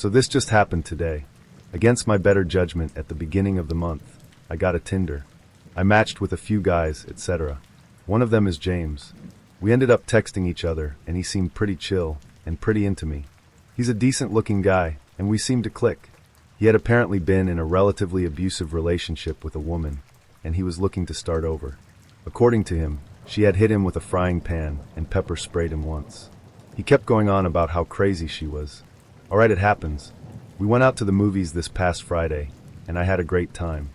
So this just happened today. Against my better judgment at the beginning of the month, I got a Tinder. I matched with a few guys, etc. One of them is James. We ended up texting each other, and he seemed pretty chill and pretty into me. He's a decent-looking guy, and we seemed to click. He had apparently been in a relatively abusive relationship with a woman, and he was looking to start over. According to him, she had hit him with a frying pan and pepper sprayed him once. He kept going on about how crazy she was. Alright, it happens. We went out to the movies this past Friday, and I had a great time.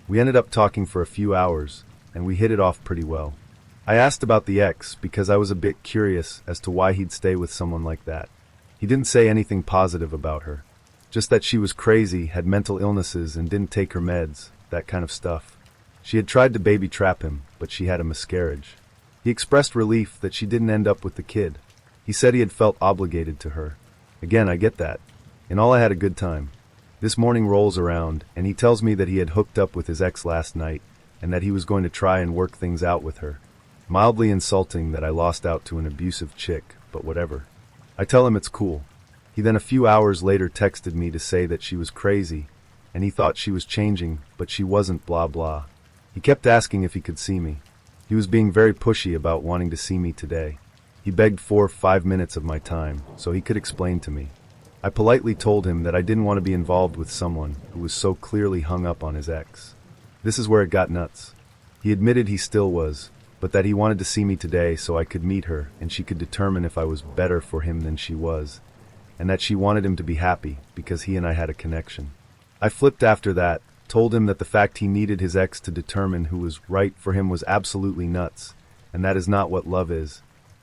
We ended up talking for a few hours, and we hit it off pretty well. I asked about the ex because I was a bit curious as to why he'd stay with someone like that. He didn't say anything positive about her. Just that she was crazy, had mental illnesses, and didn't take her meds, that kind of stuff. She had tried to baby trap him, but she had a miscarriage. He expressed relief that she didn't end up with the kid. He said he had felt obligated to her. Again, I get that. In all, I had a good time. This morning rolls around, and he tells me that he had hooked up with his ex last night, and that he was going to try and work things out with her. Mildly insulting that I lost out to an abusive chick, but whatever. I tell him it's cool. He then a few hours later texted me to say that she was crazy, and he thought she was changing, but she wasn't, blah blah. He kept asking if he could see me. He was being very pushy about wanting to see me today. He begged for 5 minutes of my time, so he could explain to me. I politely told him that I didn't want to be involved with someone who was so clearly hung up on his ex. This is where it got nuts. He admitted he still was, but that he wanted to see me today so I could meet her and she could determine if I was better for him than she was, and that she wanted him to be happy because he and I had a connection. I flipped after that, told him that the fact he needed his ex to determine who was right for him was absolutely nuts, and that is not what love is,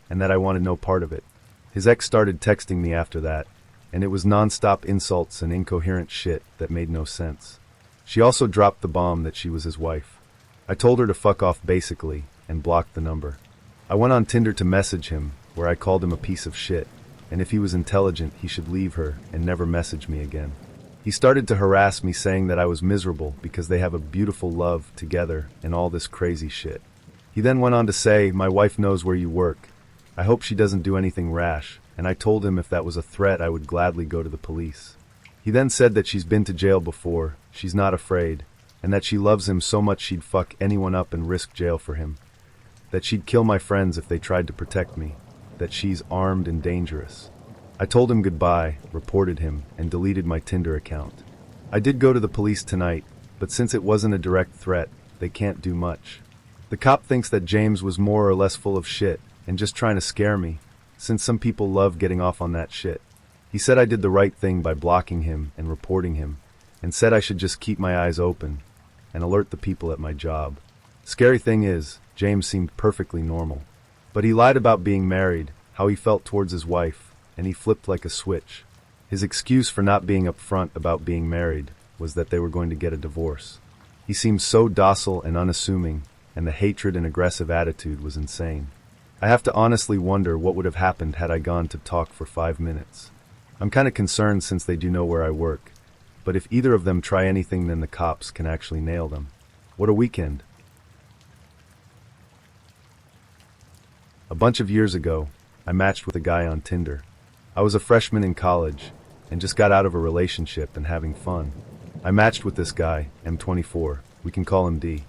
and that I wanted no part of it. His ex started texting me after that, and it was non-stop insults and incoherent shit that made no sense. She also dropped the bomb that she was his wife. I told her to fuck off basically, and blocked the number. I went on Tinder to message him, where I called him a piece of shit, and if he was intelligent he should leave her and never message me again. He started to harass me saying that I was miserable because they have a beautiful love together and all this crazy shit. He then went on to say, "My wife knows where you work. I hope she doesn't do anything rash," and I told him if that was a threat I would gladly go to the police. He then said that she's been to jail before, she's not afraid, and that she loves him so much she'd fuck anyone up and risk jail for him. That she'd kill my friends if they tried to protect me. That she's armed and dangerous. I told him goodbye, reported him, and deleted my Tinder account. I did go to the police tonight, but since it wasn't a direct threat, they can't do much. The cop thinks that James was more or less full of shit and just trying to scare me, since some people love getting off on that shit. He said I did the right thing by blocking him and reporting him, and said I should just keep my eyes open and alert the people at my job. Scary thing is, James seemed perfectly normal. But he lied about being married, how he felt towards his wife, and he flipped like a switch. His excuse for not being upfront about being married was that they were going to get a divorce. He seemed so docile and unassuming, and the hatred and aggressive attitude was insane. I have to honestly wonder what would have happened had I gone to talk for 5 minutes. I'm kinda concerned since they do know where I work, but if either of them try anything then the cops can actually nail them. What a weekend. A bunch of years ago, I matched with a guy on Tinder. I was a freshman in college, and just got out of a relationship and having fun. I matched with this guy, M24, we can call him D.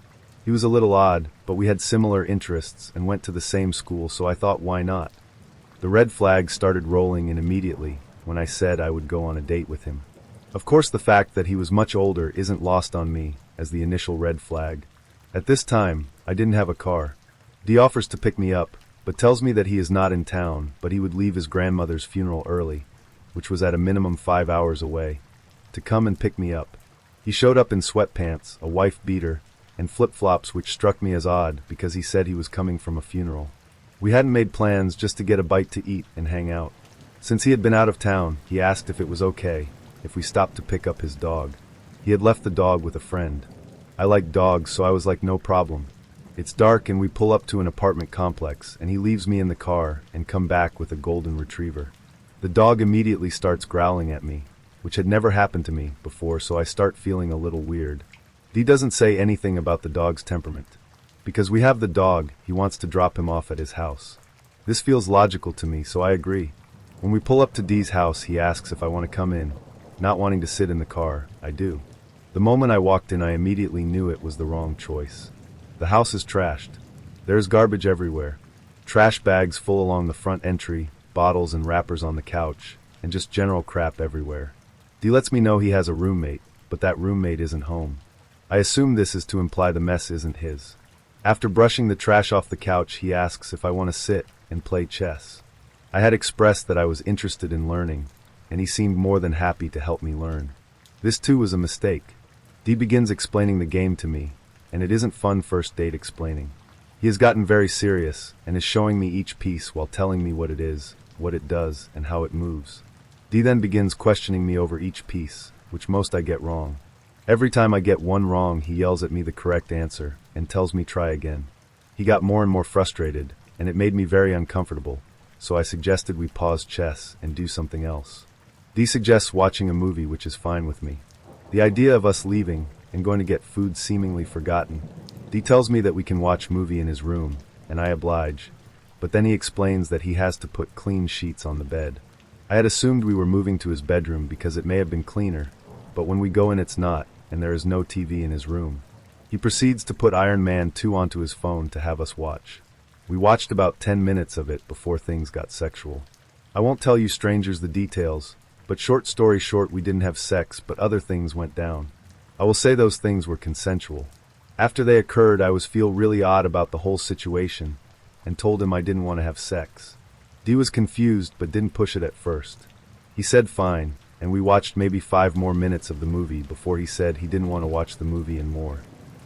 He was a little odd, but we had similar interests and went to the same school, so I thought why not? The red flags started rolling in immediately when I said I would go on a date with him. Of course the fact that he was much older isn't lost on me as the initial red flag. At this time, I didn't have a car. D offers to pick me up, but tells me that he is not in town, but he would leave his grandmother's funeral early, which was at a minimum 5 hours away, to come and pick me up. He showed up in sweatpants, a wife beater, and flip-flops, which struck me as odd because he said he was coming from a funeral. We hadn't made plans, just to get a bite to eat and hang out. Since he had been out of town, he asked if it was okay if we stopped to pick up his dog. He had left the dog with a friend. I like dogs, so I was like, no problem. It's dark and we pull up to an apartment complex, and he leaves me in the car and come back with a golden retriever. The dog immediately starts growling at me, which had never happened to me before, so I start feeling a little weird. D doesn't say anything about the dog's temperament. Because we have the dog, he wants to drop him off at his house. This feels logical to me, so I agree. When we pull up to D's house, he asks if I want to come in, not wanting to sit in the car. I do. The moment I walked in, I immediately knew it was the wrong choice. The house is trashed. There's garbage everywhere. Trash bags full along the front entry, bottles and wrappers on the couch, and just general crap everywhere. D lets me know he has a roommate, but that roommate isn't home. I assume this is to imply the mess isn't his. After brushing the trash off the couch, he asks if I want to sit and play chess. I had expressed that I was interested in learning, and he seemed more than happy to help me learn. This too was a mistake. D begins explaining the game to me, and it isn't fun first date explaining. He has gotten very serious, and is showing me each piece while telling me what it is, what it does, and how it moves. D then begins questioning me over each piece, which most I get wrong. Every time I get one wrong, he yells at me the correct answer, and tells me try again. He got more and more frustrated, and it made me very uncomfortable, so I suggested we pause chess and do something else. D suggests watching a movie, which is fine with me. The idea of us leaving and going to get food seemingly forgotten. D tells me that we can watch movie in his room, and I oblige, but then he explains that he has to put clean sheets on the bed. I had assumed we were moving to his bedroom because it may have been cleaner, but when we go in it's not, and there is no TV in his room. He proceeds to put Iron Man 2 onto his phone to have us watch. We watched about 10 minutes of it before things got sexual. I won't tell you strangers the details, but short story short, we didn't have sex, but other things went down. I will say those things were consensual. After they occurred, I was feel really odd about the whole situation, and told him I didn't want to have sex. D was confused but didn't push it at first. He said fine, and we watched maybe 5 more minutes of the movie before he said he didn't want to watch the movie and more.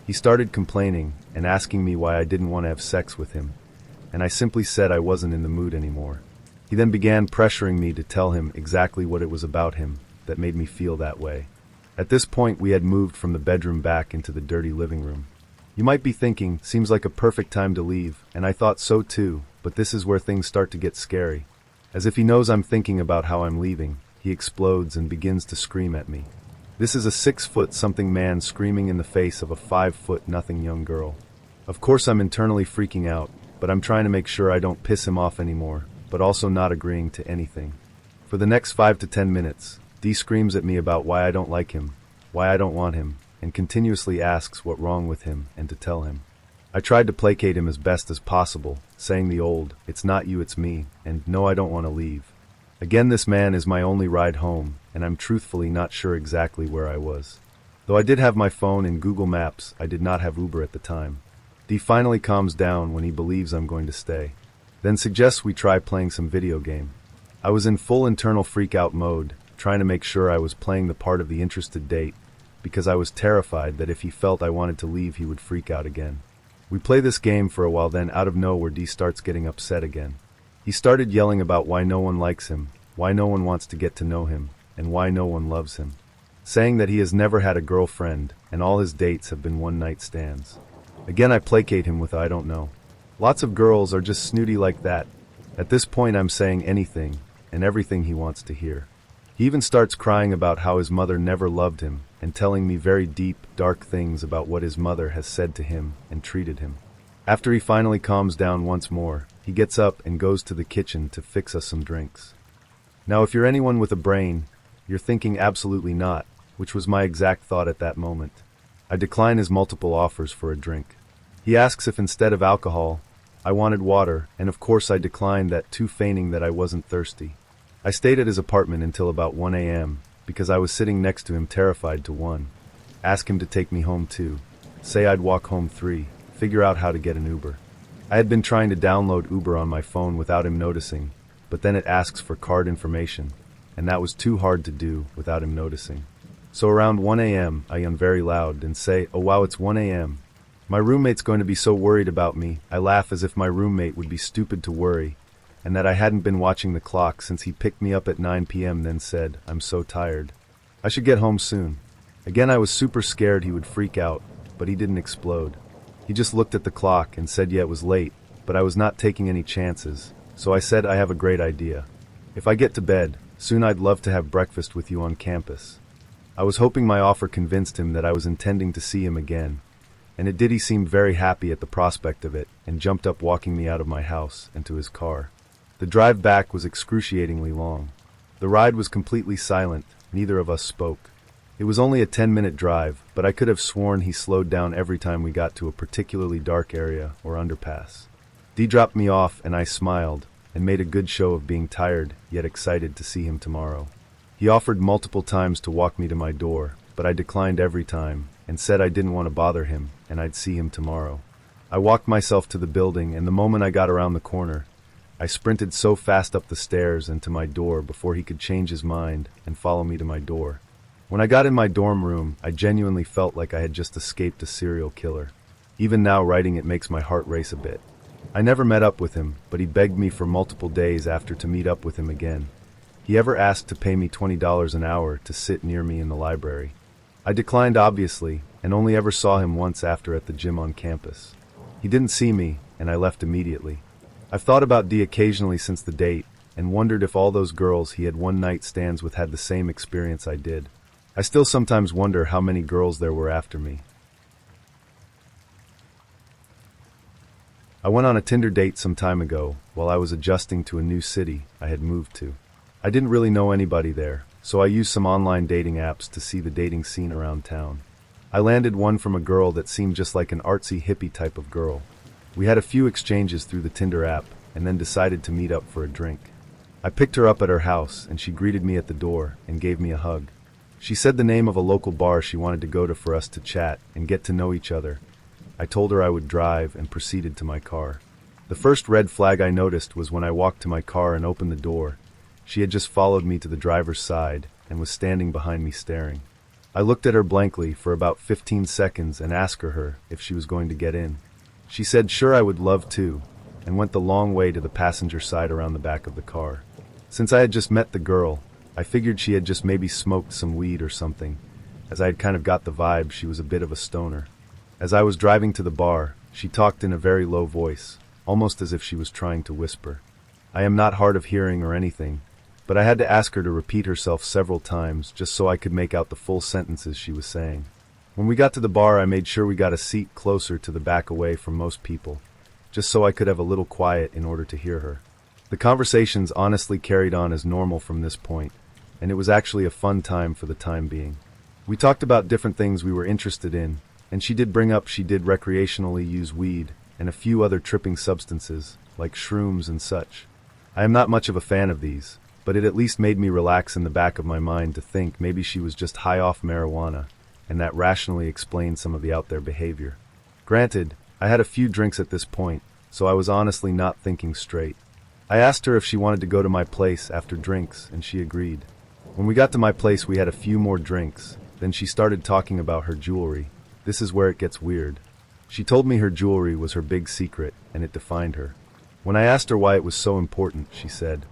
He started complaining and asking me why I didn't want to have sex with him, and I simply said I wasn't in the mood anymore. He then began pressuring me to tell him exactly what it was about him that made me feel that way. At this point, we had moved from the bedroom back into the dirty living room. You might be thinking, seems like a perfect time to leave, and I thought so too, but this is where things start to get scary. As if he knows I'm thinking about how I'm leaving, he explodes and begins to scream at me. This is a 6-foot-something man screaming in the face of a 5-foot-nothing young girl. Of course I'm internally freaking out, but I'm trying to make sure I don't piss him off anymore, but also not agreeing to anything. For the next 5 to 10 minutes, D screams at me about why I don't like him, why I don't want him, and continuously asks what's wrong with him and to tell him. I tried to placate him as best as possible, saying the old, "It's not you, it's me," and "No, I don't want to leave." Again, this man is my only ride home, and I'm truthfully not sure exactly where I was. Though I did have my phone and Google Maps, I did not have Uber at the time. D finally calms down when he believes I'm going to stay, then suggests we try playing some video game. I was in full internal freak-out mode, trying to make sure I was playing the part of the interested date, because I was terrified that if he felt I wanted to leave, he would freak out again. We play this game for a while, then out of nowhere D starts getting upset again. He started yelling about why no one likes him, why no one wants to get to know him, and why no one loves him, saying that he has never had a girlfriend and all his dates have been one-night stands. Again, I placate him with I don't know. Lots of girls are just snooty like that. At this point I'm saying anything and everything he wants to hear. He even starts crying about how his mother never loved him and telling me very deep, dark things about what his mother has said to him and treated him. After he finally calms down once more, he gets up and goes to the kitchen to fix us some drinks. Now, if you're anyone with a brain, you're thinking absolutely not, which was my exact thought at that moment. I decline his multiple offers for a drink. He asks if instead of alcohol, I wanted water, and of course I declined that too, feigning that I wasn't thirsty. I stayed at his apartment until about 1 a.m., because I was sitting next to him terrified to 1. Ask him to take me home 2. Say I'd walk home 3. Figure out how to get an Uber. I had been trying to download Uber on my phone without him noticing, but then it asks for card information, and that was too hard to do without him noticing. So around 1 a.m., I yawn very loud and say, "Oh wow, it's 1 a.m. My roommate's going to be so worried about me." I laugh as if my roommate would be stupid to worry, and that I hadn't been watching the clock since he picked me up at 9 p.m. then said, "I'm so tired. I should get home soon." Again, I was super scared he would freak out, but he didn't explode. He just looked at the clock and said yeah, it was late, but I was not taking any chances, so I said I have a great idea. If I get to bed, soon I'd love to have breakfast with you on campus. I was hoping my offer convinced him that I was intending to see him again, and it did. He seemed very happy at the prospect of it and jumped up, walking me out of my house and to his car. The drive back was excruciatingly long. The ride was completely silent, Neither of us spoke. It was only a 10-minute drive, but I could have sworn he slowed down every time we got to a particularly dark area or underpass. Dee dropped me off and I smiled, and made a good show of being tired, yet excited to see him tomorrow. He offered multiple times to walk me to my door, but I declined every time, and said I didn't want to bother him, and I'd see him tomorrow. I walked myself to the building, and the moment I got around the corner, I sprinted so fast up the stairs and to my door before he could change his mind and follow me to my door. When I got in my dorm room, I genuinely felt like I had just escaped a serial killer. Even now, writing it makes my heart race a bit. I never met up with him, but he begged me for multiple days after to meet up with him again. He ever asked to pay me $20 an hour to sit near me in the library. I declined, obviously, and only ever saw him once after at the gym on campus. He didn't see me, and I left immediately. I've thought about Dee occasionally since the date, and wondered if all those girls he had one-night stands with had the same experience I did. I still sometimes wonder how many girls there were after me. I went on a Tinder date some time ago, while I was adjusting to a new city I had moved to. I didn't really know anybody there, so I used some online dating apps to see the dating scene around town. I landed one from a girl that seemed just like an artsy hippie type of girl. We had a few exchanges through the Tinder app, and then decided to meet up for a drink. I picked her up at her house, and she greeted me at the door and gave me a hug. She said the name of a local bar she wanted to go to for us to chat and get to know each other. I told her I would drive and proceeded to my car. The first red flag I noticed was when I walked to my car and opened the door. She had just followed me to the driver's side and was standing behind me staring. I looked at her blankly for about 15 seconds and asked her if she was going to get in. She said sure, I would love to, and went the long way to the passenger side around the back of the car. Since I had just met the girl, I figured she had just maybe smoked some weed or something, as I had kind of got the vibe she was a bit of a stoner. As I was driving to the bar, she talked in a very low voice, almost as if she was trying to whisper. I am not hard of hearing or anything, but I had to ask her to repeat herself several times just so I could make out the full sentences she was saying. When we got to the bar, I made sure we got a seat closer to the back away from most people, just so I could have a little quiet in order to hear her. The conversations honestly carried on as normal from this point, and it was actually a fun time for the time being. We talked about different things we were interested in, and she did bring up she did recreationally use weed and a few other tripping substances, like shrooms and such. I am not much of a fan of these, but it at least made me relax in the back of my mind to think maybe she was just high off marijuana, and that rationally explained some of the out there behavior. Granted, I had a few drinks at this point, so I was honestly not thinking straight. I asked her if she wanted to go to my place after drinks, and she agreed. When we got to my place, we had a few more drinks, then she started talking about her jewelry. This is where it gets weird. She told me her jewelry was her big secret, and it defined her. When I asked her why it was so important, she said,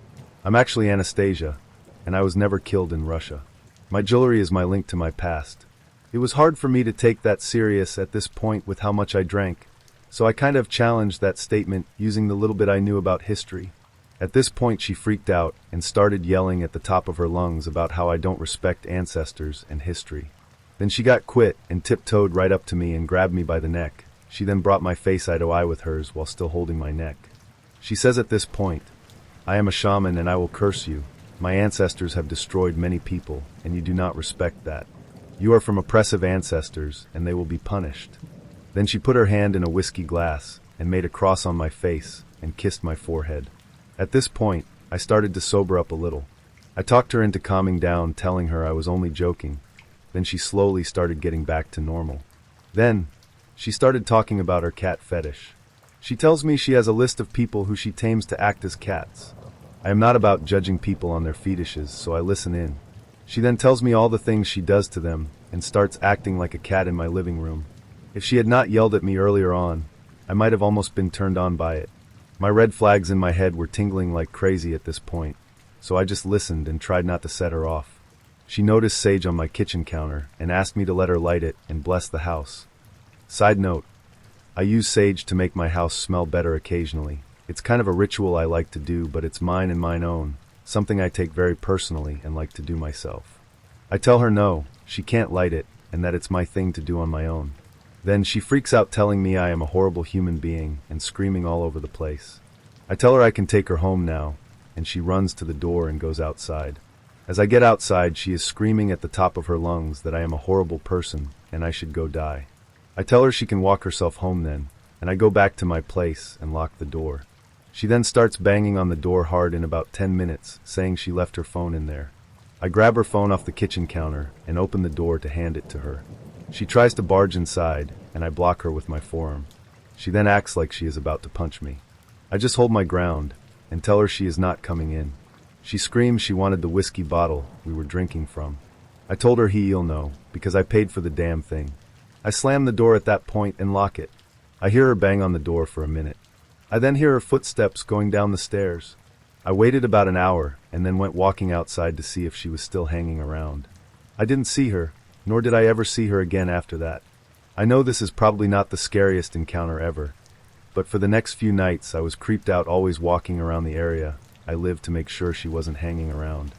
"I'm actually Anastasia, and I was never killed in Russia. My jewelry is my link to my past." It was hard for me to take that serious at this point with how much I drank, so I kind of challenged that statement using the little bit I knew about history. At this point she freaked out and started yelling at the top of her lungs about how I don't respect ancestors and history. Then she got quit and tiptoed right up to me and grabbed me by the neck. She then brought my face eye to eye with hers while still holding my neck. She says at this point, "I am a shaman and I will curse you. My ancestors have destroyed many people, and you do not respect that. You are from oppressive ancestors, and they will be punished." Then she put her hand in a whiskey glass and made a cross on my face and kissed my forehead. At this point, I started to sober up a little. I talked her into calming down, telling her I was only joking. Then she slowly started getting back to normal. Then, she started talking about her cat fetish. She tells me she has a list of people who she tames to act as cats. I am not about judging people on their fetishes, so I listen in. She then tells me all the things she does to them and starts acting like a cat in my living room. If she had not yelled at me earlier on, I might have almost been turned on by it. My red flags in my head were tingling like crazy at this point, so I just listened and tried not to set her off. She noticed sage on my kitchen counter and asked me to let her light it and bless the house. Side note, I use sage to make my house smell better occasionally. It's kind of a ritual I like to do, but it's mine and mine own, something I take very personally and like to do myself. I tell her no, she can't light it, and that it's my thing to do on my own. Then she freaks out telling me I am a horrible human being and screaming all over the place. I tell her I can take her home now, and she runs to the door and goes outside. As I get outside, she is screaming at the top of her lungs that I am a horrible person and I should go die. I tell her she can walk herself home then, and I go back to my place and lock the door. She then starts banging on the door hard in about 10 minutes, saying she left her phone in there. I grab her phone off the kitchen counter and open the door to hand it to her. She tries to barge inside, and I block her with my forearm. She then acts like she is about to punch me. I just hold my ground and tell her she is not coming in. She screams she wanted the whiskey bottle we were drinking from. I told her he'll know, because I paid for the damn thing. I slam the door at that point and lock it. I hear her bang on the door for a minute. I then hear her footsteps going down the stairs. I waited about an hour and then went walking outside to see if she was still hanging around. I didn't see her, nor did I ever see her again after that. I know this is probably not the scariest encounter ever, but for the next few nights I was creeped out always walking around the area I lived to make sure she wasn't hanging around.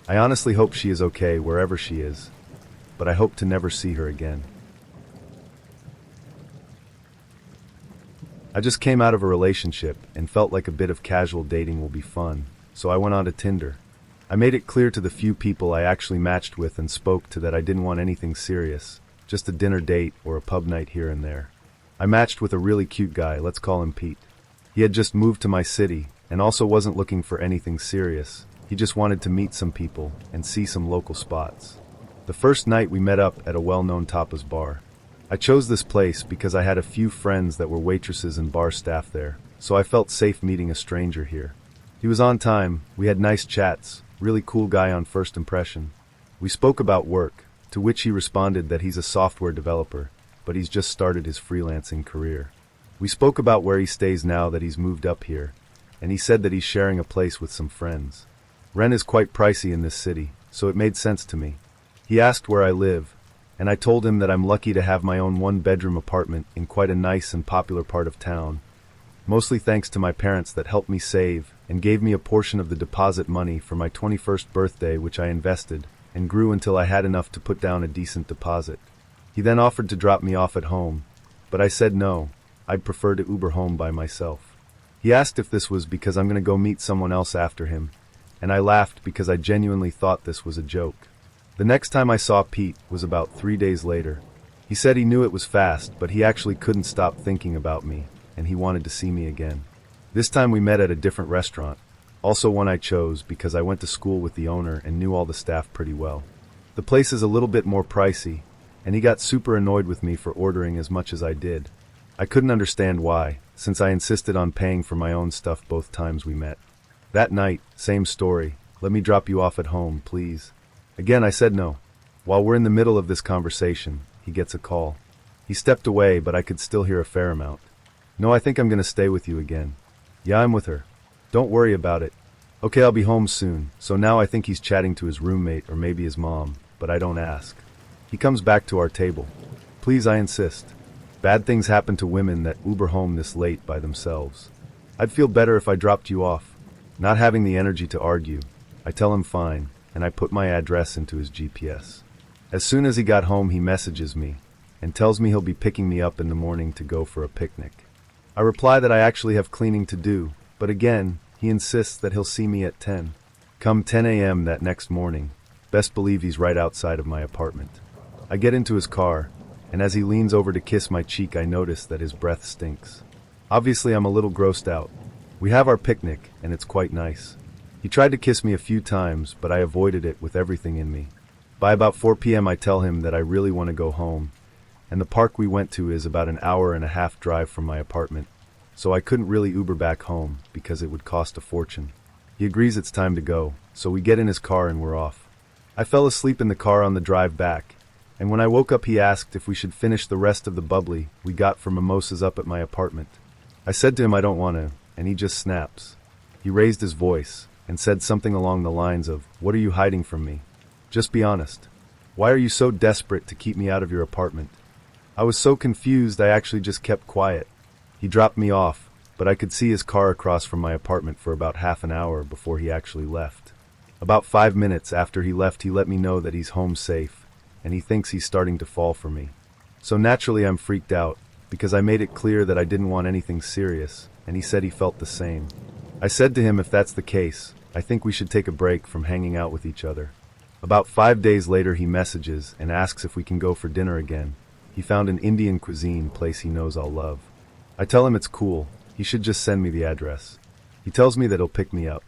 I honestly hope she is okay wherever she is, but I hope to never see her again. I just came out of a relationship and felt like a bit of casual dating will be fun, so I went on to Tinder. I made it clear to the few people I actually matched with and spoke to that I didn't want anything serious, just a dinner date or a pub night here and there. I matched with a really cute guy, let's call him Pete. He had just moved to my city and also wasn't looking for anything serious. He just wanted to meet some people and see some local spots. The first night we met up at a well-known tapas bar. I chose this place because I had a few friends that were waitresses and bar staff there, so I felt safe meeting a stranger here. He was on time, we had nice chats, really cool guy on first impression. We spoke about work, to which he responded that he's a software developer, but he's just started his freelancing career. We spoke about where he stays now that he's moved up here, and he said that he's sharing a place with some friends. Rent is quite pricey in this city, so it made sense to me. He asked where I live, and I told him that I'm lucky to have my own one-bedroom apartment in quite a nice and popular part of town, mostly thanks to my parents that helped me save and gave me a portion of the deposit money for my 21st birthday, which I invested and grew until I had enough to put down a decent deposit. He then offered to drop me off at home, but I said no, I'd prefer to Uber home by myself. He asked if this was because I'm going to go meet someone else after him, and I laughed because I genuinely thought this was a joke. The next time I saw Pete was about 3 days later. He said he knew it was fast, but he actually couldn't stop thinking about me, and he wanted to see me again. This time we met at a different restaurant, also one I chose because I went to school with the owner and knew all the staff pretty well. The place is a little bit more pricey, and he got super annoyed with me for ordering as much as I did. I couldn't understand why, since I insisted on paying for my own stuff both times we met. That night, same story, let me drop you off at home, please. Again, I said no. While we're in the middle of this conversation, he gets a call. He stepped away, but I could still hear a fair amount. No, I think I'm going to stay with you again. Yeah, I'm with her. Don't worry about it. Okay, I'll be home soon. So now I think he's chatting to his roommate or maybe his mom, but I don't ask. He comes back to our table. Please, I insist. Bad things happen to women that Uber home this late by themselves. I'd feel better if I dropped you off. Not having the energy to argue, I tell him fine, and I put my address into his GPS. As soon as he got home, he messages me and tells me he'll be picking me up in the morning to go for a picnic. I reply that I actually have cleaning to do, but again, he insists that he'll see me at 10. Come 10 a.m. that next morning, best believe he's right outside of my apartment. I get into his car, and as he leans over to kiss my cheek, I notice that his breath stinks. Obviously, I'm a little grossed out. We have our picnic, and it's quite nice. He tried to kiss me a few times, but I avoided it with everything in me. By about 4 p.m. I tell him that I really want to go home, and the park we went to is about an hour and a half drive from my apartment, so I couldn't really Uber back home because it would cost a fortune. He agrees it's time to go, so we get in his car and we're off. I fell asleep in the car on the drive back, and when I woke up he asked if we should finish the rest of the bubbly we got for mimosas up at my apartment. I said to him I don't want to, and he just snaps. He raised his voice and said something along the lines of, "What are you hiding from me? Just be honest. Why are you so desperate to keep me out of your apartment?" I was so confused I actually just kept quiet. He dropped me off, but I could see his car across from my apartment for about half an hour before he actually left. About 5 minutes after he left, he let me know that he's home safe, and he thinks he's starting to fall for me. So naturally I'm freaked out, because I made it clear that I didn't want anything serious, and he said he felt the same. I said to him if that's the case, I think we should take a break from hanging out with each other. About 5 days later he messages and asks if we can go for dinner again. He found an Indian cuisine place he knows I'll love. I tell him it's cool, he should just send me the address. He tells me that he'll pick me up.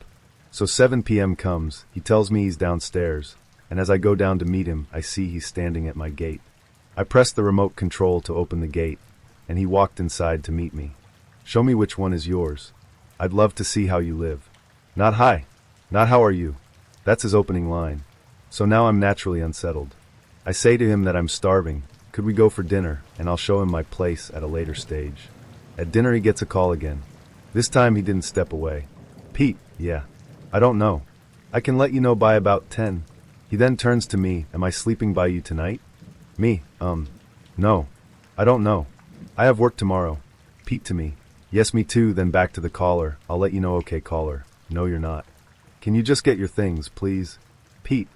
So 7 p.m. comes, he tells me he's downstairs, and as I go down to meet him, I see he's standing at my gate. I press the remote control to open the gate, and he walked inside to meet me. Show me which one is yours. I'd love to see how you live. Not hi. Not how are you. That's his opening line. So now I'm naturally unsettled. I say to him that I'm starving. Could we go for dinner, and I'll show him my place at a later stage. At dinner he gets a call again. This time he didn't step away. Pete, yeah. I don't know. I can let you know by about 10. He then turns to me, am I sleeping by you tonight? Me, no. I don't know. I have work tomorrow. Pete to me. Yes, me too, then back to the caller. I'll let you know, okay, caller. No, you're not. Can you just get your things, please? Pete.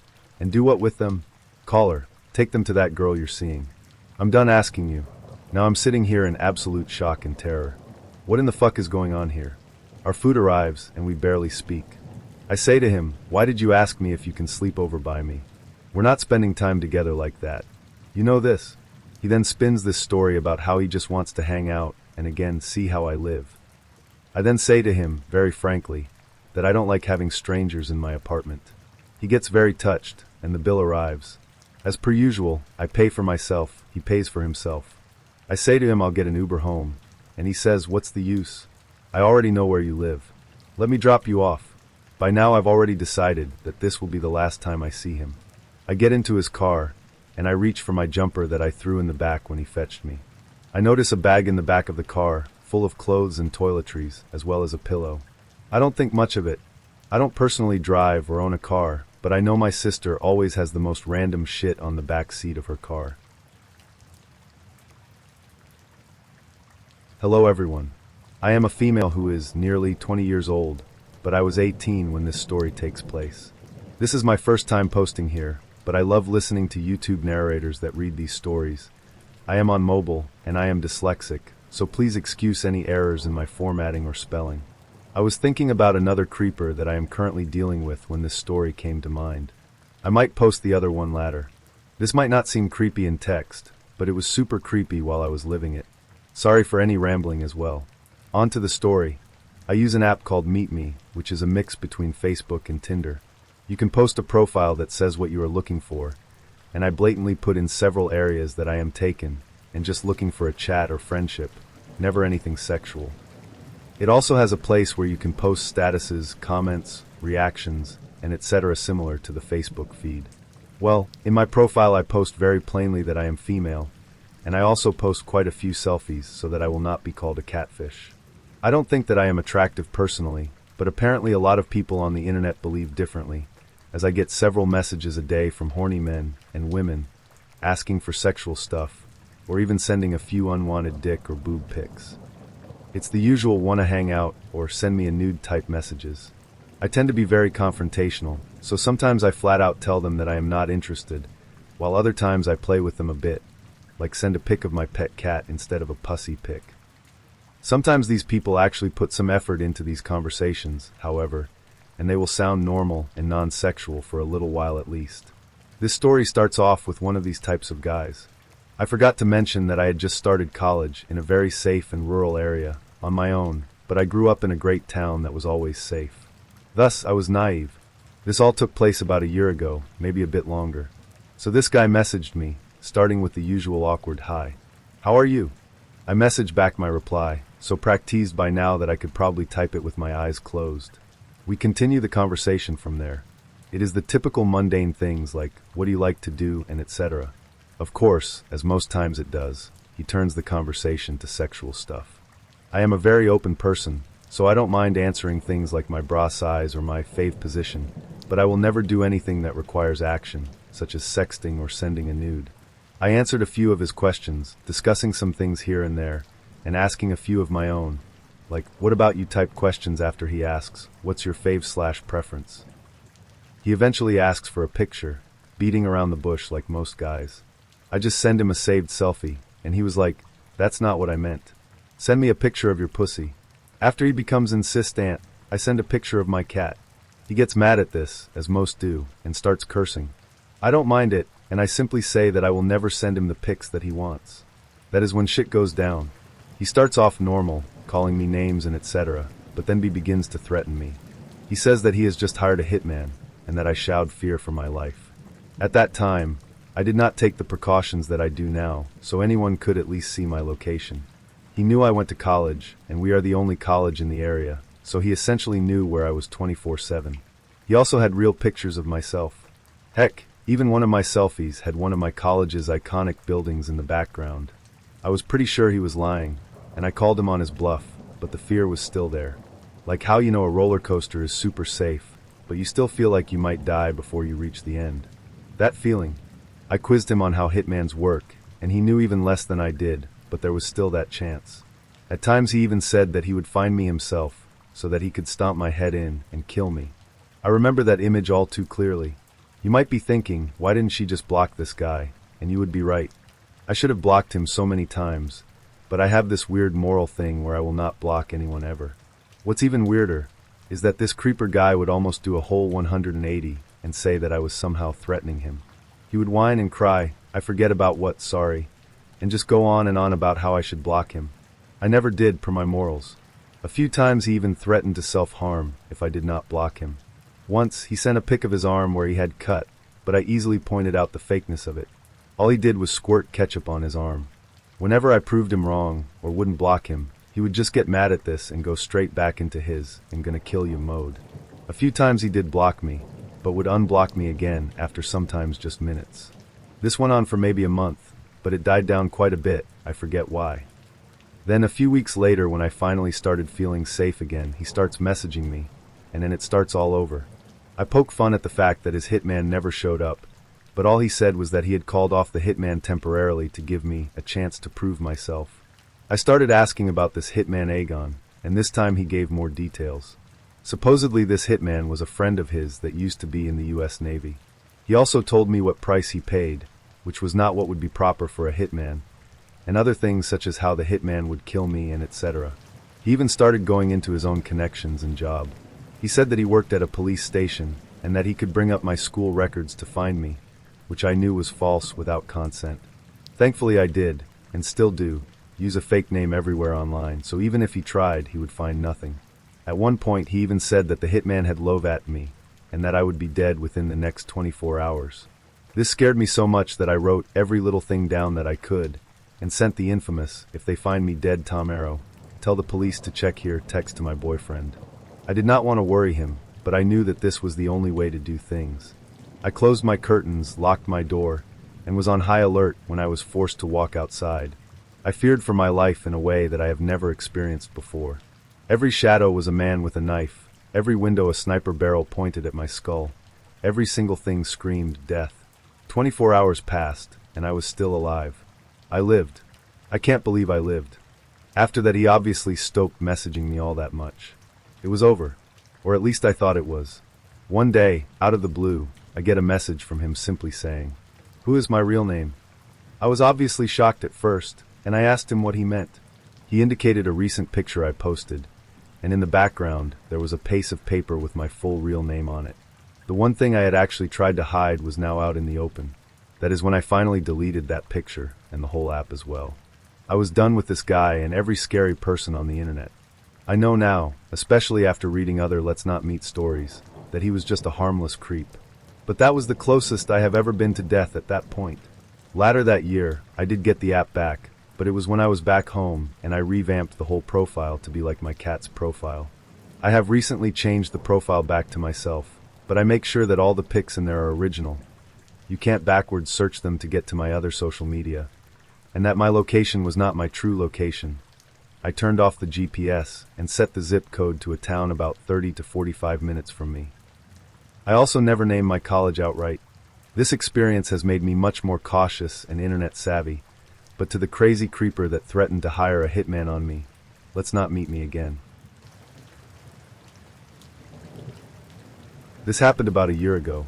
And do what with them? Caller. Take them to that girl you're seeing. I'm done asking you. Now I'm sitting here in absolute shock and terror. What in the fuck is going on here? Our food arrives, and we barely speak. I say to him, why did you ask me if you can sleep over by me? We're not spending time together like that. You know this. He then spins this story about how he just wants to hang out and again see how I live. I then say to him, very frankly, that I don't like having strangers in my apartment. He gets very touched, and the bill arrives. As per usual, I pay for myself, he pays for himself. I say to him I'll get an Uber home, and he says, what's the use? I already know where you live. Let me drop you off. By now I've already decided that this will be the last time I see him. I get into his car, and I reach for my jumper that I threw in the back when he fetched me. I notice a bag in the back of the car, full of clothes and toiletries, as well as a pillow. I don't think much of it. I don't personally drive or own a car, but I know my sister always has the most random shit on the back seat of her car. Hello everyone. I am a female who is nearly 20 years old, but I was 18 when this story takes place. This is my first time posting here, but I love listening to YouTube narrators that read these stories. I am on mobile, and I am dyslexic, so please excuse any errors in my formatting or spelling. I was thinking about another creeper that I am currently dealing with when this story came to mind. I might post the other one later. This might not seem creepy in text, but it was super creepy while I was living it. Sorry for any rambling as well. On to the story. I use an app called Meet Me, which is a mix between Facebook and Tinder. You can post a profile that says what you are looking for, and I blatantly put in several areas that I am taken and just looking for a chat or friendship, never anything sexual. It also has a place where you can post statuses, comments, reactions, and etc. similar to the Facebook feed. Well, in my profile I post very plainly that I am female, and I also post quite a few selfies so that I will not be called a catfish. I don't think that I am attractive personally, but apparently a lot of people on the internet believe differently, as I get several messages a day from horny men and women asking for sexual stuff, or even sending a few unwanted dick or boob pics. It's the usual wanna hang out or send me a nude type messages. I tend to be very confrontational, so sometimes I flat out tell them that I am not interested, while other times I play with them a bit, like send a pic of my pet cat instead of a pussy pic. Sometimes these people actually put some effort into these conversations, however, and they will sound normal and non-sexual for a little while at least. This story starts off with one of these types of guys. I forgot to mention that I had just started college in a very safe and rural area, on my own, but I grew up in a great town that was always safe. Thus, I was naive. This all took place about a year ago, maybe a bit longer. So this guy messaged me, starting with the usual awkward hi. How are you? I messaged back my reply, so practiced by now that I could probably type it with my eyes closed. We continue the conversation from there. It is the typical mundane things like, what do you like to do, and etc. Of course, as most times it does, he turns the conversation to sexual stuff. I am a very open person, so I don't mind answering things like my bra size or my fave position, but I will never do anything that requires action, such as sexting or sending a nude. I answered a few of his questions, discussing some things here and there, and asking a few of my own, like, what about you type questions after he asks, what's your fave/preference? He eventually asks for a picture, beating around the bush like most guys. I just send him a saved selfie, and he was like, that's not what I meant. Send me a picture of your pussy. After he becomes insistent, I send a picture of my cat. He gets mad at this, as most do, and starts cursing. I don't mind it, and I simply say that I will never send him the pics that he wants. That is when shit goes down. He starts off normal, calling me names and etc., but then he begins to threaten me. He says that he has just hired a hitman, and that I showed fear for my life. At that time, I did not take the precautions that I do now, so anyone could at least see my location. He knew I went to college, and we are the only college in the area, so he essentially knew where I was 24/7. He also had real pictures of myself. Heck, even one of my selfies had one of my college's iconic buildings in the background. I was pretty sure he was lying, and I called him on his bluff, but the fear was still there. Like how you know a roller coaster is super safe, but you still feel like you might die before you reach the end. That feeling. I quizzed him on how hitmans work, and he knew even less than I did, but there was still that chance. At times he even said that he would find me himself, so that he could stomp my head in and kill me. I remember that image all too clearly. You might be thinking, why didn't she just block this guy? And you would be right. I should have blocked him so many times, but I have this weird moral thing where I will not block anyone ever. What's even weirder is that this creeper guy would almost do a whole 180 and say that I was somehow threatening him. He would whine and cry, I forget about what, sorry, and just go on and on about how I should block him. I never did, per my morals. A few times he even threatened to self-harm if I did not block him. Once, he sent a pic of his arm where he had cut, but I easily pointed out the fakeness of it. All he did was squirt ketchup on his arm. Whenever I proved him wrong, or wouldn't block him, he would just get mad at this and go straight back into his "I'm gonna kill you" mode. A few times he did block me, but would unblock me again after sometimes just minutes. This went on for maybe a month, but it died down quite a bit, I forget why. Then a few weeks later, when I finally started feeling safe again, he starts messaging me, and then it starts all over. I poke fun at the fact that his hitman never showed up, but all he said was that he had called off the hitman temporarily to give me a chance to prove myself. I started asking about this hitman Aegon, and this time he gave more details. Supposedly this hitman was a friend of his that used to be in the US Navy. He also told me what price he paid, which was not what would be proper for a hitman, and other things such as how the hitman would kill me and etc. He even started going into his own connections and job. He said that he worked at a police station and that he could bring up my school records to find me, which I knew was false without consent. Thankfully I did, and still do, use a fake name everywhere online, so even if he tried, he would find nothing. At one point he even said that the hitman had low-vat me, and that I would be dead within the next 24 hours. This scared me so much that I wrote every little thing down that I could, and sent the infamous, if they find me dead Tom Arrow, tell the police to check here text to my boyfriend. I did not want to worry him, but I knew that this was the only way to do things. I closed my curtains, locked my door, and was on high alert when I was forced to walk outside. I feared for my life in a way that I have never experienced before. Every shadow was a man with a knife, every window a sniper barrel pointed at my skull. Every single thing screamed death. 24 hours passed, and I was still alive. I lived. I can't believe I lived. After that he obviously stopped messaging me all that much. It was over, or at least I thought it was. One day, out of the blue, I get a message from him simply saying, "Who is my real name?" I was obviously shocked at first, and I asked him what he meant. He indicated a recent picture I posted, and in the background, there was a piece of paper with my full real name on it. The one thing I had actually tried to hide was now out in the open. That is when I finally deleted that picture, and the whole app as well. I was done with this guy and every scary person on the internet. I know now, especially after reading other Let's Not Meet stories, that he was just a harmless creep. But that was the closest I have ever been to death at that point. Later that year, I did get the app back, but it was when I was back home and I revamped the whole profile to be like my cat's profile. I have recently changed the profile back to myself, but I make sure that all the pics in there are original. You can't backwards search them to get to my other social media, and that my location was not my true location. I turned off the GPS and set the zip code to a town about 30 to 45 minutes from me. I also never named my college outright. This experience has made me much more cautious and internet savvy, but to the crazy creeper that threatened to hire a hitman on me, let's not meet me again. This happened about a year ago.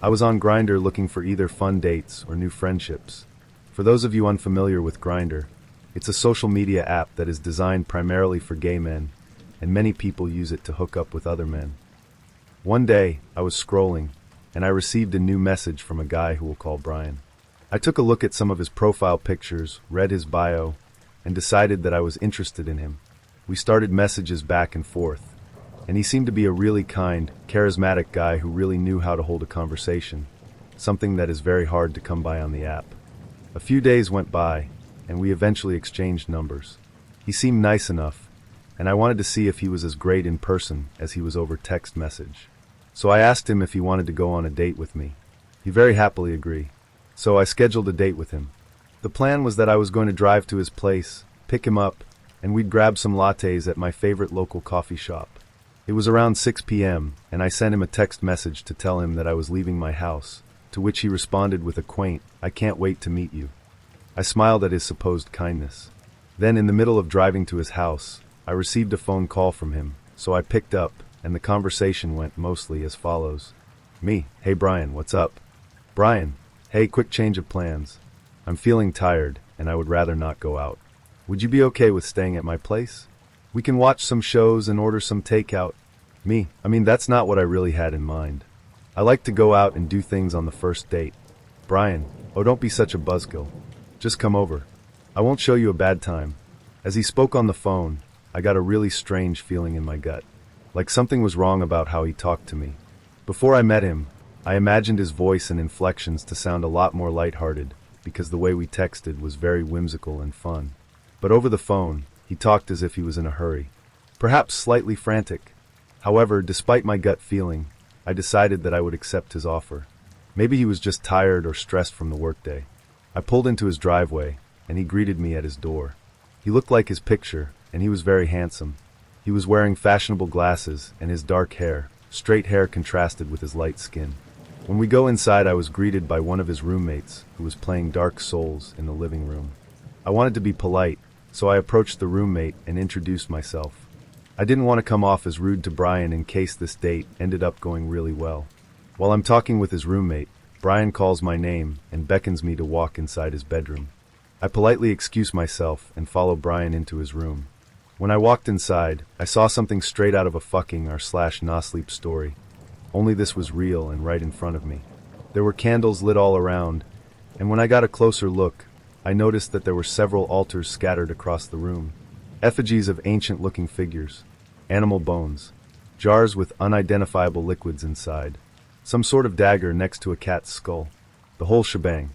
I was on Grindr looking for either fun dates or new friendships. For those of you unfamiliar with Grindr, it's a social media app that is designed primarily for gay men, and many people use it to hook up with other men. One day, I was scrolling, and I received a new message from a guy who we'll call Brian. I took a look at some of his profile pictures, read his bio, and decided that I was interested in him. We started messages back and forth, and he seemed to be a really kind, charismatic guy who really knew how to hold a conversation, something that is very hard to come by on the app. A few days went by, and we eventually exchanged numbers. He seemed nice enough, and I wanted to see if he was as great in person as he was over text message. So I asked him if he wanted to go on a date with me. He very happily agreed. So I scheduled a date with him. The plan was that I was going to drive to his place, pick him up, and we'd grab some lattes at my favorite local coffee shop. It was around 6 p.m., and I sent him a text message to tell him that I was leaving my house, to which he responded with a quaint, "I can't wait to meet you." I smiled at his supposed kindness. Then, in the middle of driving to his house, I received a phone call from him, so I picked up, and the conversation went mostly as follows. Me: "Hey Brian, what's up?" Brian: "Hey, quick change of plans. I'm feeling tired, and I would rather not go out. Would you be okay with staying at my place? We can watch some shows and order some takeout." Me: "That's not what I really had in mind. I like to go out and do things on the first date." Brian: "Oh, don't be such a buzzkill. Just come over. I won't show you a bad time." As he spoke on the phone, I got a really strange feeling in my gut. Like something was wrong about how he talked to me. Before I met him, I imagined his voice and inflections to sound a lot more lighthearted, because the way we texted was very whimsical and fun. But over the phone, he talked as if he was in a hurry, perhaps slightly frantic. However, despite my gut feeling, I decided that I would accept his offer. Maybe he was just tired or stressed from the workday. I pulled into his driveway, and he greeted me at his door. He looked like his picture, and he was very handsome. He was wearing fashionable glasses, and his dark hair, straight hair contrasted with his light skin. When we go inside, I was greeted by one of his roommates, who was playing Dark Souls in the living room. I wanted to be polite, so I approached the roommate and introduced myself. I didn't want to come off as rude to Brian in case this date ended up going really well. While I'm talking with his roommate, Brian calls my name and beckons me to walk inside his bedroom. I politely excuse myself and follow Brian into his room. When I walked inside, I saw something straight out of a fucking / no-sleep story. Only this was real and right in front of me. There were candles lit all around, and when I got a closer look, I noticed that there were several altars scattered across the room. Effigies of ancient-looking figures, animal bones, jars with unidentifiable liquids inside, some sort of dagger next to a cat's skull. The whole shebang.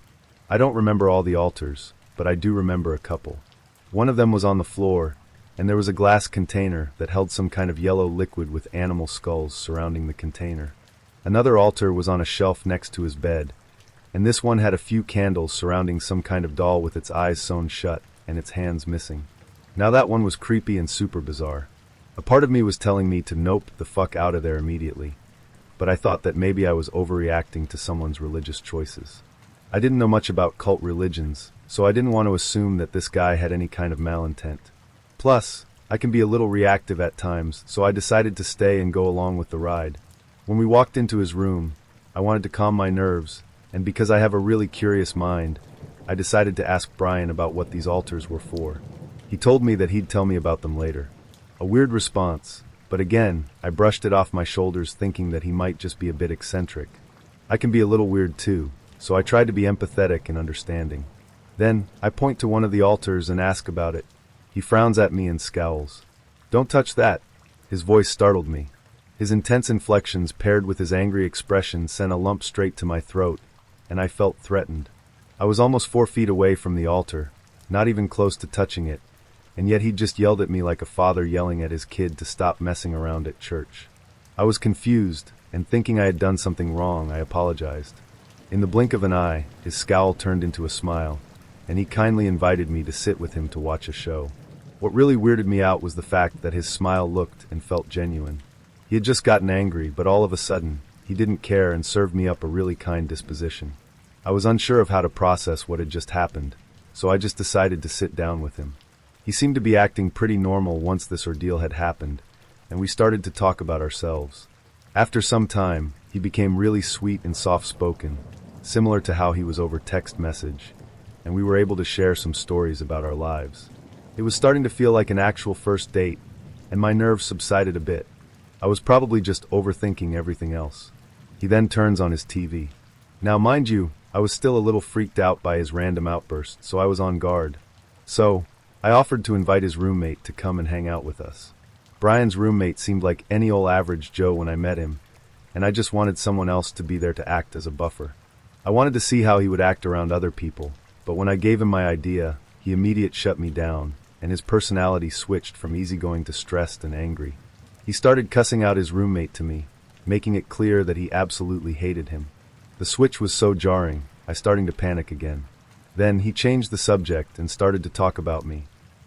I don't remember all the altars, but I do remember a couple. One of them was on the floor, and there was a glass container that held some kind of yellow liquid with animal skulls surrounding the container. Another altar was on a shelf next to his bed, and this one had a few candles surrounding some kind of doll with its eyes sewn shut and its hands missing. Now that one was creepy and super bizarre. A part of me was telling me to nope the fuck out of there immediately, but I thought that maybe I was overreacting to someone's religious choices. I didn't know much about cult religions, so I didn't want to assume that this guy had any kind of malintent. Plus, I can be a little reactive at times, so I decided to stay and go along with the ride. When we walked into his room, I wanted to calm my nerves, and because I have a really curious mind, I decided to ask Brian about what these altars were for. He told me that he'd tell me about them later. A weird response, but again, I brushed it off my shoulders thinking that he might just be a bit eccentric. I can be a little weird too, so I tried to be empathetic and understanding. Then, I point to one of the altars and ask about it. He frowns at me and scowls. "Don't touch that." His voice startled me. His intense inflections paired with his angry expression sent a lump straight to my throat, and I felt threatened. I was almost 4 feet away from the altar, not even close to touching it, and yet he just yelled at me like a father yelling at his kid to stop messing around at church. I was confused, and thinking I had done something wrong, I apologized. In the blink of an eye, his scowl turned into a smile, and he kindly invited me to sit with him to watch a show. What really weirded me out was the fact that his smile looked and felt genuine. He had just gotten angry, but all of a sudden, he didn't care and served me up a really kind disposition. I was unsure of how to process what had just happened, so I just decided to sit down with him. He seemed to be acting pretty normal once this ordeal had happened, and we started to talk about ourselves. After some time, he became really sweet and soft-spoken, similar to how he was over text message, and we were able to share some stories about our lives. It was starting to feel like an actual first date, and my nerves subsided a bit. I was probably just overthinking everything else. He then turns on his TV. Now, mind you, I was still a little freaked out by his random outbursts, so I was on guard. So, I offered to invite his roommate to come and hang out with us. Brian's roommate seemed like any old average Joe when I met him, and I just wanted someone else to be there to act as a buffer. I wanted to see how he would act around other people, but when I gave him my idea, he immediately shut me down, and his personality switched from easygoing to stressed and angry. He started cussing out his roommate to me, making it clear that he absolutely hated him. The switch was so jarring, I started to panic again. Then he changed the subject and started to talk about me.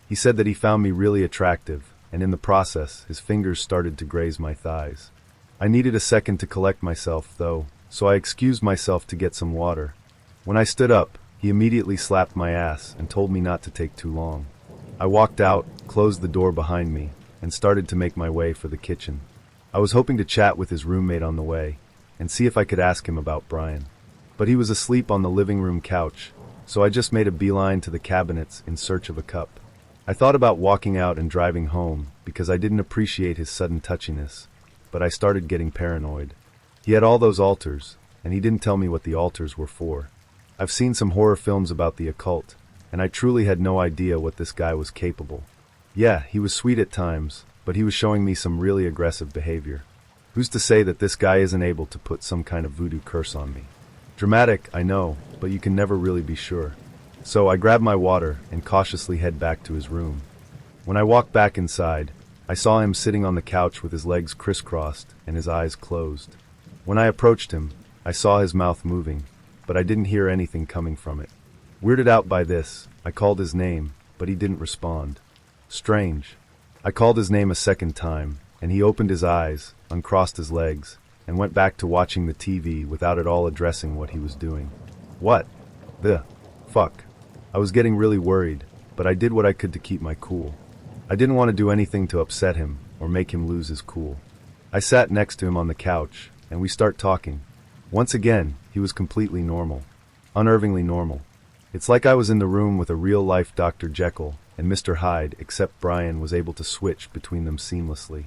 He said that he found me really attractive, and in the process, his fingers started to graze my thighs. I needed a second to collect myself, though, so I excused myself to get some water. When I stood up, he immediately slapped my ass and told me not to take too long. I walked out, closed the door behind me, and started to make my way for the kitchen. I was hoping to chat with his roommate on the way, and see if I could ask him about Brian. But he was asleep on the living room couch, so I just made a beeline to the cabinets in search of a cup. I thought about walking out and driving home, because I didn't appreciate his sudden touchiness, but I started getting paranoid. He had all those altars, and he didn't tell me what the altars were for. I've seen some horror films about the occult, and I truly had no idea what this guy was capable. Yeah, he was sweet at times, but he was showing me some really aggressive behavior. Who's to say that this guy isn't able to put some kind of voodoo curse on me? Dramatic, I know, but you can never really be sure. So I grabbed my water and cautiously head back to his room. When I walked back inside, I saw him sitting on the couch with his legs crisscrossed and his eyes closed. When I approached him, I saw his mouth moving, but I didn't hear anything coming from it. Weirded out by this, I called his name, but he didn't respond. Strange. I called his name a second time, and he opened his eyes, uncrossed his legs, and went back to watching the TV without at all addressing what he was doing. What the fuck? I was getting really worried, but I did what I could to keep my cool. I didn't want to do anything to upset him or make him lose his cool. I sat next to him on the couch, and we start talking. Once again, he was completely normal. Unnervingly normal. It's like I was in the room with a real-life Dr. Jekyll and Mr. Hyde, except Brian was able to switch between them seamlessly.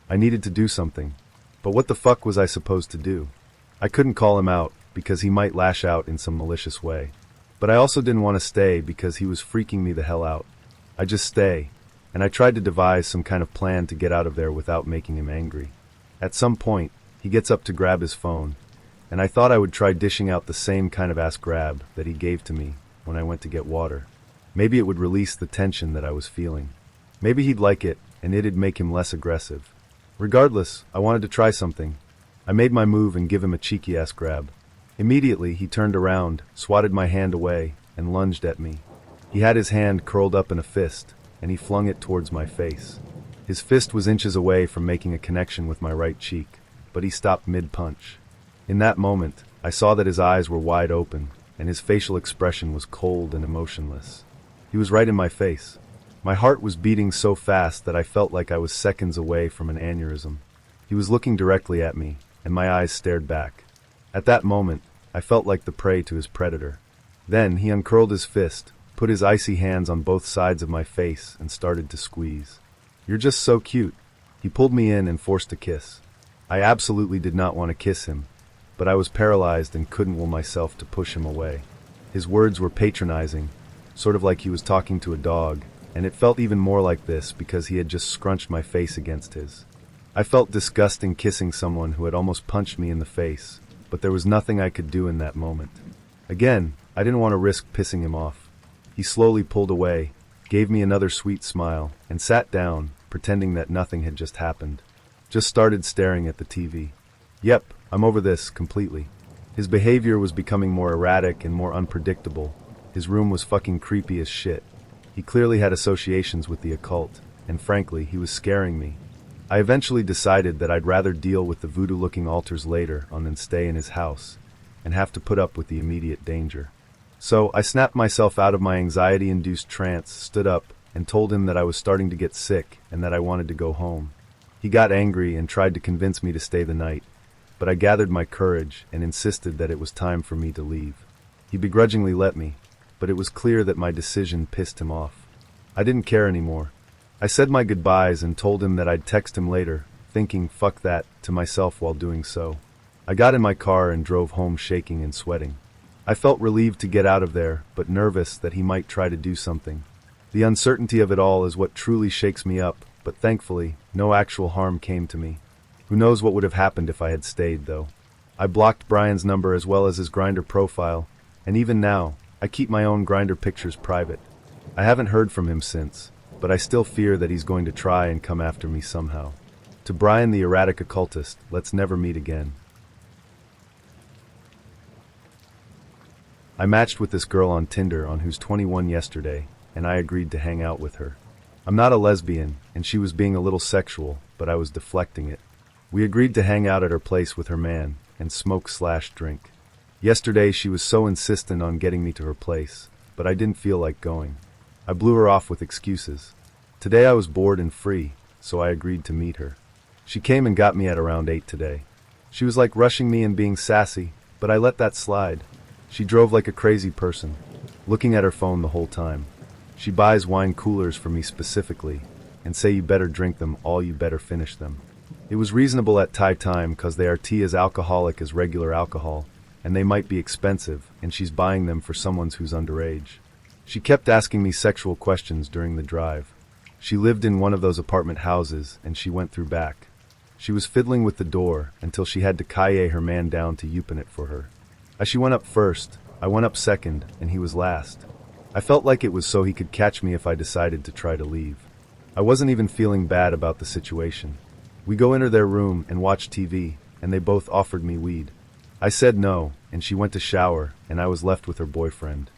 I needed to do something, but what the fuck was I supposed to do? I couldn't call him out, because he might lash out in some malicious way. But I also didn't want to stay because he was freaking me the hell out. I just stay, and I tried to devise some kind of plan to get out of there without making him angry. At some point, he gets up to grab his phone, and I thought I would try dishing out the same kind of ass grab that he gave to me when I went to get water. Maybe it would release the tension that I was feeling. Maybe he'd like it, and it'd make him less aggressive. Regardless, I wanted to try something. I made my move and give him a cheeky-ass grab. Immediately, he turned around, swatted my hand away, and lunged at me. He had his hand curled up in a fist, and he flung it towards my face. His fist was inches away from making a connection with my right cheek, but he stopped mid-punch. In that moment, I saw that his eyes were wide open, and his facial expression was cold and emotionless. He was right in my face. My heart was beating so fast that I felt like I was seconds away from an aneurysm. He was looking directly at me, and my eyes stared back. At that moment, I felt like the prey to his predator. Then he uncurled his fist, put his icy hands on both sides of my face, and started to squeeze. "You're just so cute." He pulled me in and forced a kiss. I absolutely did not want to kiss him, but I was paralyzed and couldn't will myself to push him away. His words were patronizing, sort of like he was talking to a dog, and it felt even more like this because he had just scrunched my face against his. I felt disgusting kissing someone who had almost punched me in the face, but there was nothing I could do in that moment. Again, I didn't want to risk pissing him off. He slowly pulled away, gave me another sweet smile, and sat down, pretending that nothing had just happened. Just started staring at the TV. Yep, I'm over this completely. His behavior was becoming more erratic and more unpredictable. His room was fucking creepy as shit. He clearly had associations with the occult, and frankly, he was scaring me. I eventually decided that I'd rather deal with the voodoo-looking altars later on than stay in his house, and have to put up with the immediate danger. So I snapped myself out of my anxiety-induced trance, stood up, and told him that I was starting to get sick and that I wanted to go home. He got angry and tried to convince me to stay the night, but I gathered my courage and insisted that it was time for me to leave. He begrudgingly let me, but it was clear that my decision pissed him off. I didn't care anymore. I said my goodbyes and told him that I'd text him later, thinking, fuck that, to myself while doing so. I got in my car and drove home shaking and sweating. I felt relieved to get out of there, but nervous that he might try to do something. The uncertainty of it all is what truly shakes me up, but thankfully, no actual harm came to me. Who knows what would have happened if I had stayed, though. I blocked Brian's number as well as his Grindr profile, and even now, I keep my own Grindr pictures private. I haven't heard from him since, but I still fear that he's going to try and come after me somehow. To Brian the erratic occultist, let's never meet again. I matched with this girl on Tinder on who's 21 yesterday, and I agreed to hang out with her. I'm not a lesbian, and she was being a little sexual, but I was deflecting it. We agreed to hang out at her place with her man, and smoke/drink. Yesterday she was so insistent on getting me to her place, but I didn't feel like going. I blew her off with excuses. Today I was bored and free, so I agreed to meet her. She came and got me at around 8 today. She was like rushing me and being sassy, but I let that slide. She drove like a crazy person, looking at her phone the whole time. She buys wine coolers for me specifically, and say you better drink them all, you better finish them. It was reasonable at time cause they are tea as alcoholic as regular alcohol, and they might be expensive, and she's buying them for someone who's underage. She kept asking me sexual questions during the drive. She lived in one of those apartment houses, and she went through back. She was fiddling with the door until she had to kaye her man down to open it for her. As she went up first, I went up second, and he was last. I felt like it was so he could catch me if I decided to try to leave. I wasn't even feeling bad about the situation. We go into their room and watch TV, and they both offered me weed. I said no, and she went to shower, and I was left with her boyfriend.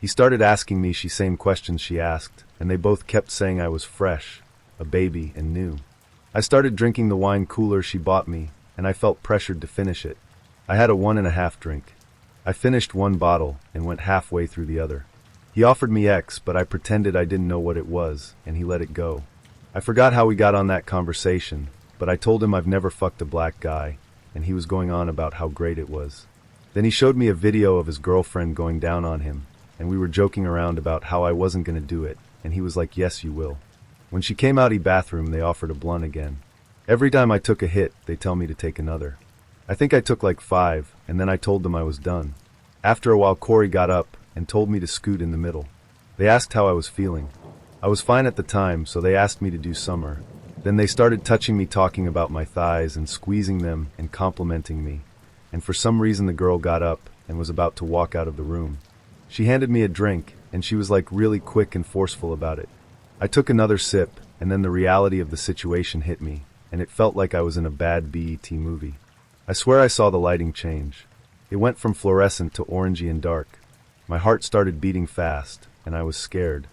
He started asking me the same questions she asked, and they both kept saying I was fresh, a baby, and new. I started drinking the wine cooler she bought me, and I felt pressured to finish it. I had a 1.5 drink. I finished one bottle and went halfway through the other. He offered me X, but I pretended I didn't know what it was, and he let it go. I forgot how we got on that conversation, but I told him I've never fucked a black guy, and he was going on about how great it was. Then he showed me a video of his girlfriend going down on him, and we were joking around about how I wasn't going to do it, and he was like, yes, you will. When she came out of the bathroom, they offered a blunt again. Every time I took a hit, they tell me to take another. I think I took like 5, and then I told them I was done. After a while, Corey got up and told me to scoot in the middle. They asked how I was feeling. I was fine at the time, so they asked me to do summer. Then they started touching me, talking about my thighs and squeezing them and complimenting me. And for some reason the girl got up and was about to walk out of the room. She handed me a drink, and she was like really quick and forceful about it. I took another sip, and then the reality of the situation hit me, and it felt like I was in a bad BET movie. I swear I saw the lighting change. It went from fluorescent to orangey and dark. My heart started beating fast, and I was scared.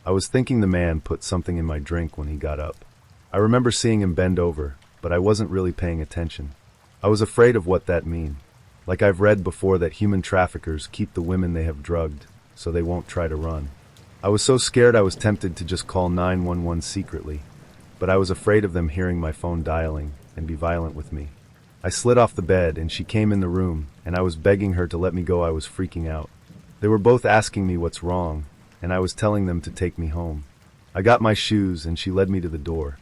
I was thinking the man put something in my drink when he got up. I remember seeing him bend over, but I wasn't really paying attention. I was afraid of what that mean. Like I've read before that human traffickers keep the women they have drugged, so they won't try to run. I was so scared I was tempted to just call 911 secretly, but I was afraid of them hearing my phone dialing and be violent with me. I slid off the bed and she came in the room, and I was begging her to let me go. I was freaking out. They were both asking me what's wrong, and I was telling them to take me home. I got my shoes and she led me to the door.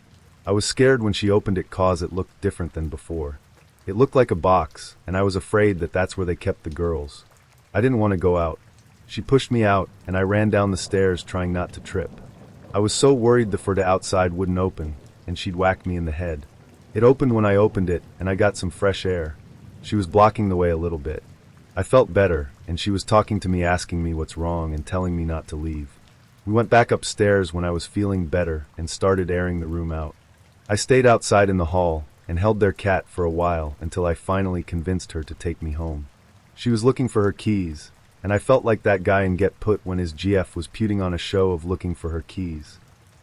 I was scared when she opened it cause it looked different than before. It looked like a box, and I was afraid that that's where they kept the girls. I didn't want to go out. She pushed me out, and I ran down the stairs trying not to trip. I was so worried the door to outside wouldn't open, and she'd whack me in the head. It opened when I opened it, and I got some fresh air. She was blocking the way a little bit. I felt better, and she was talking to me, asking me what's wrong and telling me not to leave. We went back upstairs when I was feeling better and started airing the room out. I stayed outside in the hall and held their cat for a while until I finally convinced her to take me home. She was looking for her keys, and I felt like that guy in Get Put when his GF was putting on a show of looking for her keys.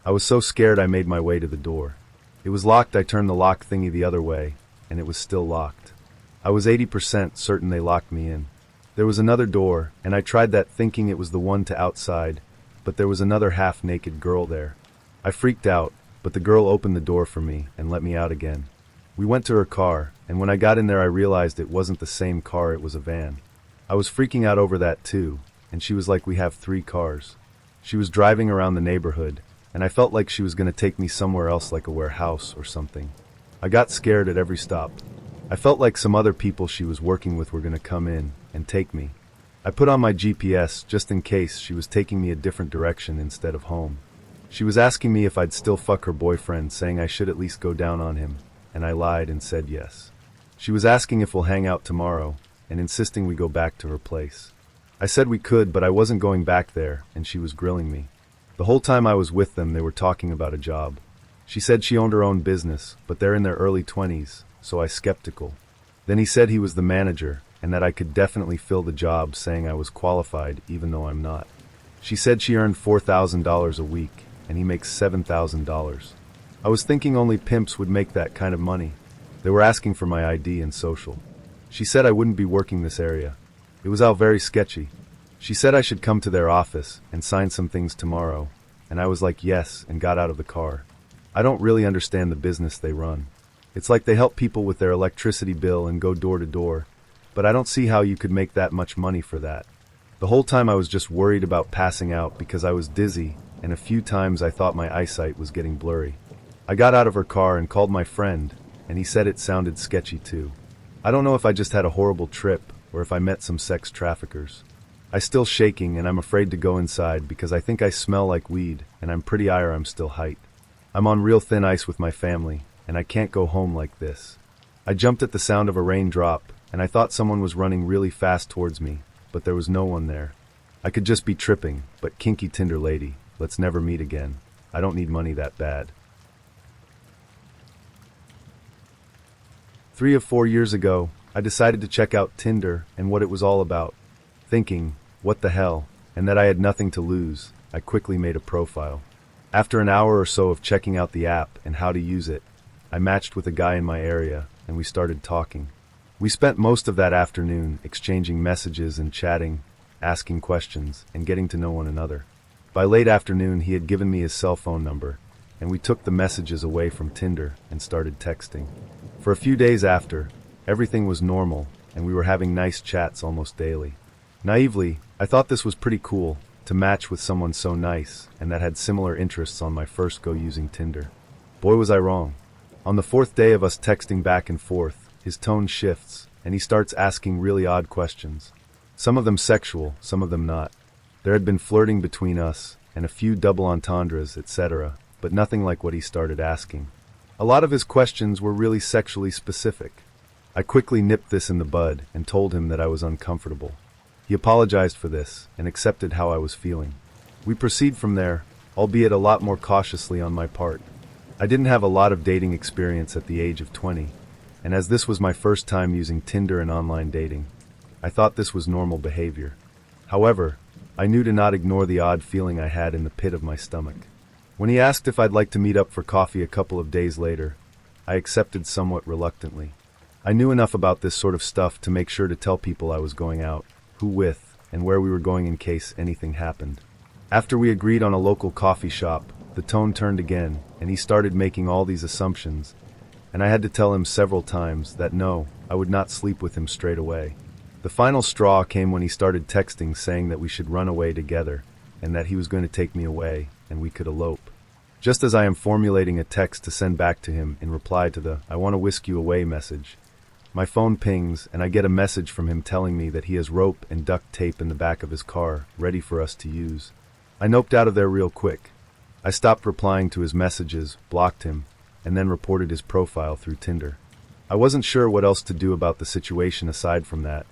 I was so scared I made my way to the door. It was locked. I turned the lock thingy the other way, and it was still locked. I was 80% certain they locked me in. There was another door, and I tried that thinking it was the one to outside, but there was another half-naked girl there. I freaked out, but the girl opened the door for me and let me out again. We went to her car, and when I got in there I realized it wasn't the same car, it was a van. I was freaking out over that too, and she was like, we have 3 cars. She was driving around the neighborhood, and I felt like she was going to take me somewhere else like a warehouse or something. I got scared at every stop. I felt like some other people she was working with were going to come in and take me. I put on my GPS just in case she was taking me a different direction instead of home. She was asking me if I'd still fuck her boyfriend, saying I should at least go down on him, and I lied and said yes. She was asking if we'll hang out tomorrow, and insisting we go back to her place. I said we could, but I wasn't going back there, and she was grilling me. The whole time I was with them, they were talking about a job. She said she owned her own business, but they're in their early 20s, so I skeptical. Then he said he was the manager, and that I could definitely fill the job, saying I was qualified even though I'm not. She said she earned $4,000 a week, and he makes $7,000. I was thinking only pimps would make that kind of money. They were asking for my ID and social. She said I wouldn't be working this area. It was all very sketchy. She said I should come to their office and sign some things tomorrow, and I was like yes and got out of the car. I don't really understand the business they run. It's like they help people with their electricity bill and go door to door, but I don't see how you could make that much money for that. The whole time I was just worried about passing out because I was dizzy, and a few times I thought my eyesight was getting blurry. I got out of her car and called my friend, and he said it sounded sketchy too. I don't know if I just had a horrible trip or if I met some sex traffickers. I'm still shaking and I'm afraid to go inside because I think I smell like weed and I'm pretty sure I'm still height. I'm on real thin ice with my family and I can't go home like this. I jumped at the sound of a raindrop and I thought someone was running really fast towards me, but there was no one there. I could just be tripping, but kinky Tinder lady, let's never meet again. I don't need money that bad. 3 or 4 years ago, I decided to check out Tinder and what it was all about. Thinking, what the hell, and that I had nothing to lose, I quickly made a profile. After an hour or so of checking out the app and how to use it, I matched with a guy in my area and we started talking. We spent most of that afternoon exchanging messages and chatting, asking questions, and getting to know one another. By late afternoon, he had given me his cell phone number, and we took the messages away from Tinder and started texting. For a few days after, everything was normal, and we were having nice chats almost daily. Naively, I thought this was pretty cool, to match with someone so nice, and that had similar interests on my first go using Tinder. Boy was I wrong. On the 4th day of us texting back and forth, his tone shifts, and he starts asking really odd questions. Some of them sexual, some of them not. There had been flirting between us, and a few double entendres, etc., but nothing like what he started asking. A lot of his questions were really sexually specific. I quickly nipped this in the bud and told him that I was uncomfortable. He apologized for this and accepted how I was feeling. We proceed from there, albeit a lot more cautiously on my part. I didn't have a lot of dating experience at the age of 20, and as this was my first time using Tinder and online dating, I thought this was normal behavior. However, I knew to not ignore the odd feeling I had in the pit of my stomach. When he asked if I'd like to meet up for coffee a couple of days later, I accepted somewhat reluctantly. I knew enough about this sort of stuff to make sure to tell people I was going out, who with, and where we were going in case anything happened. After we agreed on a local coffee shop, the tone turned again, and he started making all these assumptions, and I had to tell him several times that no, I would not sleep with him straight away. The final straw came when he started texting saying that we should run away together, and that he was going to take me away, and we could elope. Just as I am formulating a text to send back to him in reply to the "I want to whisk you away" message, my phone pings and I get a message from him telling me that he has rope and duct tape in the back of his car, ready for us to use. I noped out of there real quick. I stopped replying to his messages, blocked him, and then reported his profile through Tinder. I wasn't sure what else to do about the situation aside from that,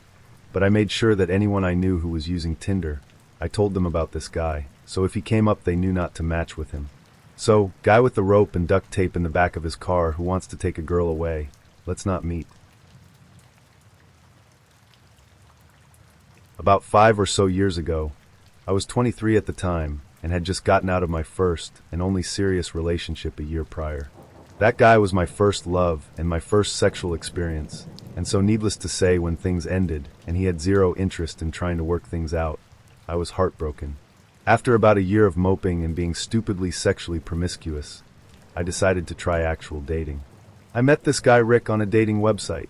but I made sure that anyone I knew who was using Tinder, I told them about this guy, so if he came up they knew not to match with him. So, guy with the rope and duct tape in the back of his car who wants to take a girl away, let's not meet. About 5 or so years ago, I was 23 at the time and had just gotten out of my first and only serious relationship a year prior. That guy was my first love and my first sexual experience, and so needless to say, when things ended and he had zero interest in trying to work things out, I was heartbroken. After about a year of moping and being stupidly sexually promiscuous, I decided to try actual dating. I met this guy Rick on a dating website.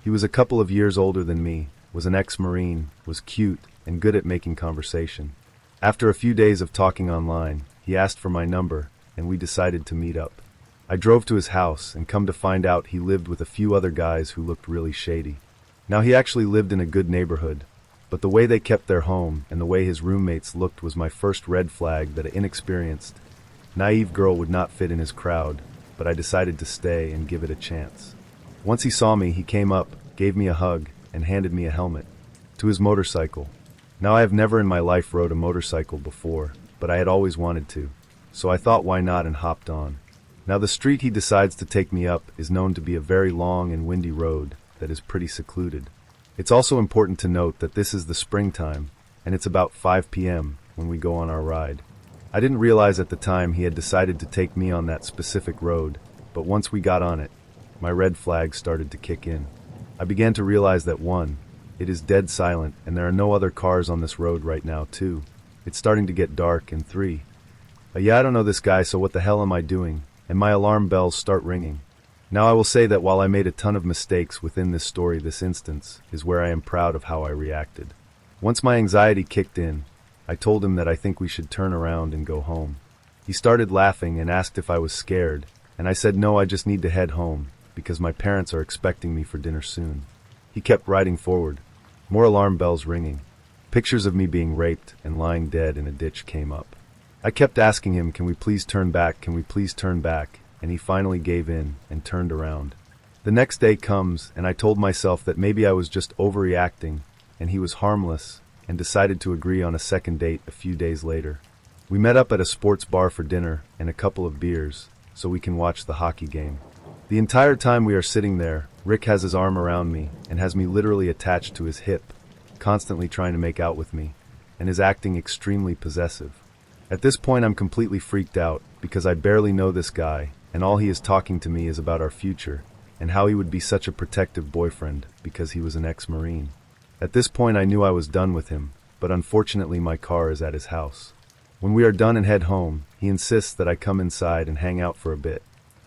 He was a couple of years older than me, was an ex-Marine, was cute, and good at making conversation. After a few days of talking online, he asked for my number, and we decided to meet up. I drove to his house and come to find out he lived with a few other guys who looked really shady. Now he actually lived in a good neighborhood, but the way they kept their home and the way his roommates looked was my first red flag that an inexperienced, naive girl would not fit in his crowd, but I decided to stay and give it a chance. Once he saw me, he came up, gave me a hug, and handed me a helmet. To his motorcycle. Now I have never in my life rode a motorcycle before, but I had always wanted to, so I thought why not and hopped on. Now the street he decides to take me up is known to be a very long and windy road that is pretty secluded. It's also important to note that this is the springtime, and it's about 5 p.m. when we go on our ride. I didn't realize at the time he had decided to take me on that specific road, but once we got on it, my red flag started to kick in. I began to realize that 1, it is dead silent and there are no other cars on this road right now. 2, it's starting to get dark, and 3, yeah, I don't know this guy, so what the hell am I doing? And my alarm bells start ringing. Now I will say that while I made a ton of mistakes within this story, this instance is where I am proud of how I reacted. Once my anxiety kicked in, I told him that I think we should turn around and go home. He started laughing and asked if I was scared, and I said no, I just need to head home, because my parents are expecting me for dinner soon. He kept riding forward. More alarm bells ringing. Pictures of me being raped and lying dead in a ditch came up. I kept asking him, can we please turn back, can we please turn back, and he finally gave in and turned around. The next day comes, and I told myself that maybe I was just overreacting, and he was harmless, and decided to agree on a second date a few days later. We met up at a sports bar for dinner and a couple of beers, so we can watch the hockey game. The entire time we are sitting there, Rick has his arm around me and has me literally attached to his hip, constantly trying to make out with me, and is acting extremely possessive. At this point I'm completely freaked out, because I barely know this guy, and all he is talking to me is about our future, and how he would be such a protective boyfriend because he was an ex-Marine. At this point I knew I was done with him, but unfortunately my car is at his house. When we are done and head home, he insists that I come inside and hang out for a bit.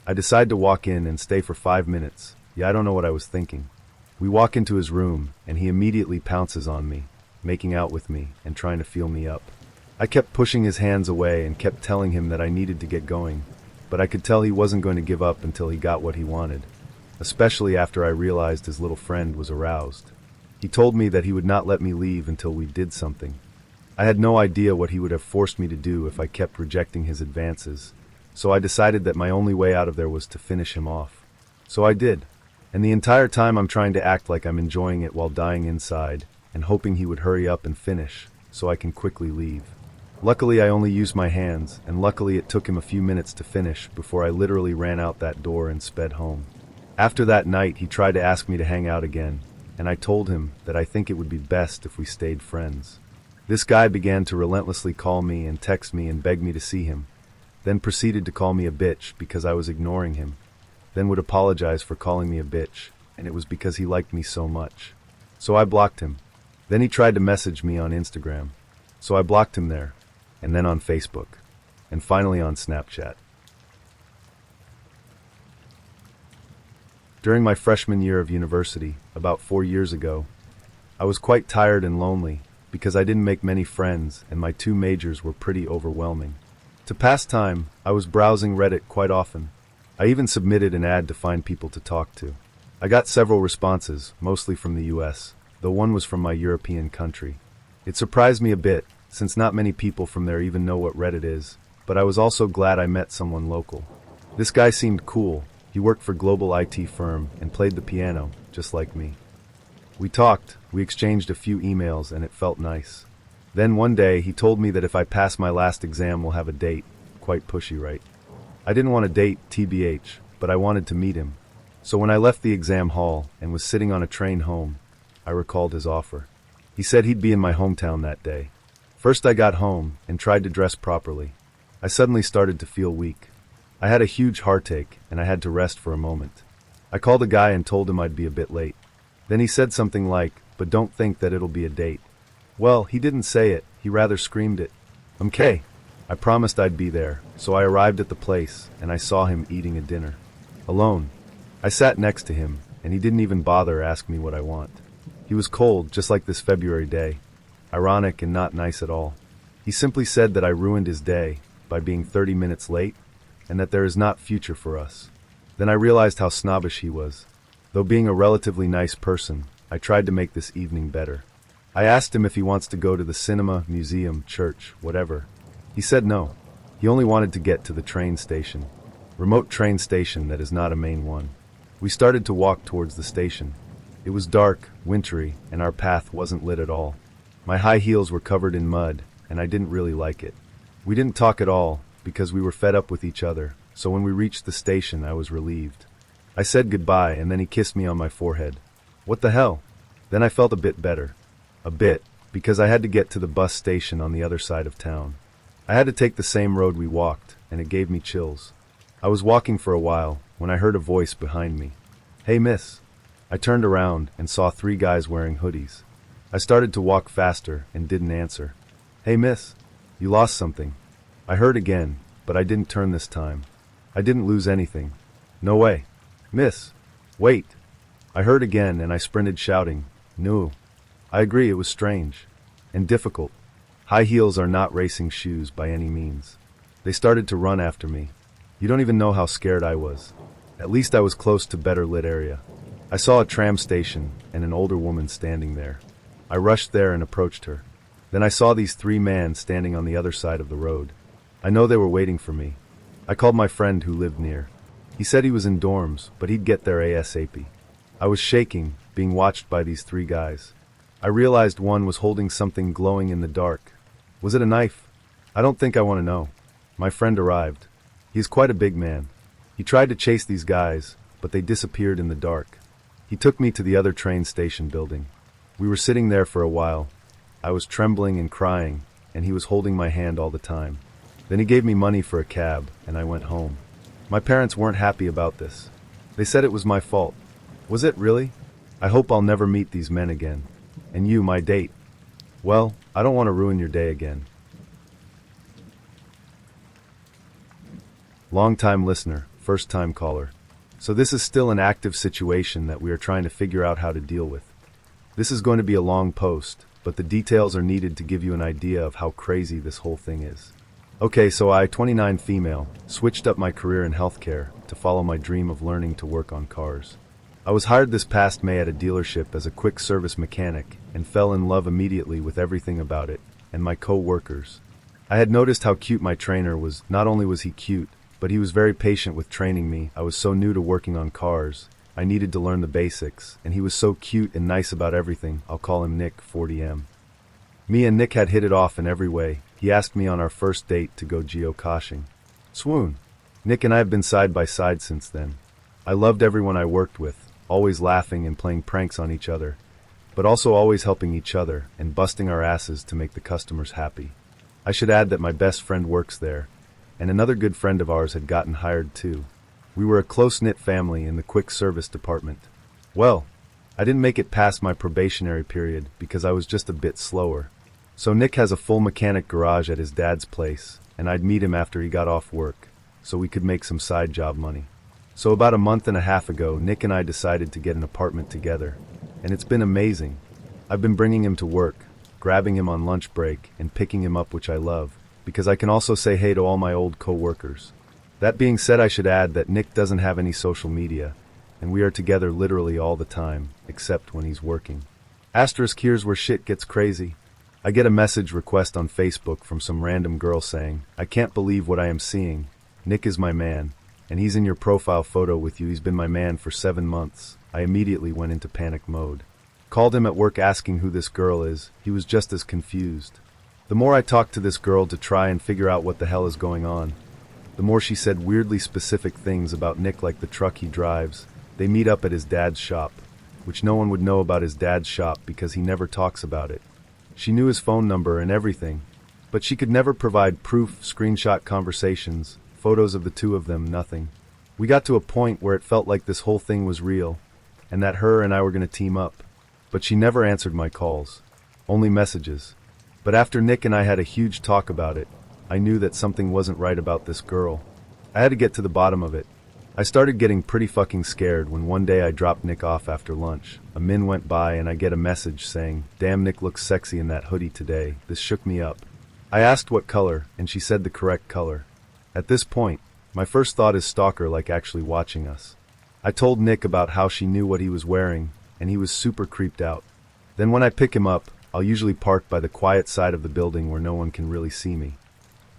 I decide to walk in and stay for 5 minutes. Yeah, I don't know what I was thinking. We walk into his room, and he immediately pounces on me, making out with me and trying to feel me up. I kept pushing his hands away and kept telling him that I needed to get going, but I could tell he wasn't going to give up until he got what he wanted, especially after I realized his little friend was aroused. He told me that he would not let me leave until we did something. I had no idea what he would have forced me to do if I kept rejecting his advances, so I decided that my only way out of there was to finish him off. So I did, and the entire time I'm trying to act like I'm enjoying it while dying inside, and hoping he would hurry up and finish, so I can quickly leave. Luckily I only used my hands, and luckily it took him a few minutes to finish before I literally ran out that door and sped home. After that night he tried to ask me to hang out again, and I told him that I think it would be best if we stayed friends. This guy began to relentlessly call me and text me and beg me to see him, then proceeded to call me a bitch because I was ignoring him, then would apologize for calling me a bitch, and it was because he liked me so much. So I blocked him. Then he tried to message me on Instagram, so I blocked him there, and then on Facebook, and finally on Snapchat. During my freshman year of university, about 4 years ago, I was quite tired and lonely because I didn't make many friends and my 2 majors were pretty overwhelming. To pass time, I was browsing Reddit quite often. I even submitted an ad to find people to talk to. I got several responses, mostly from the US, though one was from my European country. It surprised me a bit, since not many people from there even know what Reddit is, but I was also glad I met someone local. This guy seemed cool. He worked for a global IT firm and played the piano, just like me. We talked, we exchanged a few emails, and it felt nice. Then one day he told me that if I pass my last exam we'll have a date. Quite pushy, right? I didn't want to date, TBH, but I wanted to meet him. So when I left the exam hall and was sitting on a train home, I recalled his offer. He said he'd be in my hometown that day. First I got home and tried to dress properly. I suddenly started to feel weak. I had a huge heartache and I had to rest for a moment. I called a guy and told him I'd be a bit late. Then he said something like, "But don't think that it'll be a date." Well, he didn't say it, he rather screamed it. Okay. I promised I'd be there, so I arrived at the place and I saw him eating a dinner. Alone. I sat next to him and he didn't even bother ask me what I want. He was cold, just like this February day. Ironic and not nice at all. He simply said that I ruined his day by being 30 minutes late. and that there is not future for us. Then I realized how snobbish he was. Though being a relatively nice person, I tried to make this evening better. I asked him if he wants to go to the cinema, museum, church, whatever. He said no. He only wanted to get to the train station. Remote train station that is not a main one. We started to walk towards the station. It was dark, wintry, and our path wasn't lit at all. My high heels were covered in mud, and I didn't really like it. We didn't talk at all, because we were fed up with each other, so when we reached the station I was relieved. I said goodbye, and then he kissed me on my forehead. What the hell? Then I felt a bit better. A bit, because I had to get to the bus station on the other side of town. I had to take the same road we walked, and it gave me chills. I was walking for a while, when I heard a voice behind me. Hey miss. I turned around and saw 3 guys wearing hoodies. I started to walk faster and didn't answer. Hey miss, you lost something. I heard again, but I didn't turn this time. I didn't lose anything. No way. Miss, wait. I heard again and I sprinted shouting, no. I agree, it was strange. And difficult. High heels are not racing shoes by any means. They started to run after me. You don't even know how scared I was. At least I was close to better lit area. I saw a tram station and an older woman standing there. I rushed there and approached her. Then I saw these 3 men standing on the other side of the road. I know they were waiting for me. I called my friend who lived near. He said he was in dorms, but he'd get there ASAP. I was shaking, being watched by these 3 guys. I realized one was holding something glowing in the dark. Was it a knife? I don't think I want to know. My friend arrived. He is quite a big man. He tried to chase these guys, but they disappeared in the dark. He took me to the other train station building. We were sitting there for a while. I was trembling and crying, and he was holding my hand all the time. Then he gave me money for a cab, and I went home. My parents weren't happy about this. They said it was my fault. Was it really? I hope I'll never meet these men again. And you, my date. Well, I don't want to ruin your day again. Long-time listener, first-time caller. So this is still an active situation that we are trying to figure out how to deal with. This is going to be a long post, but the details are needed to give you an idea of how crazy this whole thing is. Okay, so I, 29 female, switched up my career in healthcare to follow my dream of learning to work on cars. I was hired this past May at a dealership as a quick service mechanic and fell in love immediately with everything about it and my co-workers. I had noticed how cute my trainer was. Not only was he cute, but he was very patient with training me. I was so new to working on cars. I needed to learn the basics, and he was so cute and nice about everything. I'll call him Nick, 40M. Me and Nick had hit it off in every way. He asked me on our first date to go geocaching. Swoon. Nick and I have been side by side since then. I loved everyone I worked with, always laughing and playing pranks on each other, but also always helping each other and busting our asses to make the customers happy. I should add that my best friend works there, and another good friend of ours had gotten hired too. We were a close-knit family in the quick service department. Well, I didn't make it past my probationary period because I was just a bit slower. So Nick has a full mechanic garage at his dad's place, and I'd meet him after he got off work, so we could make some side job money. So about a month and a half ago, Nick and I decided to get an apartment together, and it's been amazing. I've been bringing him to work, grabbing him on lunch break, and picking him up, which I love, because I can also say hey to all my old co-workers. That being said, I should add that Nick doesn't have any social media, and we are together literally all the time, except when he's working. Asterisk, here's where shit gets crazy. I get a message request on Facebook from some random girl saying, I can't believe what I am seeing. Nick is my man, and he's in your profile photo with you. He's been my man for 7 months. I immediately went into panic mode. Called him at work asking who this girl is. He was just as confused. The more I talked to this girl to try and figure out what the hell is going on, the more she said weirdly specific things about Nick, like the truck he drives. They meet up at his dad's shop, which no one would know about his dad's shop because he never talks about it. She knew his phone number and everything, but she could never provide proof, screenshot conversations, photos of the two of them, nothing. We got to a point where it felt like this whole thing was real, and that her and I were going to team up. But she never answered my calls, only messages. But after Nick and I had a huge talk about it, I knew that something wasn't right about this girl. I had to get to the bottom of it. I started getting pretty fucking scared when one day I dropped Nick off after lunch. A min went by and I get a message saying, damn, Nick looks sexy in that hoodie today. This shook me up. I asked what color, and she said the correct color. At this point, My first thought is stalker, like actually watching us. I told Nick about how she knew what he was wearing, and he was super creeped out. Then when I pick him up, I'll usually park by the quiet side of the building where no one can really see me.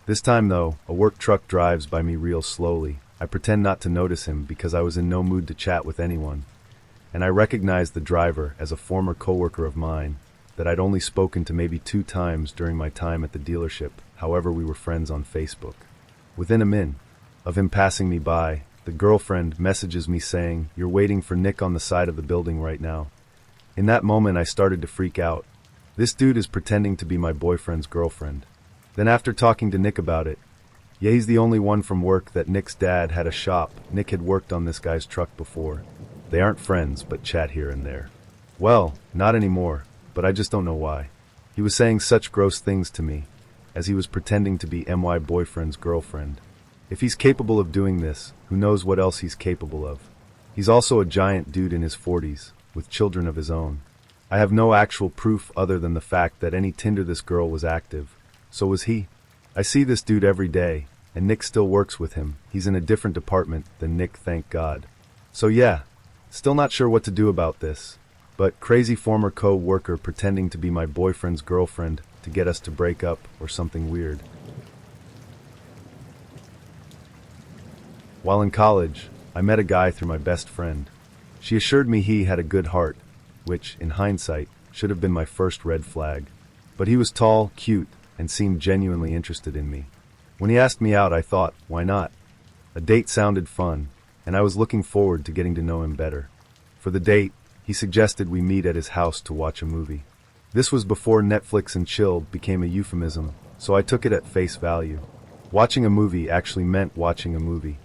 This time though, a work truck drives by me real slowly. I pretend not to notice him because I was in no mood to chat with anyone, and I recognized the driver as a former coworker of mine that I'd only spoken to maybe 2 times during my time at the dealership. However, we were friends on Facebook. Within a minute of him passing me by, the girlfriend messages me saying, "You're waiting for Nick on the side of the building right now." In that moment, I started to freak out. This dude is pretending to be my boyfriend's girlfriend. Then after talking to Nick about it, yeah, he's the only one from work that Nick's dad had a shop. Nick had worked on this guy's truck before. They aren't friends, but chat here and there. Well, not anymore, but I just don't know why. He was saying such gross things to me, as he was pretending to be my boyfriend's girlfriend. If he's capable of doing this, who knows what else he's capable of. He's also a giant dude in his 40s, with children of his own. I have no actual proof other than the fact that any Tinder this girl was active. So was he. I see this dude every day, and Nick still works with him. He's in a different department than Nick, thank God. So yeah, still not sure what to do about this, but crazy former co-worker pretending to be my boyfriend's girlfriend to get us to break up or something weird. While in college, I met a guy through my best friend. She assured me he had a good heart, which, in hindsight, should have been my first red flag. But he was tall, cute, and seemed genuinely interested in me. When he asked me out, I thought, why not? A date sounded fun, and I was looking forward to getting to know him better. For the date, he suggested we meet at his house to watch a movie. This was before Netflix and chill became a euphemism, so I took it at face value. Watching a movie actually meant watching a movie.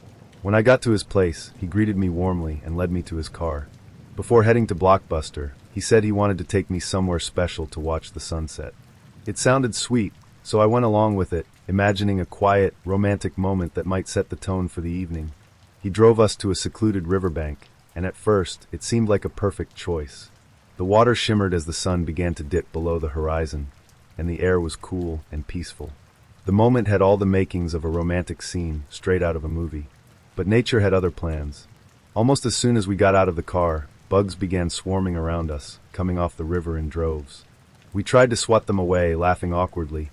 When I got to his place, he greeted me warmly and led me to his car. Before heading to Blockbuster, he said he wanted to take me somewhere special to watch the sunset. It sounded sweet, so I went along with it, imagining a quiet, romantic moment that might set the tone for the evening. He drove us to a secluded riverbank, and at first, it seemed like a perfect choice. The water shimmered as the sun began to dip below the horizon, and the air was cool and peaceful. The moment had all the makings of a romantic scene straight out of a movie. But nature had other plans. Almost as soon as we got out of the car, bugs began swarming around us, coming off the river in droves. We tried to swat them away, laughing awkwardly,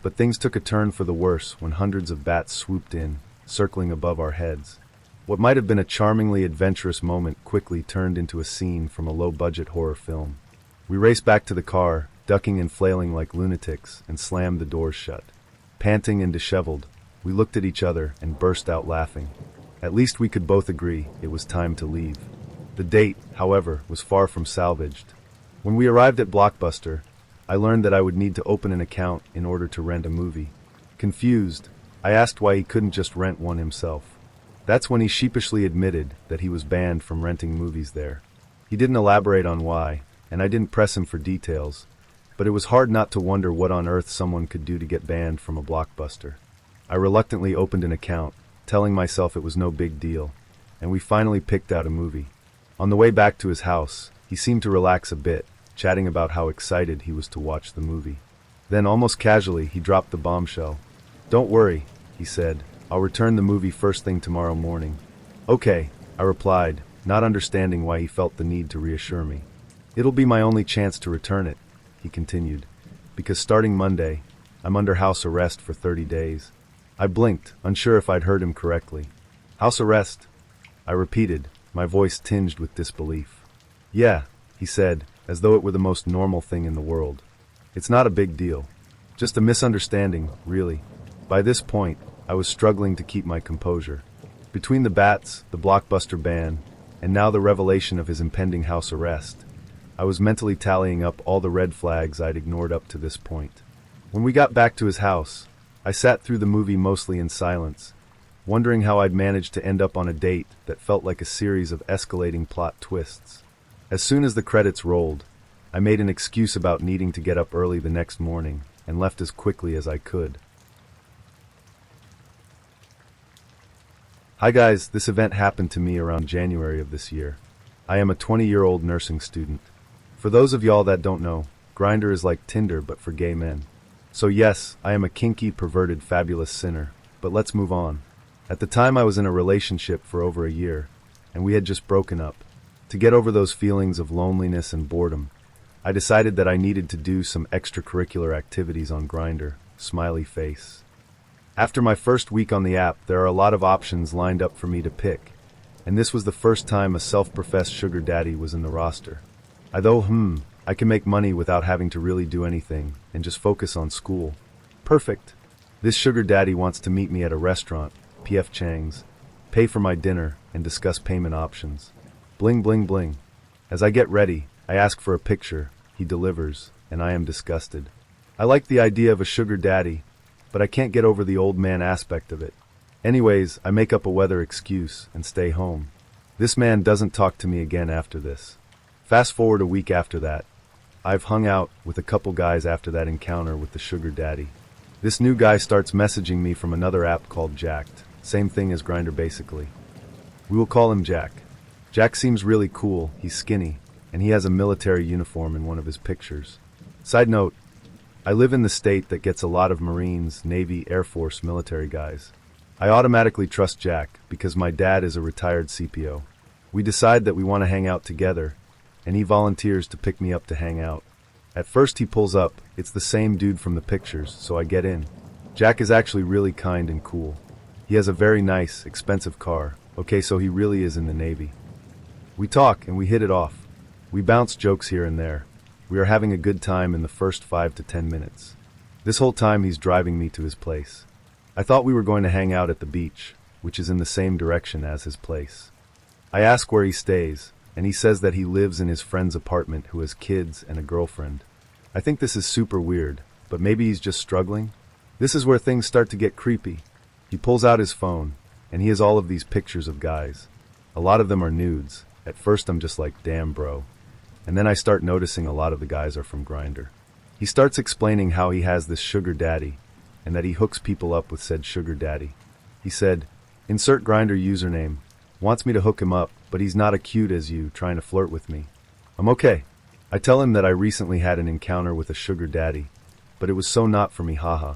but things took a turn for the worse when hundreds of bats swooped in, circling above our heads. What might have been a charmingly adventurous moment quickly turned into a scene from a low-budget horror film. We raced back to the car, ducking and flailing like lunatics, and slammed the doors shut. Panting and disheveled, we looked at each other and burst out laughing. At least we could both agree it was time to leave. The date, however, was far from salvaged. When we arrived at Blockbuster, I learned that I would need to open an account in order to rent a movie. Confused, I asked why he couldn't just rent one himself. That's when he sheepishly admitted that he was banned from renting movies there. He didn't elaborate on why, and I didn't press him for details, but it was hard not to wonder what on earth someone could do to get banned from a Blockbuster. I reluctantly opened an account, telling myself it was no big deal, and we finally picked out a movie. On the way back to his house, he seemed to relax a bit, chatting about how excited he was to watch the movie. Then, almost casually, he dropped the bombshell. "Don't worry," he said, "I'll return the movie first thing tomorrow morning." "Okay," I replied, not understanding why he felt the need to reassure me. "It'll be my only chance to return it," he continued, "because starting Monday, I'm under house arrest for 30 days. I blinked, unsure if I'd heard him correctly. "House arrest?" I repeated, my voice tinged with disbelief. "Yeah," he said, as though it were the most normal thing in the world. "It's not a big deal. Just a misunderstanding, really." By this point, I was struggling to keep my composure. Between the bats, the Blockbuster ban, and now the revelation of his impending house arrest, I was mentally tallying up all the red flags I'd ignored up to this point. When we got back to his house, I sat through the movie mostly in silence, wondering how I'd managed to end up on a date that felt like a series of escalating plot twists. As soon as the credits rolled, I made an excuse about needing to get up early the next morning and left as quickly as I could. Hi guys, this event happened to me around January of this year. I am a 20-year-old nursing student. For those of y'all that don't know, Grindr is like Tinder but for gay men. So yes, I am a kinky, perverted, fabulous sinner, but let's move on. At the time I was in a relationship for over a year, and we had just broken up. To get over those feelings of loneliness and boredom, I decided that I needed to do some extracurricular activities on Grindr, smiley face. After my first week on the app, there are a lot of options lined up for me to pick, and this was the first time a self-professed sugar daddy was in the roster. I can make money without having to really do anything and just focus on school. Perfect. This sugar daddy wants to meet me at a restaurant, P.F. Chang's, pay for my dinner, and discuss payment options. Bling bling bling. As I get ready, I ask for a picture, he delivers, and I am disgusted. I like the idea of a sugar daddy, but I can't get over the old man aspect of it. Anyways, I make up a weather excuse and stay home. This man doesn't talk to me again after this. Fast forward a week after that. I've hung out with a couple guys after that encounter with the sugar daddy. This new guy starts messaging me from another app called Jacked. Same thing as Grindr basically. We will call him Jack. Jack seems really cool, he's skinny, and he has a military uniform in one of his pictures. Side note, I live in the state that gets a lot of Marines, Navy, Air Force, military guys. I automatically trust Jack because my dad is a retired CPO. We decide that we want to hang out together, and he volunteers to pick me up to hang out. At first he pulls up, it's the same dude from the pictures, so I get in. Jack is actually really kind and cool. He has a very nice, expensive car. Okay, so he really is in the Navy. We talk and we hit it off. We bounce jokes here and there. We are having a good time in the first 5 to 10 minutes. This whole time he's driving me to his place. I thought we were going to hang out at the beach, which is in the same direction as his place. I ask where he stays, and he says that he lives in his friend's apartment who has kids and a girlfriend. I think this is super weird, but maybe he's just struggling? This is where things start to get creepy. He pulls out his phone, and he has all of these pictures of guys. A lot of them are nudes. At first I'm just like, damn bro. And then I start noticing a lot of the guys are from Grindr. He starts explaining how he has this sugar daddy, and that he hooks people up with said sugar daddy. He said, insert Grindr username, wants me to hook him up, but he's not as cute as you, trying to flirt with me. I'm okay. I tell him that I recently had an encounter with a sugar daddy, but it was so not for me, haha.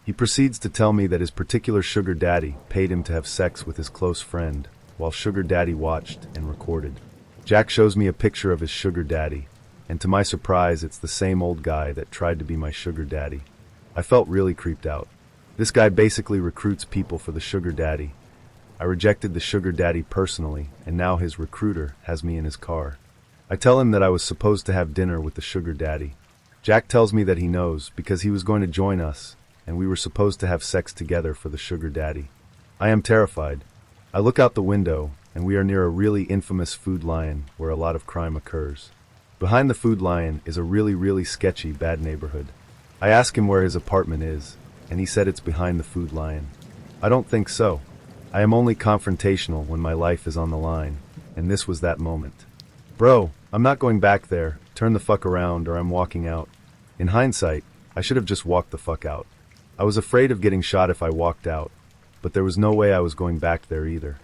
He proceeds to tell me that his particular sugar daddy paid him to have sex with his close friend, while sugar daddy watched and recorded. Jack shows me a picture of his sugar daddy, and to my surprise it's the same old guy that tried to be my sugar daddy. I felt really creeped out. This guy basically recruits people for the sugar daddy. I rejected the sugar daddy personally, and now his recruiter has me in his car. I tell him that I was supposed to have dinner with the sugar daddy. Jack tells me that he knows because he was going to join us, and we were supposed to have sex together for the sugar daddy. I am terrified. I look out the window, and we are near a really infamous Food Lion where a lot of crime occurs. Behind the Food Lion is a really sketchy, bad neighborhood. I ask him where his apartment is, and he said it's behind the Food Lion. I don't think so. I am only confrontational when my life is on the line, and this was that moment. Bro, I'm not going back there, turn the fuck around or I'm walking out. In hindsight, I should have just walked the fuck out. I was afraid of getting shot if I walked out, but there was no way I was going back there either.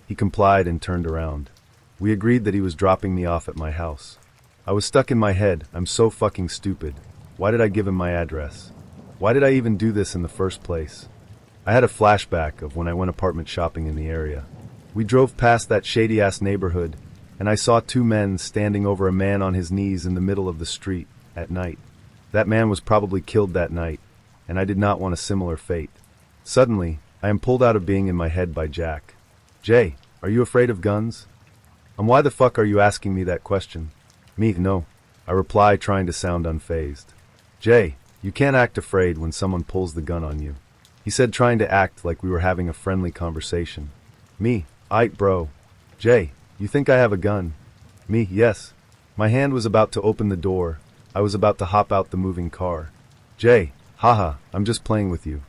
He complied and turned around. We agreed that he was dropping me off at my house. I was stuck in my head, I'm so fucking stupid. Why did I give him my address? Why did I even do this in the first place? I had a flashback of when I went apartment shopping in the area. We drove past that shady-ass neighborhood, and I saw two men standing over a man on his knees in the middle of the street, at night. That man was probably killed that night, and I did not want a similar fate. Suddenly, I am pulled out of being in my head by Jack. Jay, are you afraid of guns? Why the fuck are you asking me that question? Me, no. I reply, trying to sound unfazed. Jay, you can't act afraid when someone pulls the gun on you. He said, trying to act like we were having a friendly conversation. Me, aight bro. Jay, you think I have a gun? Me, yes. My hand was about to open the door. I was about to hop out the moving car. Jay, haha, I'm just playing with you.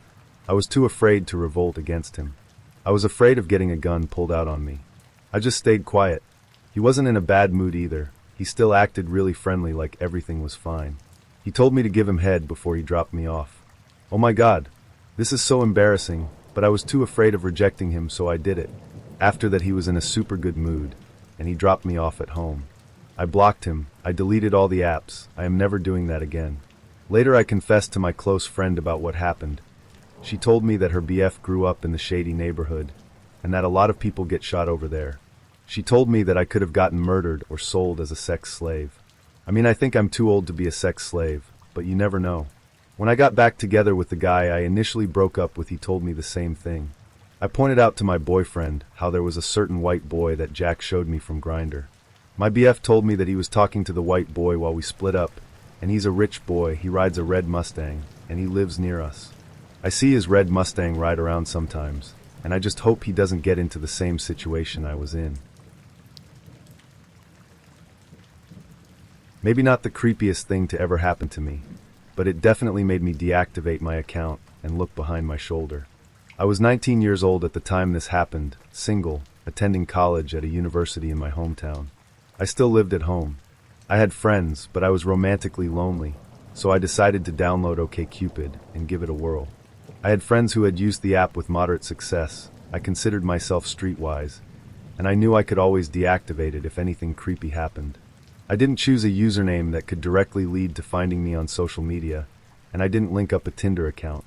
I was too afraid to revolt against him. I was afraid of getting a gun pulled out on me. I just stayed quiet. He wasn't in a bad mood either. He still acted really friendly, like everything was fine. He told me to give him head before he dropped me off. Oh my god. This is so embarrassing, but I was too afraid of rejecting him, so I did it. After that, he was in a super good mood, and he dropped me off at home. I blocked him. I deleted all the apps. I am never doing that again. Later, I confessed to my close friend about what happened. She told me that her BF grew up in the shady neighborhood, and that a lot of people get shot over there. She told me that I could have gotten murdered or sold as a sex slave. I mean, I think I'm too old to be a sex slave, but you never know. When I got back together with the guy I initially broke up with, he told me the same thing. I pointed out to my boyfriend how there was a certain white boy that Jack showed me from Grindr. My BF told me that he was talking to the white boy while we split up, and he's a rich boy, he rides a red Mustang, and he lives near us. I see his red Mustang ride around sometimes, and I just hope he doesn't get into the same situation I was in. Maybe not the creepiest thing to ever happen to me, but it definitely made me deactivate my account and look behind my shoulder. I was 19 years old at the time this happened, single, attending college at a university in my hometown. I still lived at home. I had friends, but I was romantically lonely, so I decided to download OkCupid and give it a whirl. I had friends who had used the app with moderate success. I considered myself streetwise, and I knew I could always deactivate it if anything creepy happened. I didn't choose a username that could directly lead to finding me on social media, and I didn't link up a Tinder account.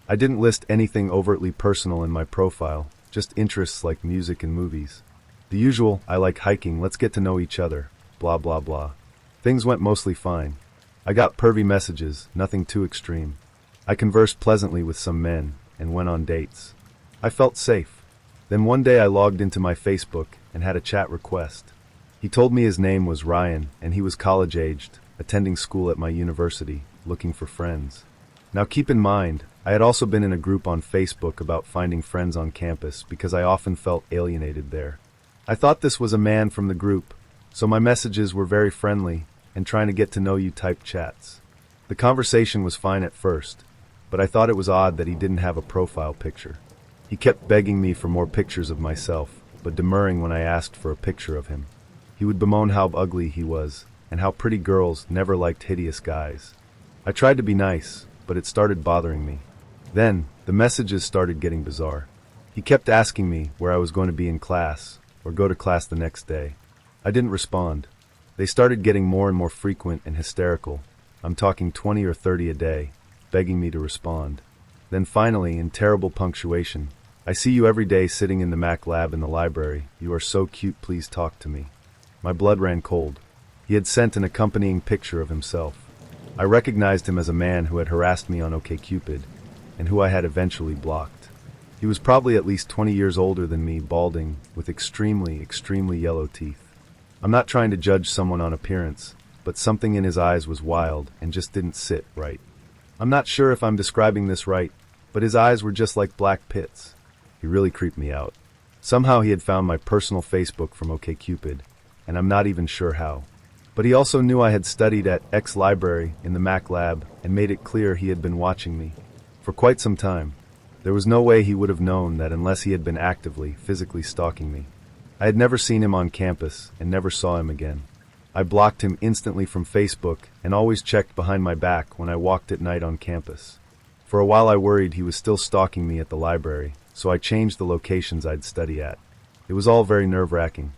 I didn't list anything overtly personal in my profile, just interests like music and movies. The usual, I like hiking, let's get to know each other, blah blah blah. Things went mostly fine. I got pervy messages, nothing too extreme. I conversed pleasantly with some men, and went on dates. I felt safe. Then one day I logged into my Facebook and had a chat request. He told me his name was Ryan, and he was college-aged, attending school at my university, looking for friends. Now keep in mind, I had also been in a group on Facebook about finding friends on campus because I often felt alienated there. I thought this was a man from the group, so my messages were very friendly and trying to get to know you type chats. The conversation was fine at first, but I thought it was odd that he didn't have a profile picture. He kept begging me for more pictures of myself, but demurring when I asked for a picture of him. He would bemoan how ugly he was, and how pretty girls never liked hideous guys. I tried to be nice, but it started bothering me. Then, the messages started getting bizarre. He kept asking me where I was going to be in class, or go to class the next day. I didn't respond. They started getting more and more frequent and hysterical. I'm talking 20 or 30 a day, begging me to respond. Then finally, in terrible punctuation, I see you every day sitting in the Mac lab in the library. You are so cute, please talk to me. My blood ran cold. He had sent an accompanying picture of himself. I recognized him as a man who had harassed me on OkCupid, and who I had eventually blocked. He was probably at least 20 years older than me, balding, with extremely yellow teeth. I'm not trying to judge someone on appearance, but something in his eyes was wild and just didn't sit right. I'm not sure if I'm describing this right, but his eyes were just like black pits. He really creeped me out. Somehow he had found my personal Facebook from OkCupid, and I'm not even sure how. But he also knew I had studied at X library in the Mac lab and made it clear he had been watching me for quite some time. There was no way he would have known that unless he had been actively, physically stalking me. I had never seen him on campus and never saw him again. I blocked him instantly from Facebook and always checked behind my back when I walked at night on campus. For a while I worried he was still stalking me at the library, so I changed the locations I'd study at. It was all very nerve-wracking.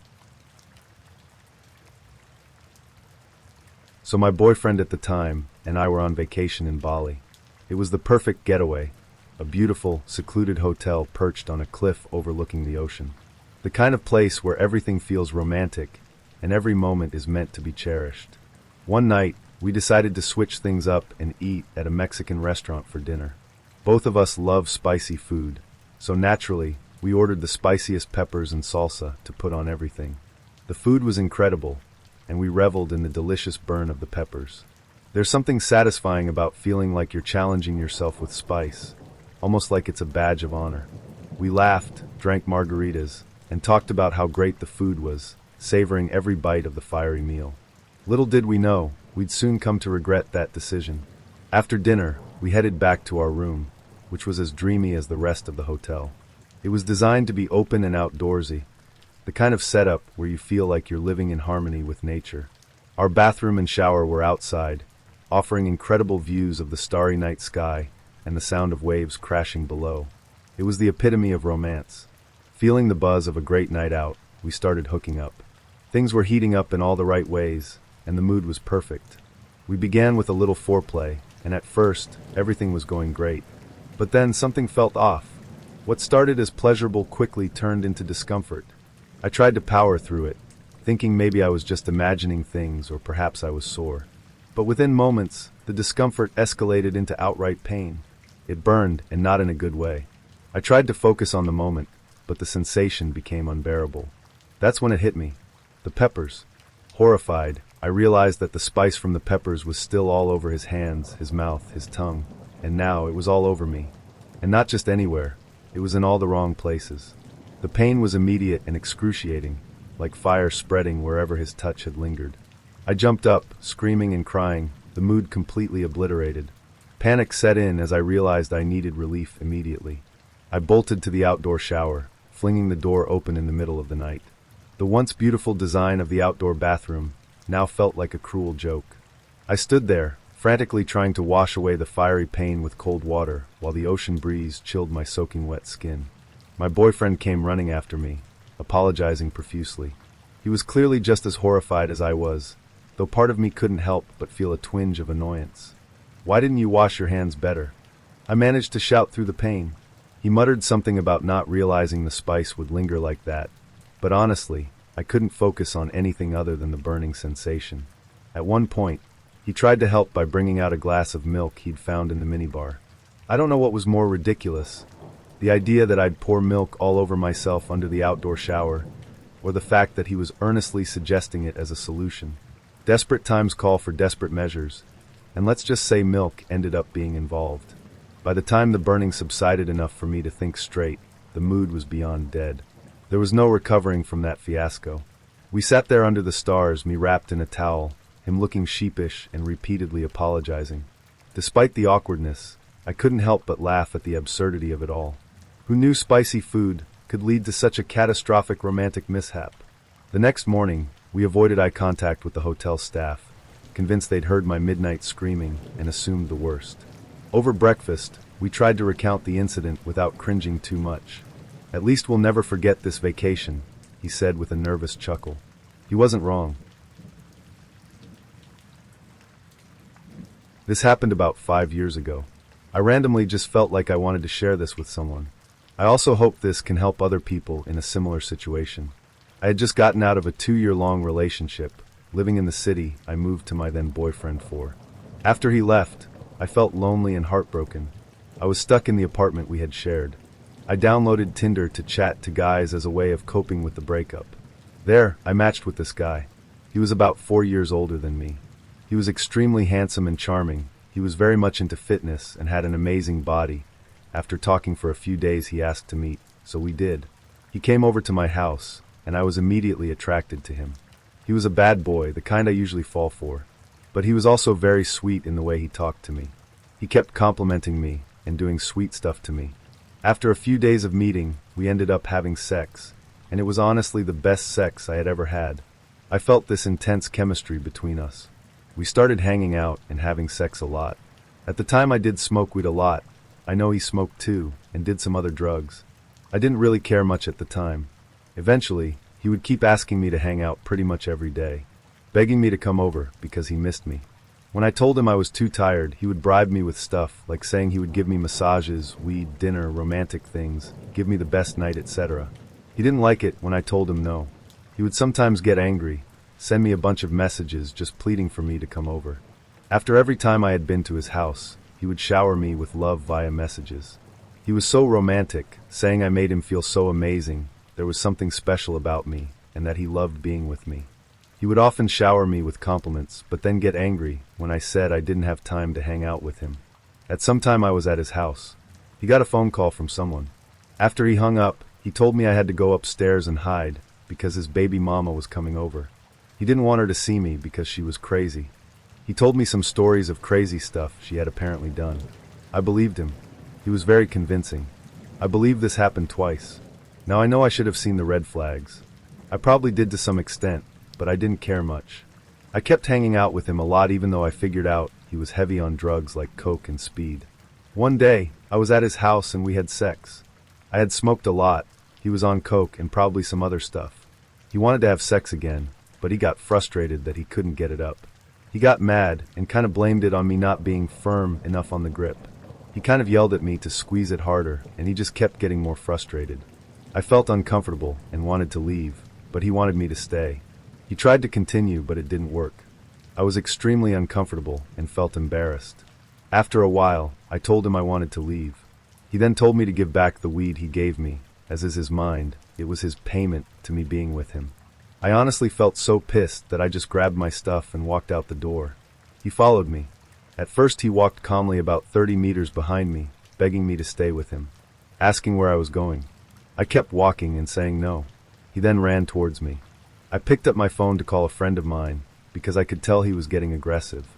So my boyfriend at the time and I were on vacation in Bali. It was the perfect getaway, a beautiful, secluded hotel perched on a cliff overlooking the ocean. The kind of place where everything feels romantic and every moment is meant to be cherished. One night, we decided to switch things up and eat at a Mexican restaurant for dinner. Both of us love spicy food, so naturally, we ordered the spiciest peppers and salsa to put on everything. The food was incredible, and we reveled in the delicious burn of the peppers. There's something satisfying about feeling like you're challenging yourself with spice, almost like it's a badge of honor. We laughed, drank margaritas, and talked about how great the food was, savoring every bite of the fiery meal. Little did we know, we'd soon come to regret that decision. After dinner, we headed back to our room, which was as dreamy as the rest of the hotel. It was designed to be open and outdoorsy, the kind of setup where you feel like you're living in harmony with nature. Our bathroom and shower were outside, offering incredible views of the starry night sky and the sound of waves crashing below. It was the epitome of romance. Feeling the buzz of a great night out, we started hooking up. Things were heating up in all the right ways, and the mood was perfect. We began with a little foreplay, and at first, everything was going great. But then something felt off. What started as pleasurable quickly turned into discomfort. I tried to power through it, thinking maybe I was just imagining things or perhaps I was sore. But within moments, the discomfort escalated into outright pain. It burned, and not in a good way. I tried to focus on the moment, but the sensation became unbearable. That's when it hit me. The peppers. Horrified, I realized that the spice from the peppers was still all over his hands, his mouth, his tongue, and now it was all over me. And not just anywhere, it was in all the wrong places. The pain was immediate and excruciating, like fire spreading wherever his touch had lingered. I jumped up, screaming and crying, the mood completely obliterated. Panic set in as I realized I needed relief immediately. I bolted to the outdoor shower, flinging the door open in the middle of the night. The once beautiful design of the outdoor bathroom now felt like a cruel joke. I stood there, frantically trying to wash away the fiery pain with cold water, while the ocean breeze chilled my soaking wet skin. My boyfriend came running after me, apologizing profusely. He was clearly just as horrified as I was, though part of me couldn't help but feel a twinge of annoyance. "Why didn't you wash your hands better?" I managed to shout through the pain. He muttered something about not realizing the spice would linger like that, but honestly, I couldn't focus on anything other than the burning sensation. At one point, he tried to help by bringing out a glass of milk he'd found in the minibar. I don't know what was more ridiculous, the idea that I'd pour milk all over myself under the outdoor shower, or the fact that he was earnestly suggesting it as a solution. Desperate times call for desperate measures, and let's just say milk ended up being involved. By the time the burning subsided enough for me to think straight, the mood was beyond dead. There was no recovering from that fiasco. We sat there under the stars, me wrapped in a towel, him looking sheepish and repeatedly apologizing. Despite the awkwardness, I couldn't help but laugh at the absurdity of it all. Who knew spicy food could lead to such a catastrophic romantic mishap? The next morning, we avoided eye contact with the hotel staff, convinced they'd heard my midnight screaming and assumed the worst. Over breakfast, we tried to recount the incident without cringing too much. "At least we'll never forget this vacation," he said with a nervous chuckle. He wasn't wrong. This happened about 5 years ago. I randomly just felt like I wanted to share this with someone. I also hope this can help other people in a similar situation. I had just gotten out of a 2-year-long relationship. Living in the city, I moved to my then boyfriend for. After he left, I felt lonely and heartbroken. I was stuck in the apartment we had shared. I downloaded Tinder to chat to guys as a way of coping with the breakup. There, I matched with this guy. He was about 4 years older than me. He was extremely handsome and charming. He was very much into fitness and had an amazing body. After talking for a few days, he asked to meet, so we did. He came over to my house, and I was immediately attracted to him. He was a bad boy, the kind I usually fall for. But he was also very sweet in the way he talked to me. He kept complimenting me and doing sweet stuff to me. After a few days of meeting, we ended up having sex, and it was honestly the best sex I had ever had. I felt this intense chemistry between us. We started hanging out and having sex a lot. At the time I did smoke weed a lot. I know he smoked too, and did some other drugs. I didn't really care much at the time. Eventually, he would keep asking me to hang out pretty much every day, begging me to come over because he missed me. When I told him I was too tired, he would bribe me with stuff, like saying he would give me massages, weed, dinner, romantic things, give me the best night, etc. He didn't like it when I told him no. He would sometimes get angry, send me a bunch of messages just pleading for me to come over. After every time I had been to his house, he would shower me with love via messages. He was so romantic, saying I made him feel so amazing, there was something special about me, and that he loved being with me. He would often shower me with compliments, but then get angry when I said I didn't have time to hang out with him. At some time I was at his house. He got a phone call from someone. After he hung up, he told me I had to go upstairs and hide because his baby mama was coming over. He didn't want her to see me because she was crazy. He told me some stories of crazy stuff she had apparently done. I believed him. He was very convincing. I believe this happened twice. Now I know I should have seen the red flags. I probably did to some extent, but I didn't care much. I kept hanging out with him a lot even though I figured out he was heavy on drugs like coke and speed. One day, I was at his house and we had sex. I had smoked a lot. He was on coke and probably some other stuff. He wanted to have sex again, but he got frustrated that he couldn't get it up. He got mad and kind of blamed it on me not being firm enough on the grip. He kind of yelled at me to squeeze it harder, and he just kept getting more frustrated. I felt uncomfortable and wanted to leave, but he wanted me to stay. He tried to continue, but it didn't work. I was extremely uncomfortable and felt embarrassed. After a while, I told him I wanted to leave. He then told me to give back the weed he gave me, as is his mind, it was his payment to me being with him. I honestly felt so pissed that I just grabbed my stuff and walked out the door. He followed me. At first he walked calmly about 30 meters behind me, begging me to stay with him, asking where I was going. I kept walking and saying no. He then ran towards me. I picked up my phone to call a friend of mine, because I could tell he was getting aggressive.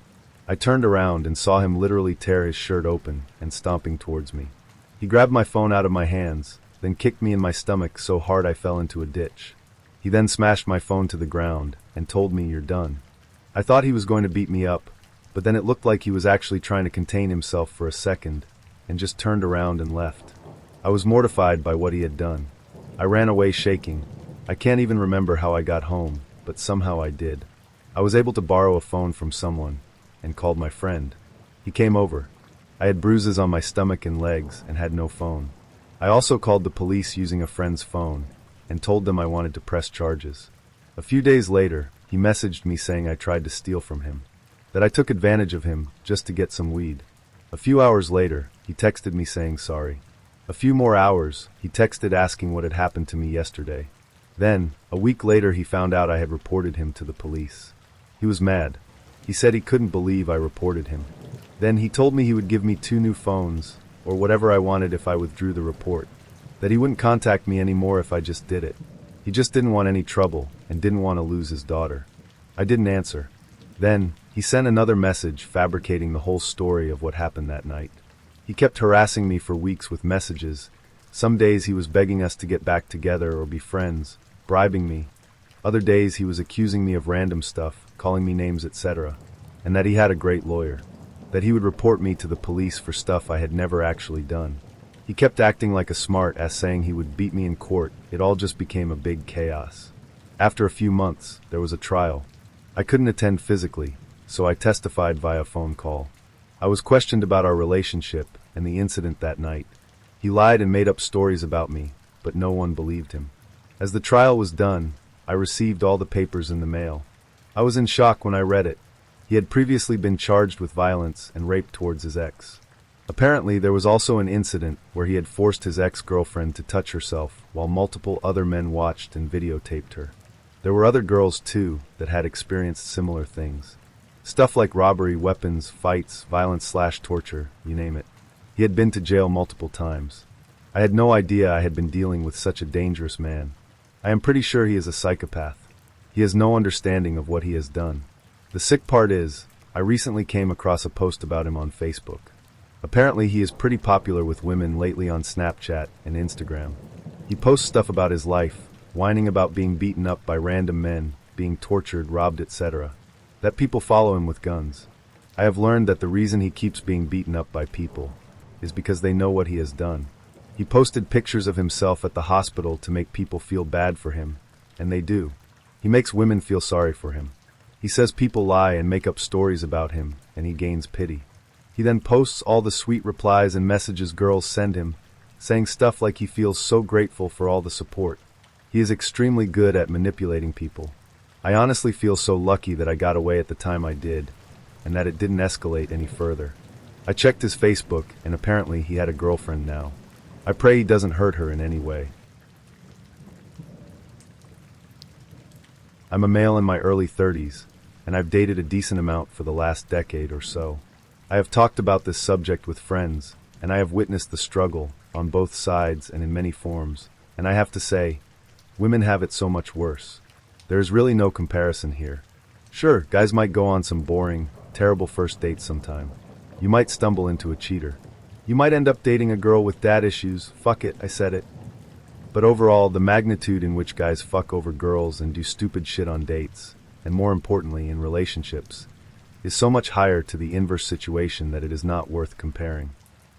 I turned around and saw him literally tear his shirt open and stomping towards me. He grabbed my phone out of my hands, then kicked me in my stomach so hard I fell into a ditch. He then smashed my phone to the ground and told me, "You're done." I thought he was going to beat me up, but then it looked like he was actually trying to contain himself for a second and just turned around and left. I was mortified by what he had done. I ran away shaking. I can't even remember how I got home, but somehow I did. I was able to borrow a phone from someone and called my friend. He came over. I had bruises on my stomach and legs and had no phone. I also called the police using a friend's phone and told them I wanted to press charges. A few days later, he messaged me saying I tried to steal from him, that I took advantage of him just to get some weed. A few hours later, he texted me saying sorry. A few more hours, he texted asking what had happened to me yesterday. Then, a week later, he found out I had reported him to the police. He was mad. He said he couldn't believe I reported him. Then he told me he would give me 2 new phones, or whatever I wanted if I withdrew the report. That he wouldn't contact me anymore if I just did it. He just didn't want any trouble, and didn't want to lose his daughter. I didn't answer. Then, he sent another message fabricating the whole story of what happened that night. He kept harassing me for weeks with messages. Some days he was begging us to get back together or be friends, bribing me. Other days he was accusing me of random stuff, calling me names, etc., and that he had a great lawyer. That he would report me to the police for stuff I had never actually done. He kept acting like a smart ass, saying he would beat me in court. It all just became a big chaos. After a few months, there was a trial. I couldn't attend physically, so I testified via phone call. I was questioned about our relationship and the incident that night. He lied and made up stories about me, but no one believed him. As the trial was done, I received all the papers in the mail. I was in shock when I read it. He had previously been charged with violence and rape towards his ex. Apparently, there was also an incident where he had forced his ex-girlfriend to touch herself while multiple other men watched and videotaped her. There were other girls, too, that had experienced similar things. Stuff like robbery, weapons, fights, violence/torture, you name it. He had been to jail multiple times. I had no idea I had been dealing with such a dangerous man. I am pretty sure he is a psychopath. He has no understanding of what he has done. The sick part is, I recently came across a post about him on Facebook. Apparently he is pretty popular with women lately on Snapchat and Instagram. He posts stuff about his life, whining about being beaten up by random men, being tortured, robbed, etc. That people follow him with guns. I have learned that the reason he keeps being beaten up by people is because they know what he has done. He posted pictures of himself at the hospital to make people feel bad for him, and they do. He makes women feel sorry for him. He says people lie and make up stories about him, and he gains pity. He then posts all the sweet replies and messages girls send him, saying stuff like he feels so grateful for all the support. He is extremely good at manipulating people. I honestly feel so lucky that I got away at the time I did, and that it didn't escalate any further. I checked his Facebook, and apparently he had a girlfriend now. I pray he doesn't hurt her in any way. I'm a male in my early 30s, and I've dated a decent amount for the last decade or so. I have talked about this subject with friends, and I have witnessed the struggle on both sides and in many forms, and I have to say, women have it so much worse. There is really no comparison here. Sure, guys might go on some boring, terrible first dates sometime. You might stumble into a cheater. You might end up dating a girl with dad issues. Fuck it, I said it. But overall, the magnitude in which guys fuck over girls and do stupid shit on dates, and more importantly, in relationships, is so much higher to the inverse situation that it is not worth comparing.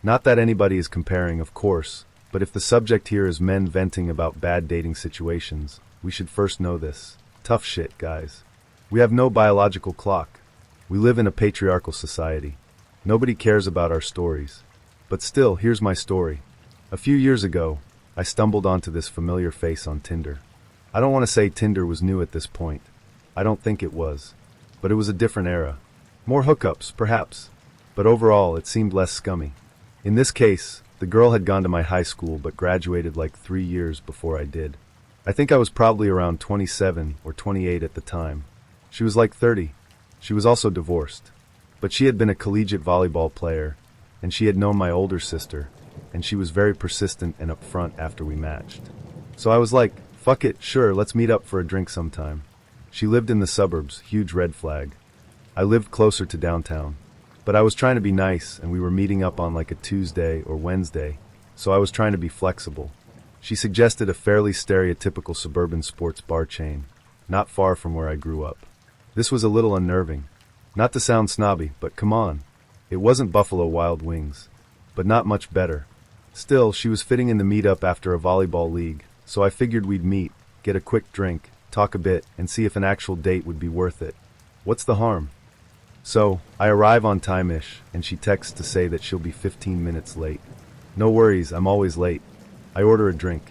Not that anybody is comparing, of course, but if the subject here is men venting about bad dating situations, we should first know this. Tough shit, guys. We have no biological clock. We live in a patriarchal society. Nobody cares about our stories. But still, here's my story. A few years ago, I stumbled onto this familiar face on Tinder. I don't want to say Tinder was new at this point. I don't think it was. But it was a different era. More hookups, perhaps. But overall, it seemed less scummy. In this case, the girl had gone to my high school but graduated like 3 years before I did. I think I was probably around 27 or 28 at the time. She was like 30. She was also divorced. But she had been a collegiate volleyball player, and she had known my older sister, and she was very persistent and upfront after we matched. So I was like, fuck it, sure, let's meet up for a drink sometime. She lived in the suburbs, huge red flag. I lived closer to downtown. But I was trying to be nice, and we were meeting up on like a Tuesday or Wednesday, so I was trying to be flexible. She suggested a fairly stereotypical suburban sports bar chain, not far from where I grew up. This was a little unnerving. Not to sound snobby, but come on. It wasn't Buffalo Wild Wings, but not much better. Still, she was fitting in the meetup after a volleyball league, so I figured we'd meet, get a quick drink, talk a bit, and see if an actual date would be worth it. What's the harm? So, I arrive on time-ish, and she texts to say that she'll be 15 minutes late. No worries, I'm always late. I order a drink.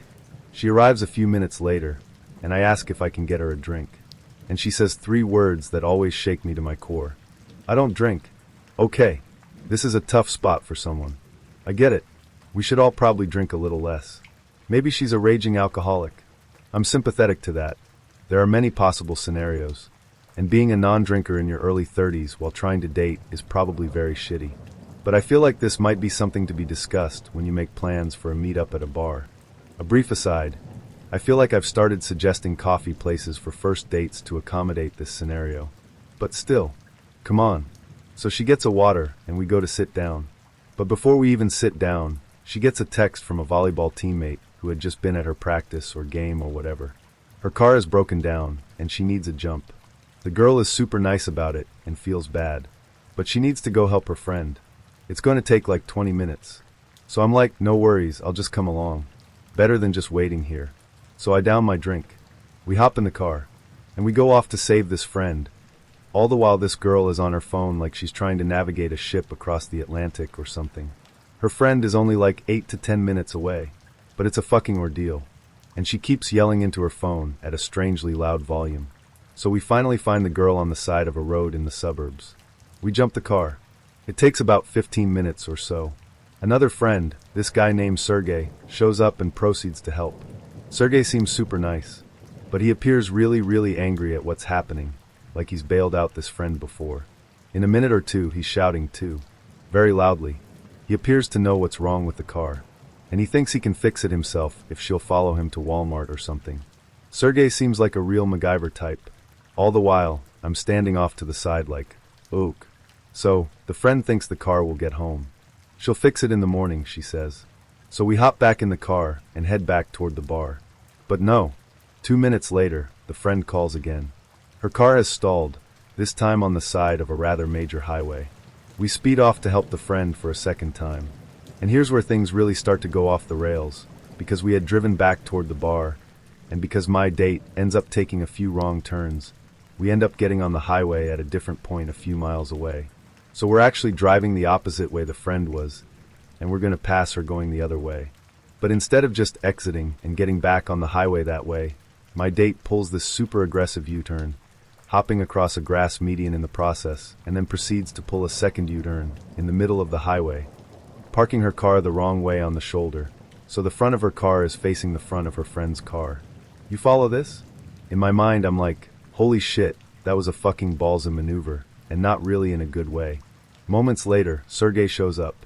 She arrives a few minutes later, and I ask if I can get her a drink. And she says 3 words that always shake me to my core. I don't drink. Okay, this is a tough spot for someone. I get it. We should all probably drink a little less. Maybe she's a raging alcoholic. I'm sympathetic to that. There are many possible scenarios. And being a non-drinker in your early 30s while trying to date is probably very shitty. But I feel like this might be something to be discussed when you make plans for a meetup at a bar. A brief aside, I feel like I've started suggesting coffee places for first dates to accommodate this scenario. But still, come on. So she gets a water, and we go to sit down. But before we even sit down, she gets a text from a volleyball teammate who had just been at her practice or game or whatever. Her car is broken down, and she needs a jump. The girl is super nice about it and feels bad, but she needs to go help her friend. It's going to take like 20 minutes. So I'm like, no worries, I'll just come along. Better than just waiting here. So I down my drink. We hop in the car, and we go off to save this friend. All the while this girl is on her phone like she's trying to navigate a ship across the Atlantic or something. Her friend is only like 8 to 10 minutes away, but it's a fucking ordeal. And she keeps yelling into her phone at a strangely loud volume. So we finally find the girl on the side of a road in the suburbs. We jump the car. It takes about 15 minutes or so. Another friend, this guy named Sergey, shows up and proceeds to help. Sergey seems super nice, but he appears really angry at what's happening, like he's bailed out this friend before. In a minute or two, he's shouting too, very loudly. He appears to know what's wrong with the car, and he thinks he can fix it himself if she'll follow him to Walmart or something. Sergey seems like a real MacGyver type. All the while, I'm standing off to the side like, ook. So, the friend thinks the car will get home. She'll fix it in the morning, she says. So we hop back in the car and head back toward the bar. But no. 2 minutes later, the friend calls again. Her car has stalled, this time on the side of a rather major highway. We speed off to help the friend for a second time. And here's where things really start to go off the rails, because we had driven back toward the bar, and because my date ends up taking a few wrong turns. We end up getting on the highway at a different point a few miles away. So we're actually driving the opposite way the friend was, and we're going to pass her going the other way. But instead of just exiting and getting back on the highway that way, my date pulls this super aggressive U-turn, hopping across a grass median in the process, and then proceeds to pull a second U-turn in the middle of the highway, parking her car the wrong way on the shoulder, so the front of her car is facing the front of her friend's car. You follow this? In my mind, I'm like, holy shit, that was a fucking ballsy maneuver, and not really in a good way. Moments later, Sergey shows up.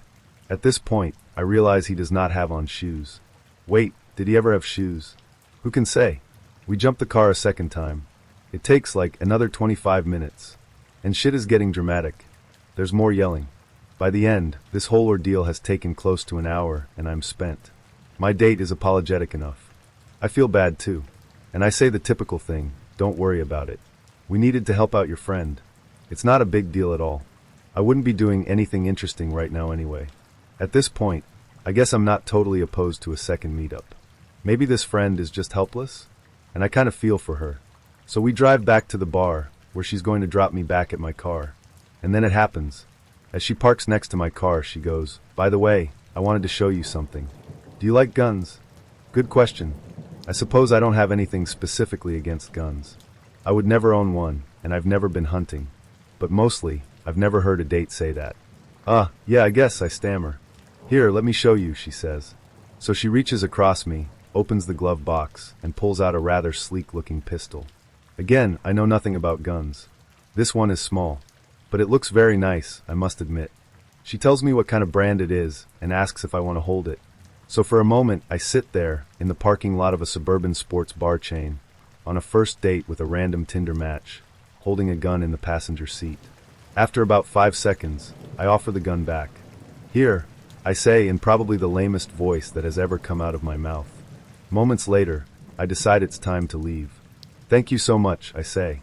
At this point, I realize he does not have on shoes. Wait, did he ever have shoes? Who can say? We jump the car a second time. It takes like another 25 minutes. And shit is getting dramatic. There's more yelling. By the end, this whole ordeal has taken close to an hour, and I'm spent. My date is apologetic enough. I feel bad too. And I say the typical thing, don't worry about it. We needed to help out your friend. It's not a big deal at all. I wouldn't be doing anything interesting right now anyway. At this point, I guess I'm not totally opposed to a second meetup. Maybe this friend is just helpless, and I kind of feel for her. So we drive back to the bar, where she's going to drop me back at my car. And then it happens. As she parks next to my car, she goes, "By the way, I wanted to show you something. Do you like guns? Good question. I suppose I don't have anything specifically against guns. I would never own one, and I've never been hunting. But mostly, I've never heard a date say that. Yeah, I guess, I stammer. Here, let me show you, she says. So she reaches across me, opens the glove box, and pulls out a rather sleek-looking pistol. Again, I know nothing about guns. This one is small, but it looks very nice, I must admit. She tells me what kind of brand it is, and asks if I want to hold it. So for a moment, I sit there, in the parking lot of a suburban sports bar chain, on a first date with a random Tinder match, holding a gun in the passenger seat. After about 5 seconds, I offer the gun back. Here, I say in probably the lamest voice that has ever come out of my mouth. Moments later, I decide it's time to leave. Thank you so much, I say.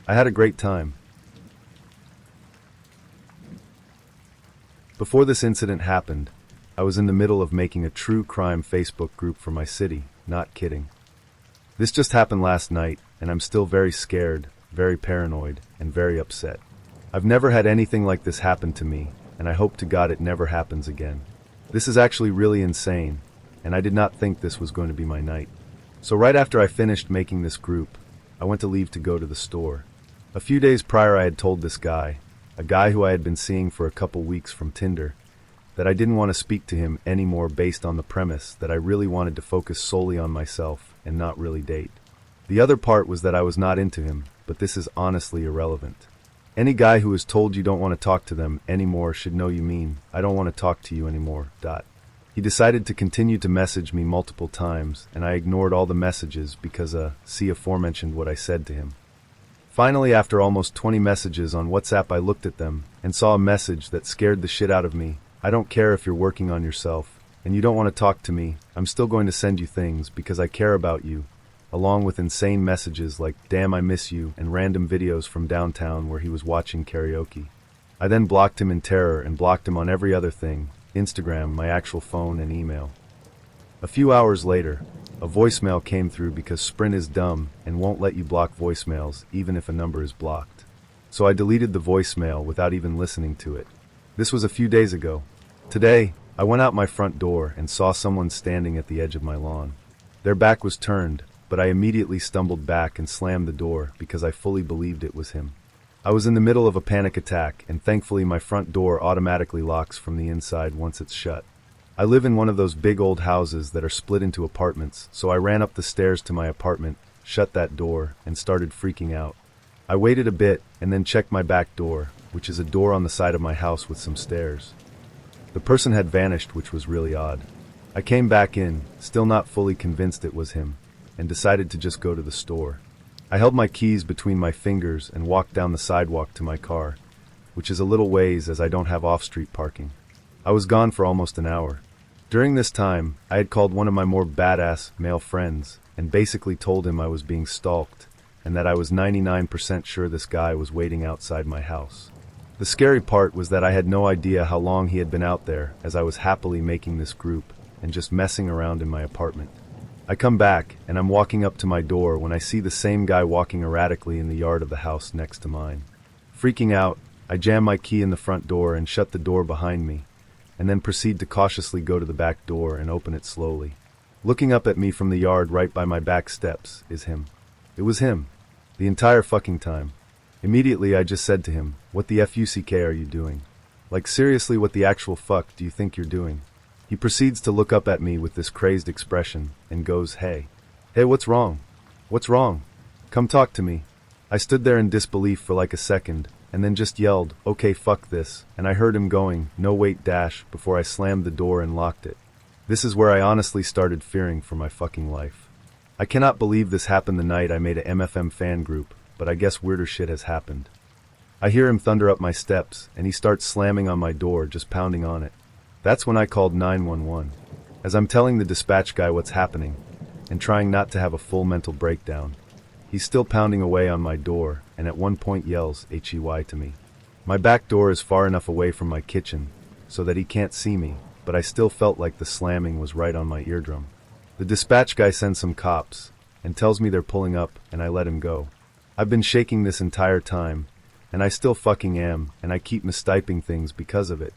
I had a great time. Before this incident happened, I was in the middle of making a true crime Facebook group for my city, not kidding. This just happened last night, and I'm still very scared, very paranoid, and very upset. I've never had anything like this happen to me, and I hope to God it never happens again. This is actually really insane, and I did not think this was going to be my night. So right after I finished making this group, I went to leave to go to the store. A few days prior I had told this guy, a guy who I had been seeing for a couple weeks from Tinder, that I didn't want to speak to him anymore based on the premise that I really wanted to focus solely on myself and not really date. The other part was that I was not into him, but this is honestly irrelevant. Any guy who has told you don't want to talk to them anymore should know you mean, I don't want to talk to you anymore, . He decided to continue to message me multiple times, and I ignored all the messages because, see aforementioned what I said to him. Finally, after almost 20 messages on WhatsApp, I looked at them and saw a message that scared the shit out of me. I don't care if you're working on yourself, and you don't want to talk to me, I'm still going to send you things because I care about you, along with insane messages like, damn I miss you, and random videos from downtown where he was watching karaoke. I then blocked him in terror and blocked him on every other thing, Instagram, my actual phone, and email. A few hours later, a voicemail came through because Sprint is dumb and won't let you block voicemails even if a number is blocked. So I deleted the voicemail without even listening to it. This was a few days ago. Today, I went out my front door and saw someone standing at the edge of my lawn. Their back was turned, but I immediately stumbled back and slammed the door because I fully believed it was him. I was in the middle of a panic attack, and thankfully my front door automatically locks from the inside once it's shut. I live in one of those big old houses that are split into apartments, so I ran up the stairs to my apartment, shut that door, and started freaking out. I waited a bit and then checked my back door, which is a door on the side of my house with some stairs. The person had vanished, which was really odd. I came back in, still not fully convinced it was him, and decided to just go to the store. I held my keys between my fingers and walked down the sidewalk to my car, which is a little ways as I don't have off-street parking. I was gone for almost an hour. During this time, I had called one of my more badass male friends and basically told him I was being stalked and that I was 99% sure this guy was waiting outside my house. The scary part was that I had no idea how long he had been out there as I was happily making this group and just messing around in my apartment. I come back and I'm walking up to my door when I see the same guy walking erratically in the yard of the house next to mine. Freaking out, I jam my key in the front door and shut the door behind me, and then proceed to cautiously go to the back door and open it slowly. Looking up at me from the yard right by my back steps is him. It was him. The entire fucking time. Immediately I just said to him, "What the fuck are you doing? Like seriously, what the actual fuck do you think you're doing?" He proceeds to look up at me with this crazed expression and goes, Hey, what's wrong? What's wrong? Come talk to me." I stood there in disbelief for like a second, and then just yelled, "Okay, fuck this," and I heard him going, "No wait dash," before I slammed the door and locked it. This is where I honestly started fearing for my fucking life. I cannot believe this happened the night I made a MFM fan group, but I guess weirder shit has happened. I hear him thunder up my steps, and he starts slamming on my door, just pounding on it. That's when I called 911. As I'm telling the dispatch guy what's happening, and trying not to have a full mental breakdown, he's still pounding away on my door, and at one point yells, "HEY" to me. My back door is far enough away from my kitchen, so that he can't see me, but I still felt like the slamming was right on my eardrum. The dispatch guy sends some cops, and tells me they're pulling up, and I let him go. I've been shaking this entire time, and I still fucking am, and I keep mistyping things because of it.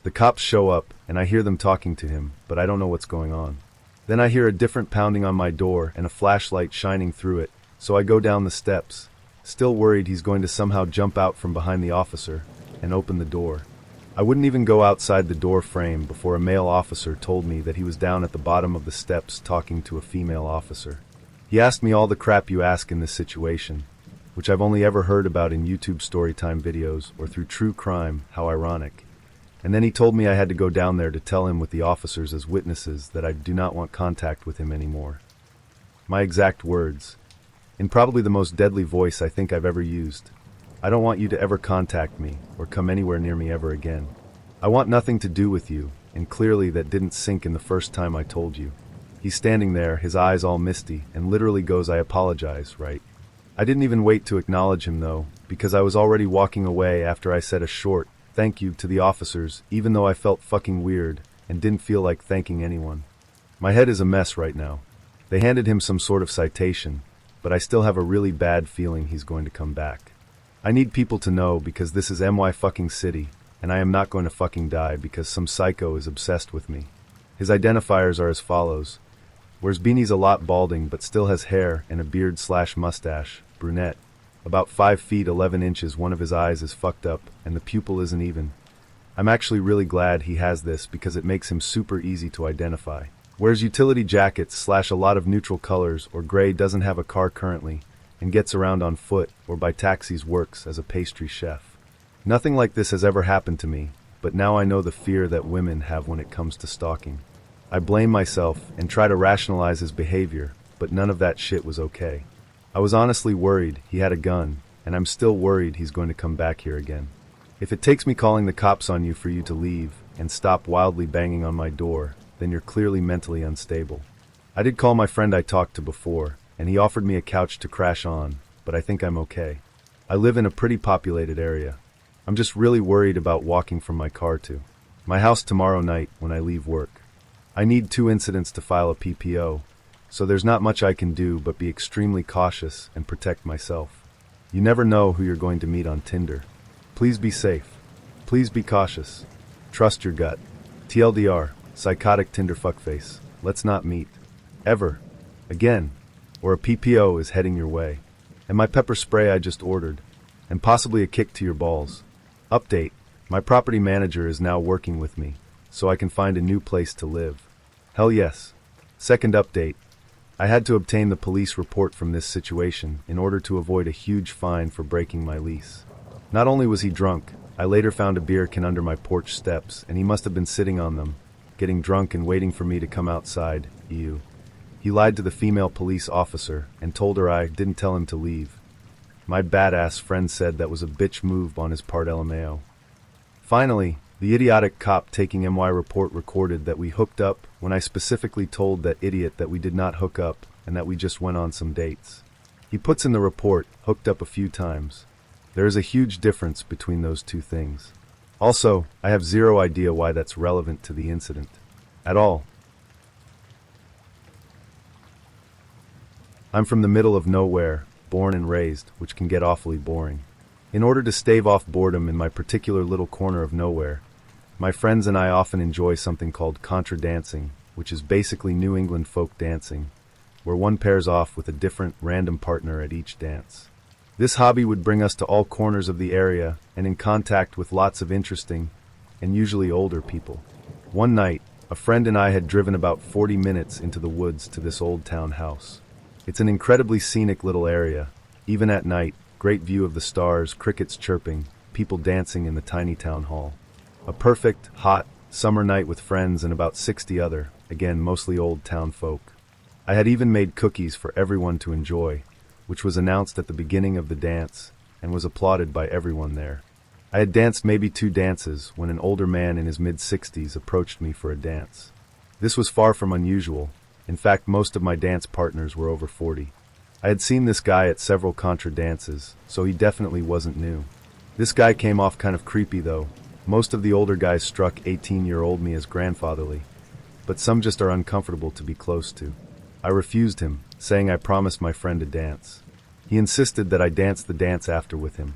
The cops show up, and I hear them talking to him, but I don't know what's going on. Then I hear a different pounding on my door and a flashlight shining through it, so I go down the steps, still worried he's going to somehow jump out from behind the officer and open the door. I wouldn't even go outside the door frame before a male officer told me that he was down at the bottom of the steps talking to a female officer. He asked me all the crap you ask in this situation, which I've only ever heard about in YouTube storytime videos or through true crime. How ironic. And then he told me I had to go down there to tell him with the officers as witnesses that I do not want contact with him anymore. My exact words, in probably the most deadly voice I think I've ever used. I don't want you to ever contact me or come anywhere near me ever again. I want nothing to do with you, and clearly that didn't sink in the first time I told you. He's standing there, his eyes all misty, and literally goes, "I apologize, right?" I didn't even wait to acknowledge him though, because I was already walking away after I said a short thank you to the officers, even though I felt fucking weird and didn't feel like thanking anyone. My head is a mess right now. They handed him some sort of citation, but I still have a really bad feeling he's going to come back. I need people to know because this is MY fucking city, and I am not going to fucking die because some psycho is obsessed with me. His identifiers are as follows. Wears beanies a lot, balding, but still has hair and a beard/mustache, brunette. About 5 feet 11 inches, one of his eyes is fucked up, and the pupil isn't even. I'm actually really glad he has this because it makes him super easy to identify. Wears utility jackets/a lot of neutral colors or gray, doesn't have a car currently, and gets around on foot or by taxis, works as a pastry chef. Nothing like this has ever happened to me, but now I know the fear that women have when it comes to stalking. I blame myself and try to rationalize his behavior, but none of that shit was okay. I was honestly worried he had a gun, and I'm still worried he's going to come back here again. If it takes me calling the cops on you for you to leave and stop wildly banging on my door, then you're clearly mentally unstable. I did call my friend I talked to before, and he offered me a couch to crash on, but I think I'm okay. I live in a pretty populated area. I'm just really worried about walking from my car to my house tomorrow night when I leave work. I need 2 incidents to file a PPO, so there's not much I can do but be extremely cautious and protect myself. You never know who you're going to meet on Tinder. Please be safe. Please be cautious. Trust your gut. TLDR, psychotic Tinder fuckface. Let's not meet. Ever. Again. Or a PPO is heading your way. And my pepper spray I just ordered. And possibly a kick to your balls. Update. My property manager is now working with me, so I can find a new place to live. Hell yes. Second update. I had to obtain the police report from this situation in order to avoid a huge fine for breaking my lease. Not only was he drunk, I later found a beer can under my porch steps, and he must have been sitting on them, getting drunk and waiting for me to come outside. Ew. He lied to the female police officer and told her I didn't tell him to leave. My badass friend said that was a bitch move on his part, LMAO. Finally, the idiotic cop taking MY report recorded that we hooked up when I specifically told that idiot that we did not hook up and that we just went on some dates. He puts in the report, hooked up a few times. There is a huge difference between those two things. Also, I have zero idea why that's relevant to the incident. At all. I'm from the middle of nowhere, born and raised, which can get awfully boring. In order to stave off boredom in my particular little corner of nowhere, my friends and I often enjoy something called contra dancing, which is basically New England folk dancing, where one pairs off with a different, random partner at each dance. This hobby would bring us to all corners of the area and in contact with lots of interesting, and usually older people. One night, a friend and I had driven about 40 minutes into the woods to this old town house. It's an incredibly scenic little area. Even at night, great view of the stars, crickets chirping, people dancing in the tiny town hall. A perfect, hot, summer night with friends and about 60 other, again mostly old town folk. I had even made cookies for everyone to enjoy, which was announced at the beginning of the dance and was applauded by everyone there. I had danced maybe 2 dances when an older man in his mid-60s approached me for a dance. This was far from unusual. In fact, most of my dance partners were over 40. I had seen this guy at several contra dances, so he definitely wasn't new. This guy came off kind of creepy though. Most of the older guys struck 18-year-old me as grandfatherly, but some just are uncomfortable to be close to. I refused him, saying I promised my friend to dance. He insisted that I dance the dance after with him.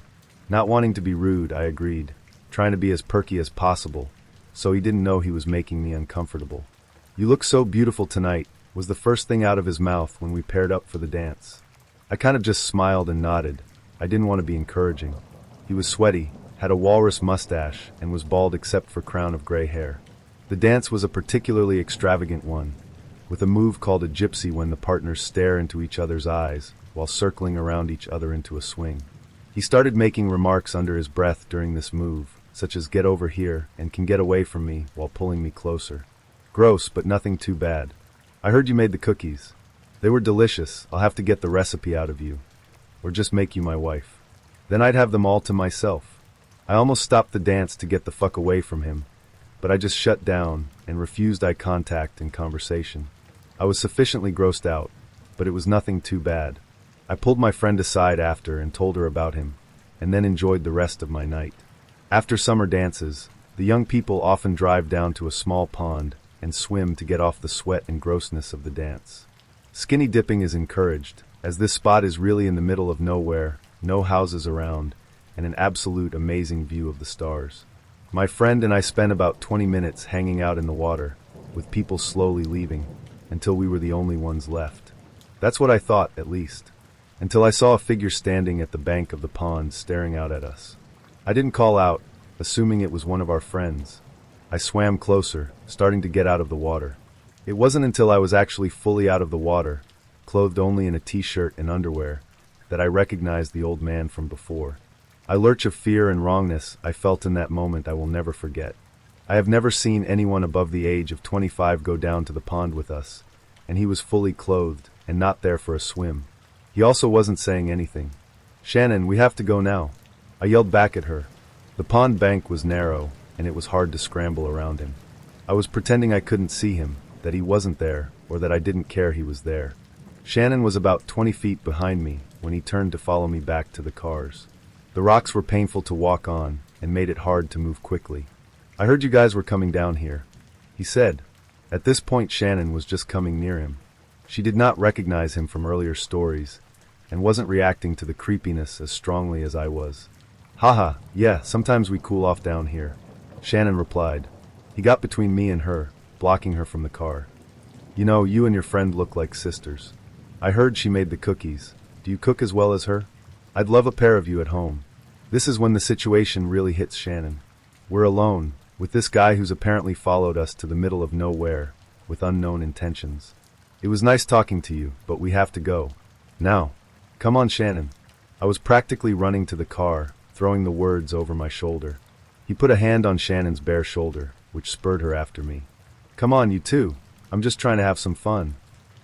Not wanting to be rude, I agreed, trying to be as perky as possible, so he didn't know he was making me uncomfortable. "You look so beautiful tonight," was the first thing out of his mouth when we paired up for the dance. I kind of just smiled and nodded. I didn't want to be encouraging. He was sweaty, had a walrus mustache, and was bald except for crown of gray hair. The dance was a particularly extravagant one, with a move called a gypsy when the partners stare into each other's eyes while circling around each other into a swing. He started making remarks under his breath during this move, such as "get over here" and "can get away from me," while pulling me closer. Gross, but nothing too bad. "I heard you made the cookies. They were delicious. I'll have to get the recipe out of you. Or just make you my wife. Then I'd have them all to myself." I almost stopped the dance to get the fuck away from him, but I just shut down and refused eye contact and conversation. I was sufficiently grossed out, but it was nothing too bad. I pulled my friend aside after and told her about him, and then enjoyed the rest of my night. After summer dances, the young people often drive down to a small pond and swim to get off the sweat and grossness of the dance. Skinny dipping is encouraged, as this spot is really in the middle of nowhere, no houses around, and an absolute amazing view of the stars. My friend and I spent about 20 minutes hanging out in the water, with people slowly leaving, until we were the only ones left. That's what I thought, at least, until I saw a figure standing at the bank of the pond staring out at us. I didn't call out, assuming it was one of our friends. I swam closer, starting to get out of the water. It wasn't until I was actually fully out of the water, clothed only in a t-shirt and underwear, that I recognized the old man from before. A lurch of fear and wrongness I felt in that moment I will never forget. I have never seen anyone above the age of 25 go down to the pond with us, and he was fully clothed and not there for a swim. He also wasn't saying anything. "Shannon, we have to go now." I yelled back at her. The pond bank was narrow, and it was hard to scramble around him. I was pretending I couldn't see him, that he wasn't there, or that I didn't care he was there. Shannon was about 20 feet behind me when he turned to follow me back to the cars. The rocks were painful to walk on and made it hard to move quickly. "I heard you guys were coming down here," he said. At this point, Shannon was just coming near him. She did not recognize him from earlier stories and wasn't reacting to the creepiness as strongly as I was. "Haha, yeah, sometimes we cool off down here," Shannon replied. He got between me and her, blocking her from the car. "You know, you and your friend look like sisters. I heard she made the cookies. Do you cook as well as her? I'd love a pair of you at home." This is when the situation really hits Shannon. We're alone, with this guy who's apparently followed us to the middle of nowhere, with unknown intentions. "It was nice talking to you, but we have to go. Now. Come on, Shannon." I was practically running to the car, throwing the words over my shoulder. He put a hand on Shannon's bare shoulder, which spurred her after me. "Come on, you too. I'm just trying to have some fun."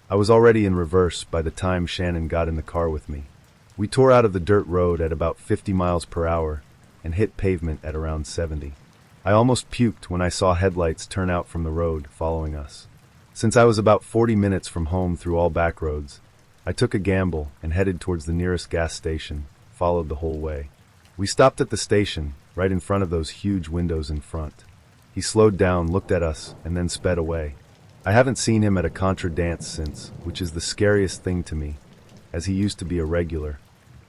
I was already in reverse by the time Shannon got in the car with me. We tore out of the dirt road at about 50 miles per hour and hit pavement at around 70. I almost puked when I saw headlights turn out from the road following us. Since I was about 40 minutes from home through all back roads, I took a gamble and headed towards the nearest gas station, followed the whole way. We stopped at the station, right in front of those huge windows in front. He slowed down, looked at us, and then sped away. I haven't seen him at a contra dance since, which is the scariest thing to me, as he used to be a regular.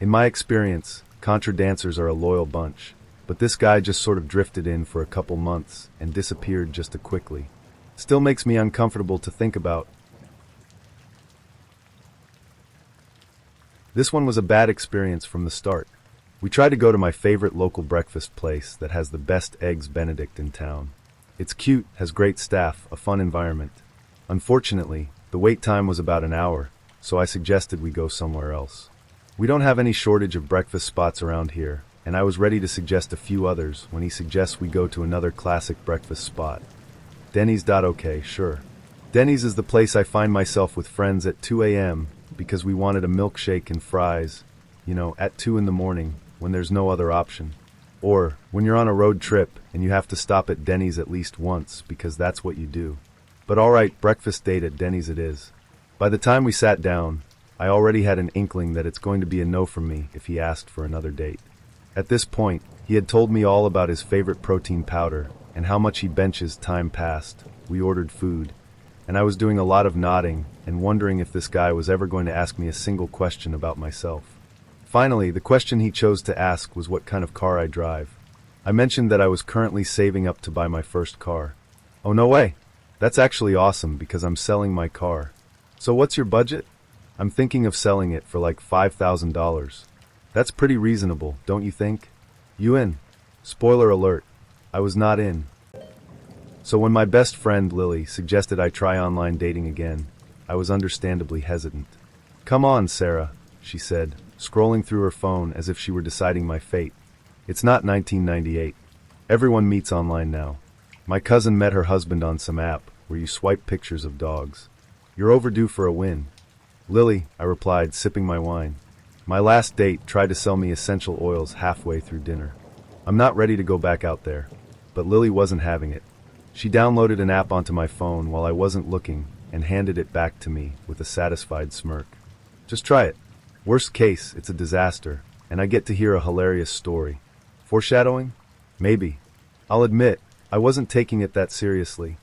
In my experience, contra dancers are a loyal bunch, but this guy just sort of drifted in for a couple months and disappeared just as quickly. Still makes me uncomfortable to think about. This one was a bad experience from the start. We tried to go to my favorite local breakfast place that has the best eggs Benedict in town. It's cute, has great staff, a fun environment. Unfortunately, the wait time was about an hour, so I suggested we go somewhere else. We don't have any shortage of breakfast spots around here, and I was ready to suggest a few others when he suggests we go to another classic breakfast spot. Denny's. Okay, sure. Denny's is the place I find myself with friends at 2 a.m. because we wanted a milkshake and fries, at 2 in the morning when there's no other option. Or when you're on a road trip and you have to stop at Denny's at least once because that's what you do. But alright, breakfast date at Denny's it is. By the time we sat down, I already had an inkling that it's going to be a no from me if he asked for another date. At this point, he had told me all about his favorite protein powder and how much he benches. Time passed, we ordered food, and I was doing a lot of nodding and wondering if this guy was ever going to ask me a single question about myself. Finally, the question he chose to ask was what kind of car I drive. I mentioned that I was currently saving up to buy my first car. Oh, no way. That's actually awesome because I'm selling my car. So what's your budget? I'm thinking of selling it for like $5,000. That's pretty reasonable, don't you think? You in? Spoiler alert, I was not in. So when my best friend Lily suggested I try online dating again, I was understandably hesitant. Come on, Sarah, she said, scrolling through her phone as if she were deciding my fate. It's not 1998. Everyone meets online now. My cousin met her husband on some app where you swipe pictures of dogs. You're overdue for a win. Lily, I replied, sipping my wine. My last date tried to sell me essential oils halfway through dinner. I'm not ready to go back out there. But Lily wasn't having it. She downloaded an app onto my phone while I wasn't looking and handed it back to me with a satisfied smirk. Just try it. Worst case, it's a disaster, and I get to hear a hilarious story. Foreshadowing? Maybe. I'll admit, I wasn't taking it that seriously.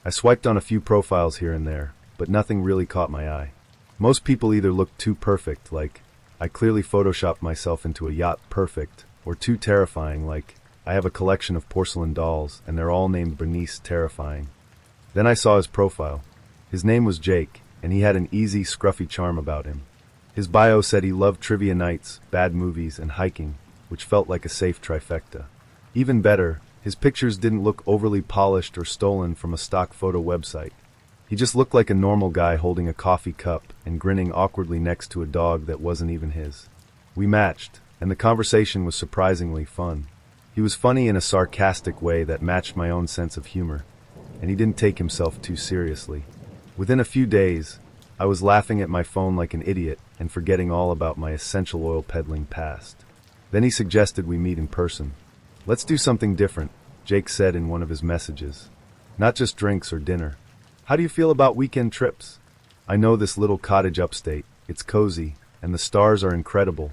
I swiped on a few profiles here and there, but nothing really caught my eye. Most people either looked too perfect, like, I clearly photoshopped myself into a yacht perfect, or too terrifying, like, I have a collection of porcelain dolls, and they're all named Bernice Terrifying. Then I saw his profile. His name was Jake, and he had an easy, scruffy charm about him. His bio said he loved trivia nights, bad movies, and hiking, which felt like a safe trifecta. Even better, his pictures didn't look overly polished or stolen from a stock photo website. He just looked like a normal guy holding a coffee cup and grinning awkwardly next to a dog that wasn't even his. We matched, and the conversation was surprisingly fun. He was funny in a sarcastic way that matched my own sense of humor, and he didn't take himself too seriously. Within a few days, I was laughing at my phone like an idiot and forgetting all about my essential oil peddling past. Then he suggested we meet in person. Let's do something different, Jake said in one of his messages. Not just drinks or dinner. How do you feel about weekend trips? I know this little cottage upstate. It's cozy, and the stars are incredible.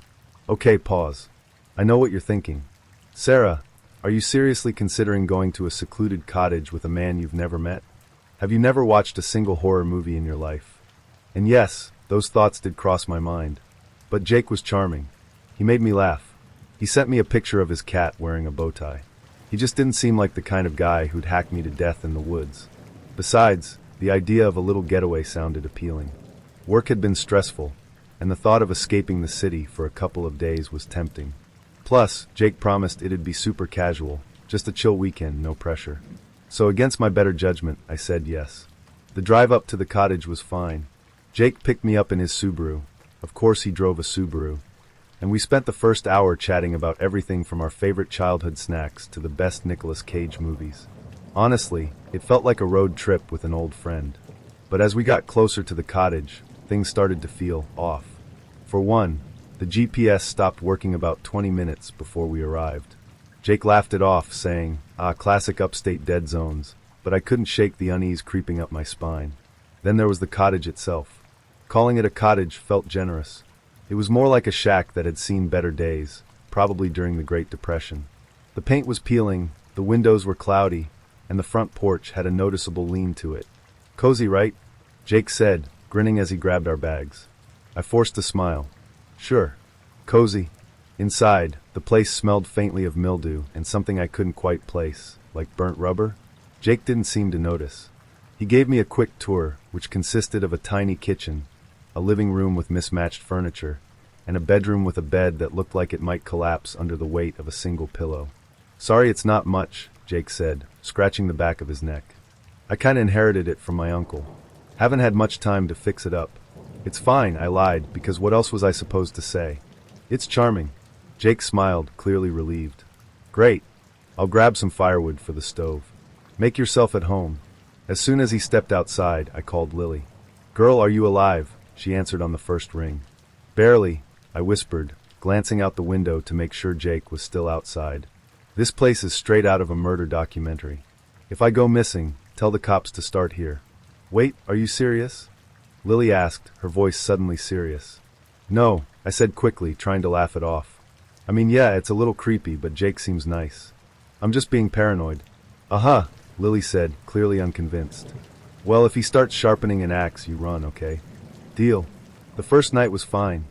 Okay, pause. I know what you're thinking. Sarah, are you seriously considering going to a secluded cottage with a man you've never met? Have you never watched a single horror movie in your life? And yes, those thoughts did cross my mind. But Jake was charming. He made me laugh. He sent me a picture of his cat wearing a bow tie. He just didn't seem like the kind of guy who'd hack me to death in the woods. Besides, the idea of a little getaway sounded appealing. Work had been stressful, and the thought of escaping the city for a couple of days was tempting. Plus, Jake promised it'd be super casual, just a chill weekend, no pressure. So against my better judgment, I said yes. The drive up to the cottage was fine. Jake picked me up in his Subaru. Of course he drove a Subaru. And we spent the first hour chatting about everything from our favorite childhood snacks to the best Nicolas Cage movies. Honestly, it felt like a road trip with an old friend. But as we got closer to the cottage, things started to feel off. For one, the GPS stopped working about 20 minutes before we arrived. Jake laughed it off, saying, classic upstate dead zones, but I couldn't shake the unease creeping up my spine. Then there was the cottage itself. Calling it a cottage felt generous. It was more like a shack that had seen better days, probably during the Great Depression. The paint was peeling, the windows were cloudy, and the front porch had a noticeable lean to it. Cozy, right? Jake said, grinning as he grabbed our bags. I forced a smile. Sure. Cozy. Inside, the place smelled faintly of mildew and something I couldn't quite place, like burnt rubber. Jake didn't seem to notice. He gave me a quick tour, which consisted of a tiny kitchen, a living room with mismatched furniture, and a bedroom with a bed that looked like it might collapse under the weight of a single pillow. Sorry it's not much, Jake said, scratching the back of his neck. I kinda inherited it from my uncle. Haven't had much time to fix it up. It's fine, I lied, because what else was I supposed to say? It's charming. Jake smiled, clearly relieved. Great. I'll grab some firewood for the stove. Make yourself at home. As soon as he stepped outside, I called Lily. Girl, are you alive? She answered on the first ring. Barely, I whispered, glancing out the window to make sure Jake was still outside. This place is straight out of a murder documentary. If I go missing, tell the cops to start here. Wait, are you serious? Lily asked, her voice suddenly serious. No, I said quickly, trying to laugh it off. I mean, yeah, it's a little creepy, but Jake seems nice. I'm just being paranoid. Uh-huh, Lily said, clearly unconvinced. Well, if he starts sharpening an axe, you run, okay? Deal. The first night was fine.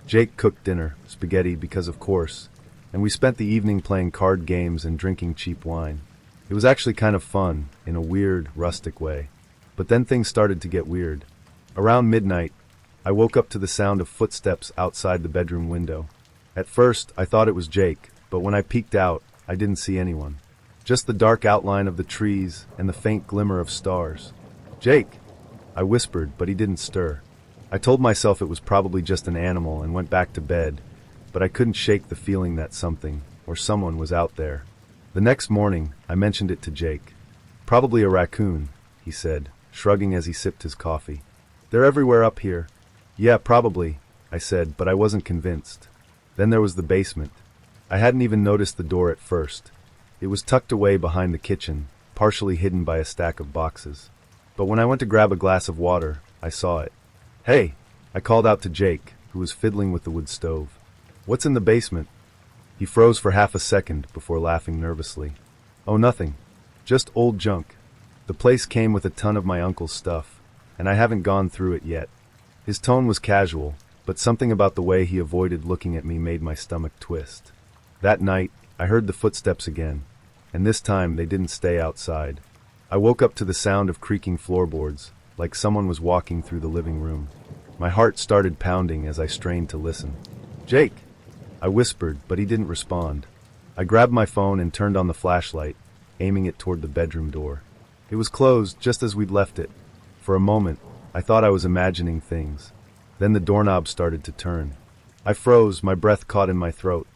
Jake cooked dinner, spaghetti because of course, and we spent the evening playing card games and drinking cheap wine. It was actually kind of fun, in a weird, rustic way. But then things started to get weird. Around midnight, I woke up to the sound of footsteps outside the bedroom window. At first, I thought it was Jake, but when I peeked out, I didn't see anyone. Just the dark outline of the trees and the faint glimmer of stars. "Jake!" I whispered, but he didn't stir. I told myself it was probably just an animal and went back to bed, but I couldn't shake the feeling that something, or someone, was out there. The next morning, I mentioned it to Jake. "Probably a raccoon," he said, shrugging as he sipped his coffee. "They're everywhere up here." "Yeah, probably," I said, but I wasn't convinced. Then there was the basement. I hadn't even noticed the door at first. It was tucked away behind the kitchen, partially hidden by a stack of boxes. But when I went to grab a glass of water, I saw it. "Hey!" I called out to Jake, who was fiddling with the wood stove. "What's in the basement?" He froze for half a second before laughing nervously. "Oh, nothing. Just old junk. The place came with a ton of my uncle's stuff, and I haven't gone through it yet." His tone was casual, but something about the way he avoided looking at me made my stomach twist. That night, I heard the footsteps again, and this time they didn't stay outside. I woke up to the sound of creaking floorboards, like someone was walking through the living room. My heart started pounding as I strained to listen. "Jake!" I whispered, but he didn't respond. I grabbed my phone and turned on the flashlight, aiming it toward the bedroom door. It was closed just as we'd left it. For a moment, I thought I was imagining things. Then the doorknob started to turn. I froze, my breath caught in my throat.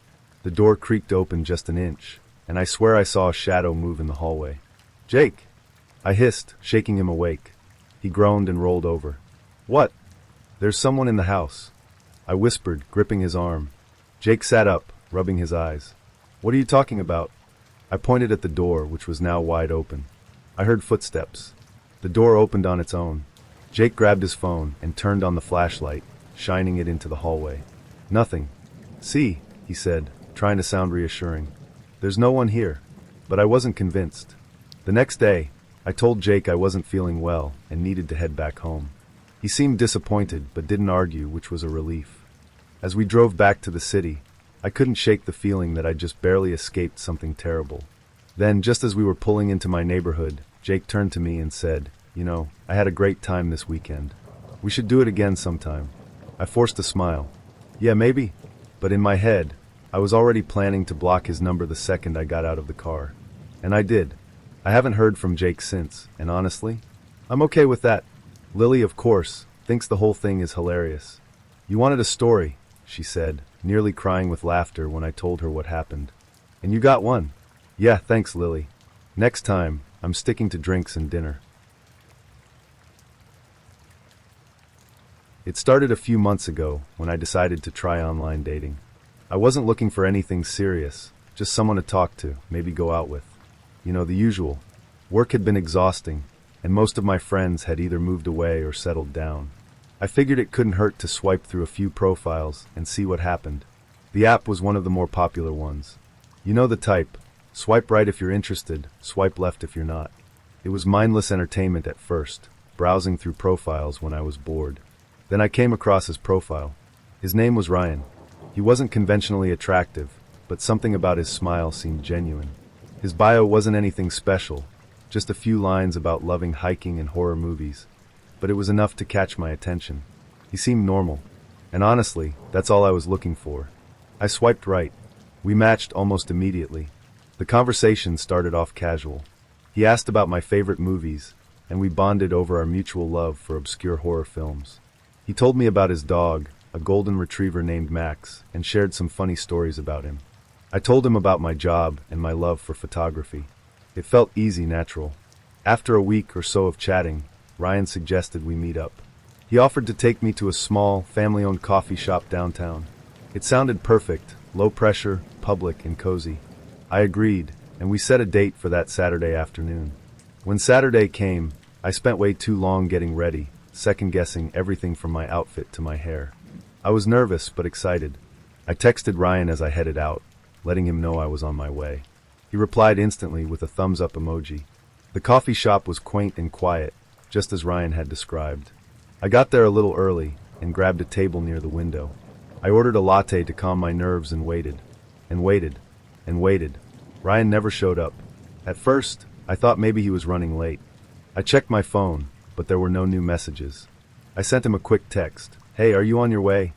The door creaked open just an inch, and I swear I saw a shadow move in the hallway. "Jake!" I hissed, shaking him awake. He groaned and rolled over. "What?" "There's someone in the house," I whispered, gripping his arm. Jake sat up, rubbing his eyes. "What are you talking about?" I pointed at the door, which was now wide open. I heard footsteps. The door opened on its own. Jake grabbed his phone and turned on the flashlight, shining it into the hallway. "Nothing." "See," he said, trying to sound reassuring. "There's no one here." But I wasn't convinced. The next day, I told Jake I wasn't feeling well and needed to head back home. He seemed disappointed but didn't argue, which was a relief. As we drove back to the city, I couldn't shake the feeling that I'd just barely escaped something terrible. Then, just as we were pulling into my neighborhood, Jake turned to me and said, "You know, I had a great time this weekend. We should do it again sometime." I forced a smile. "Yeah, maybe." But in my head, I was already planning to block his number the second I got out of the car. And I did. I haven't heard from Jake since, and honestly, I'm okay with that. Lily, of course, thinks the whole thing is hilarious. "You wanted a story," she said, nearly crying with laughter when I told her what happened. "And you got one." "Yeah, thanks, Lily. Next time, I'm sticking to drinks and dinner." It started a few months ago when I decided to try online dating. I wasn't looking for anything serious, just someone to talk to, maybe go out with. You know, the usual. Work had been exhausting, and most of my friends had either moved away or settled down. I figured it couldn't hurt to swipe through a few profiles and see what happened. The app was one of the more popular ones. You know the type. Swipe right if you're interested, swipe left if you're not. It was mindless entertainment at first, browsing through profiles when I was bored. Then I came across his profile. His name was Ryan. He wasn't conventionally attractive, but something about his smile seemed genuine. His bio wasn't anything special, just a few lines about loving hiking and horror movies, but it was enough to catch my attention. He seemed normal, and honestly, that's all I was looking for. I swiped right. We matched almost immediately. The conversation started off casual. He asked about my favorite movies, and we bonded over our mutual love for obscure horror films. He told me about his dog, a golden retriever named Max, and shared some funny stories about him. I told him about my job and my love for photography. It felt easy, natural. After a week or so of chatting, Ryan suggested we meet up. He offered to take me to a small, family-owned coffee shop downtown. It sounded perfect, low pressure, public, and cozy. I agreed, and we set a date for that Saturday afternoon. When Saturday came, I spent way too long getting ready, second-guessing everything from my outfit to my hair. I was nervous but excited. I texted Ryan as I headed out, letting him know I was on my way. He replied instantly with a thumbs-up emoji. The coffee shop was quaint and quiet, just as Ryan had described. I got there a little early and grabbed a table near the window. I ordered a latte to calm my nerves and waited. and waited, and waited. Ryan never showed up. At first, I thought maybe he was running late. I checked my phone, but there were no new messages. I sent him a quick text. Hey, are you on your way?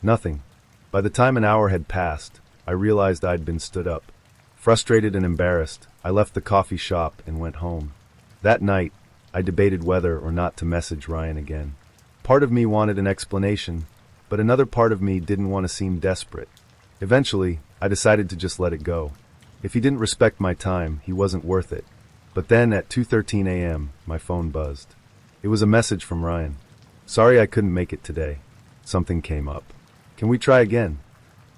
Nothing. By the time an hour had passed, I realized I'd been stood up. Frustrated and embarrassed, I left the coffee shop and went home. That night, I debated whether or not to message Ryan again. Part of me wanted an explanation, but another part of me didn't want to seem desperate. Eventually, I decided to just let it go. If he didn't respect my time, he wasn't worth it. But then at 2:13 a.m., my phone buzzed. It was a message from Ryan. Sorry I couldn't make it today. Something came up. Can we try again?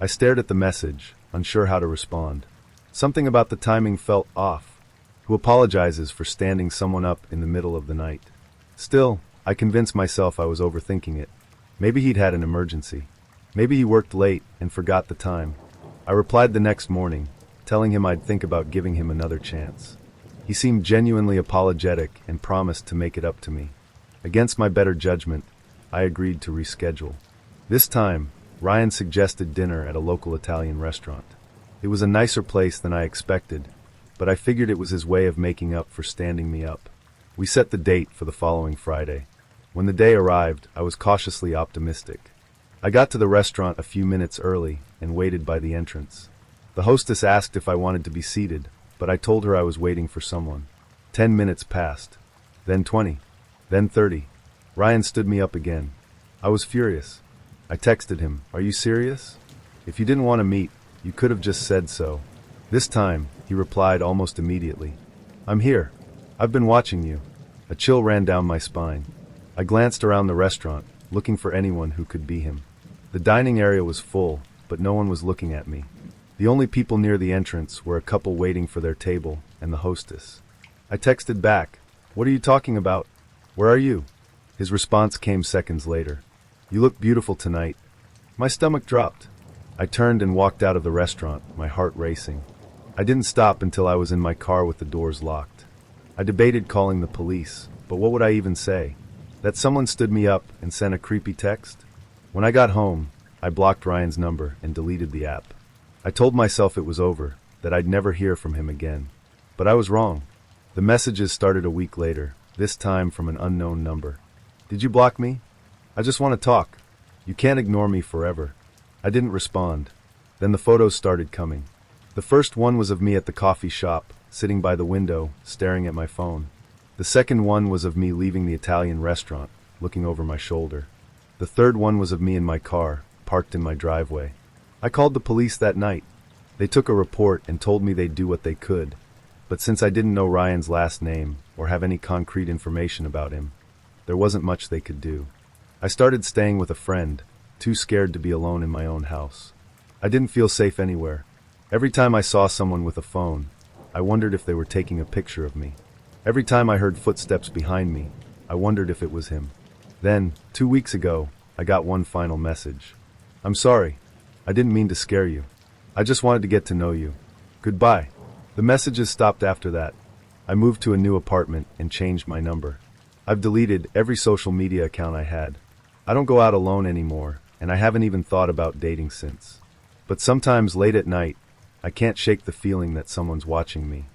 I stared at the message, unsure how to respond. Something about the timing felt off. Who apologizes for standing someone up in the middle of the night? Still, I convinced myself I was overthinking it. Maybe he'd had an emergency. Maybe he worked late and forgot the time. I replied the next morning, telling him I'd think about giving him another chance. He seemed genuinely apologetic and promised to make it up to me. Against my better judgment, I agreed to reschedule. This time, Ryan suggested dinner at a local Italian restaurant. It was a nicer place than I expected, but I figured it was his way of making up for standing me up. We set the date for the following Friday. When the day arrived, I was cautiously optimistic. I got to the restaurant a few minutes early and waited by the entrance. The hostess asked if I wanted to be seated, but I told her I was waiting for someone. 10 minutes passed, then 20, then 30. Ryan stood me up again. I was furious. I texted him, "Are you serious? If you didn't want to meet, you could have just said so." This time, he replied almost immediately. "I'm here. I've been watching you." A chill ran down my spine. I glanced around the restaurant, looking for anyone who could be him. The dining area was full, but no one was looking at me. The only people near the entrance were a couple waiting for their table and the hostess. I texted back, "What are you talking about? Where are you?" His response came seconds later. "You look beautiful tonight." My stomach dropped. I turned and walked out of the restaurant, my heart racing. I didn't stop until I was in my car with the doors locked. I debated calling the police, but what would I even say? That someone stood me up and sent a creepy text? When I got home, I blocked Ryan's number and deleted the app. I told myself it was over, that I'd never hear from him again. But I was wrong. The messages started a week later, this time from an unknown number. "Did you block me? I just want to talk. You can't ignore me forever." I didn't respond. Then the photos started coming. The first one was of me at the coffee shop, sitting by the window, staring at my phone. The second one was of me leaving the Italian restaurant, looking over my shoulder. The third one was of me in my car, parked in my driveway. I called the police that night. They took a report and told me they'd do what they could, but since I didn't know Ryan's last name or have any concrete information about him, there wasn't much they could do. I started staying with a friend, too scared to be alone in my own house. I didn't feel safe anywhere. Every time I saw someone with a phone, I wondered if they were taking a picture of me. Every time I heard footsteps behind me, I wondered if it was him. Then, 2 weeks ago, I got one final message. "I'm sorry. I didn't mean to scare you. I just wanted to get to know you. Goodbye." The messages stopped after that. I moved to a new apartment and changed my number. I've deleted every social media account I had. I don't go out alone anymore, and I haven't even thought about dating since. But sometimes late at night, I can't shake the feeling that someone's watching me.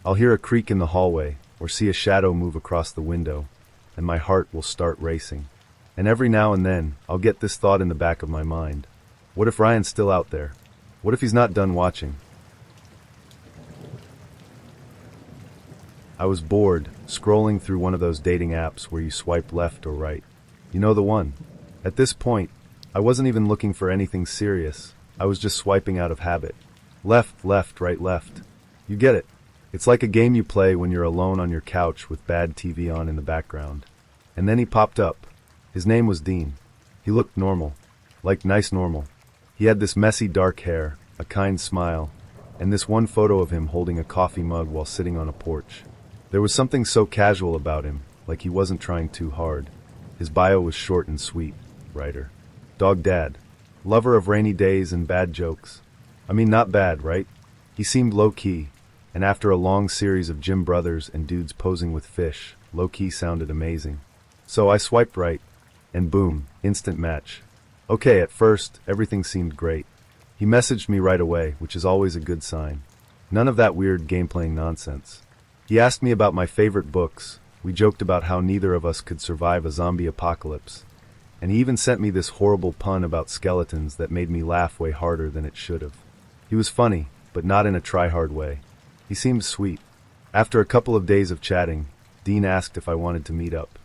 I'll hear a creak in the hallway or see a shadow move across the window, and my heart will start racing. And every now and then, I'll get this thought in the back of my mind. What if Ryan's still out there? What if he's not done watching? I was bored, scrolling through one of those dating apps where you swipe left or right. You know the one. At this point, I wasn't even looking for anything serious. I was just swiping out of habit. Left, left, right, left. You get it. It's like a game you play when you're alone on your couch with bad TV on in the background. And then he popped up. His name was Dean. He looked normal. Like nice normal. He had this messy dark hair, a kind smile, and this one photo of him holding a coffee mug while sitting on a porch. There was something so casual about him, like he wasn't trying too hard. His bio was short and sweet. Writer. Dog dad. Lover of rainy days and bad jokes. I mean, not bad, right? He seemed low-key, and after a long series of Jim Brothers and dudes posing with fish, low-key sounded amazing. So I swiped right, and boom, instant match. Okay, at first, everything seemed great. He messaged me right away, which is always a good sign. None of that weird game-playing nonsense. He asked me about my favorite books. We joked about how neither of us could survive a zombie apocalypse. And he even sent me this horrible pun about skeletons that made me laugh way harder than it should have. He was funny, but not in a try-hard way. He seemed sweet. After a couple of days of chatting, Dean asked if I wanted to meet up.